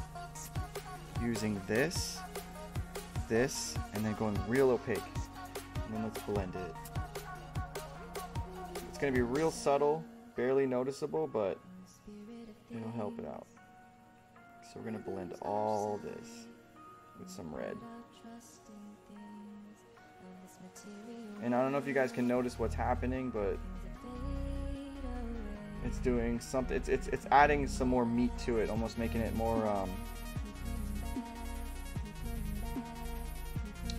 using this, and then going real opaque. And then let's blend it. It's going to be real subtle, barely noticeable, but it'll help it out. So we're going to blend all this with some red. And I don't know if you guys can notice what's happening, but it's doing something. It's adding some more meat to it, almost making it more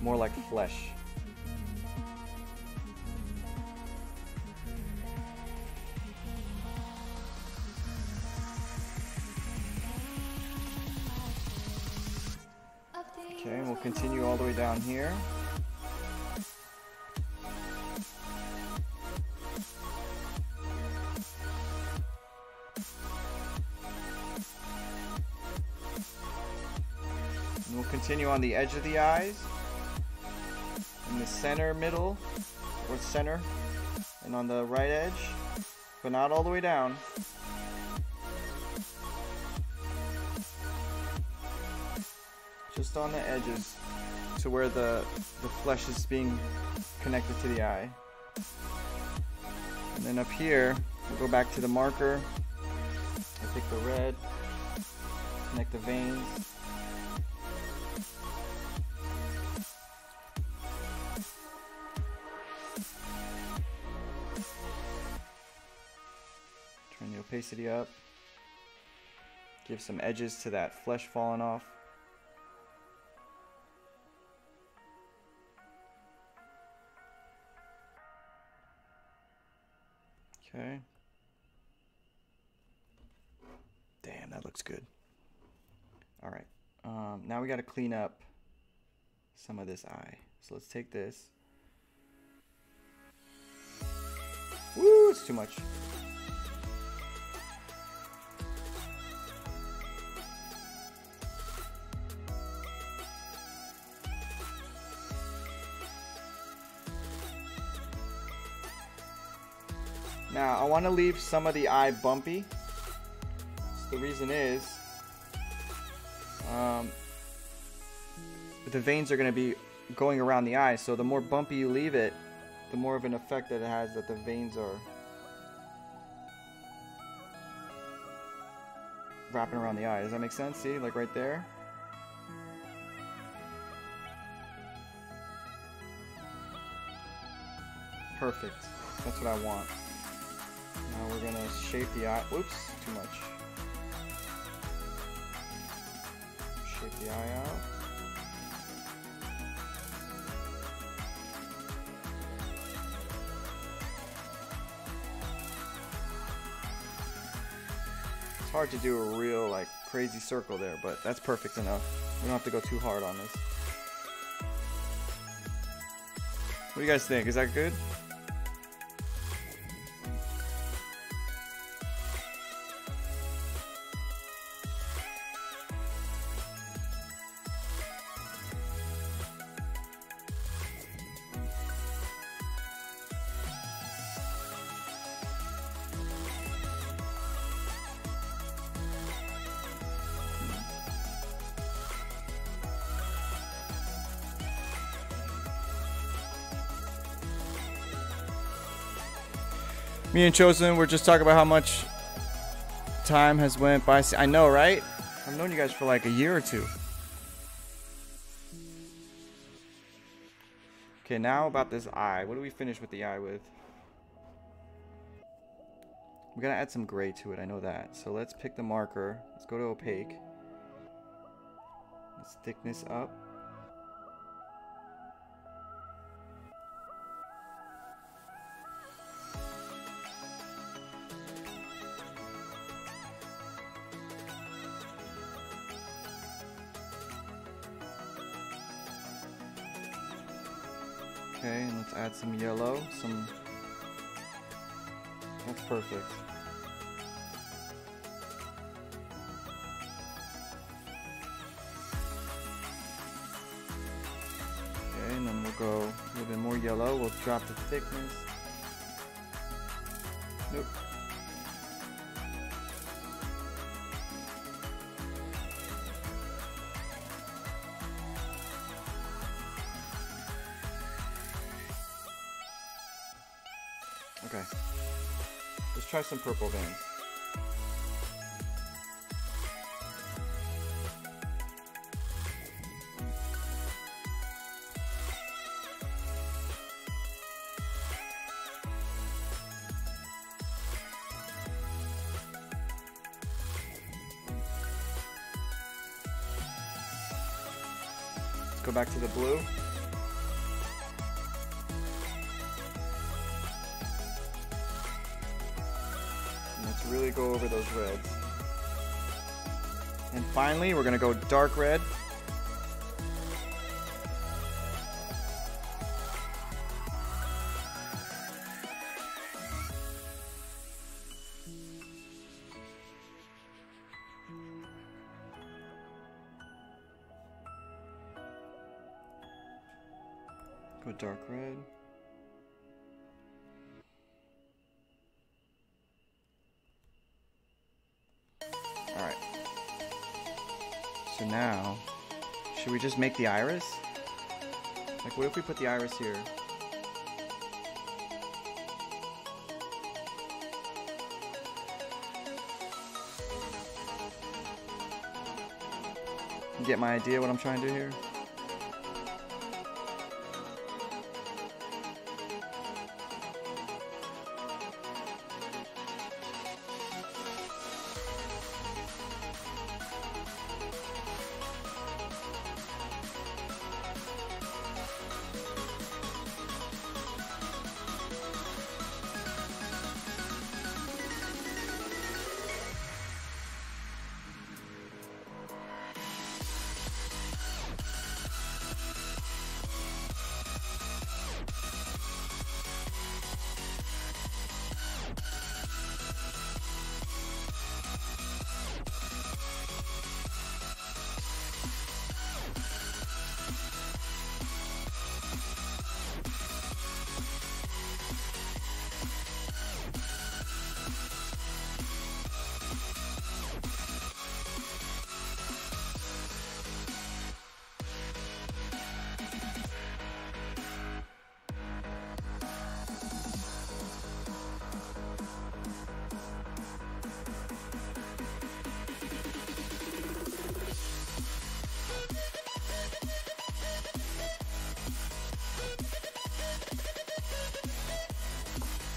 more like flesh. Okay, and we'll continue all the way down here. And we'll continue on the edge of the eyes, in the center, middle, or center, and on the right edge, but not all the way down. Just on the edges, to where the flesh is being connected to the eye. And then up here, we'll go back to the marker. I pick the red. Connect the veins. Turn the opacity up. Give some edges to that flesh falling off. Okay. Damn, that looks good. All right. Now we got to clean up some of this eye. So let's take this. Woo, it's too much. Now, I want to leave some of the eye bumpy. So the reason is, the veins are going to be going around the eye. So the more bumpy you leave it, the more of an effect that it has that the veins are wrapping around the eye. Does that make sense? See, like right there? Perfect. That's what I want. Now we're gonna shape the eye. Whoops, too much. Shape the eye out. It's hard to do a real like crazy circle there, but that's perfect enough. We don't have to go too hard on this. What do you guys think? Is that good? Me and Chosen, we're just talking about how much time has went by. I know, right? I've known you guys for like a year or two. Okay, now about this eye. What do we finish with the eye with? We're gonna add some gray to it, I know that. So let's pick the marker. Let's go to opaque. Let's thickness up. Okay, and let's add some yellow, that's perfect. Okay, and then we'll go a little bit more yellow, we'll drop the thickness. Nope. Okay, let's try some purple veins. Let's go back to the blue. Really go over those reds. And finally, we're going to go dark red. Go dark red. Alright. So now, should we just make the iris? Like, what if we put the iris here? You get my idea what I'm trying to do here?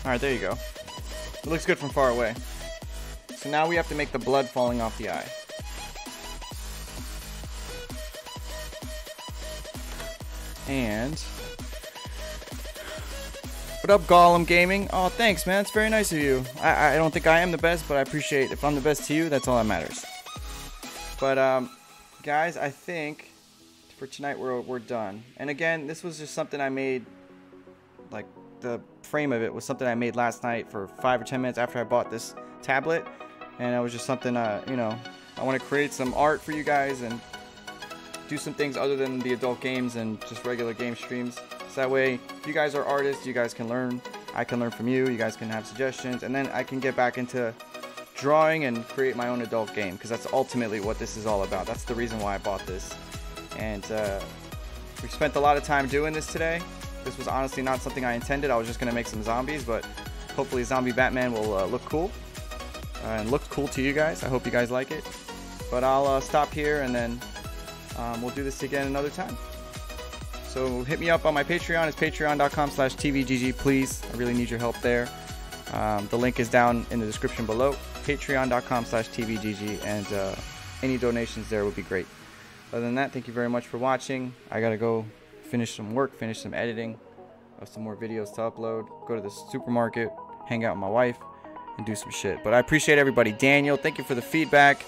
Alright, there you go. It looks good from far away. So now we have to make the blood falling off the eye. And what up, Gollum Gaming? Oh, thanks, man. It's very nice of you. I don't think I am the best, but I appreciate if I'm the best to you, that's all that matters. But guys, I think for tonight we're done. And again, this was just something I made, like the frame of it was something I made last night for 5 or 10 minutes after I bought this tablet, and it was just something you know, I want to create some art for you guys and do some things other than the adult games and just regular game streams, so that way if you guys are artists, you guys can learn, I can learn from you, you guys can have suggestions, and then I can get back into drawing and create my own adult game, because that's ultimately what this is all about. That's the reason why I bought this. And we spent a lot of time doing this today. This was honestly not something I intended. I was just going to make some zombies, but hopefully Zombie Batman will look cool and look cool to you guys. I hope you guys like it. But I'll stop here, and then we'll do this again another time. So hit me up on my Patreon. It's patreon.com/tvgg, please. I really need your help there. The link is down in the description below. Patreon.com/tvgg, and any donations there would be great. Other than that, thank you very much for watching. I gotta go finish some work, finish some editing of some more videos to upload, go to the supermarket, hang out with my wife, and do some shit. But I appreciate everybody. Daniel, thank you for the feedback.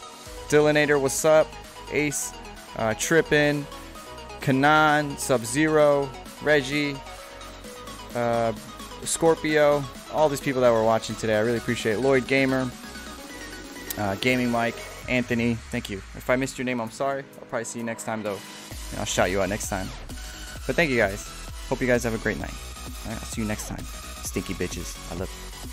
Dylanator, what's up? Ace, Trippin, Kanan, Sub-Zero, Reggie, Scorpio, all these people that were watching today. I really appreciate it. Lloyd Gamer, Gaming Mike, Anthony, thank you. If I missed your name, I'm sorry. I'll probably see you next time, though. And I'll shout you out next time. But thank you guys. Hope you guys have a great night. All right, I'll see you next time. Stinky bitches. I love you.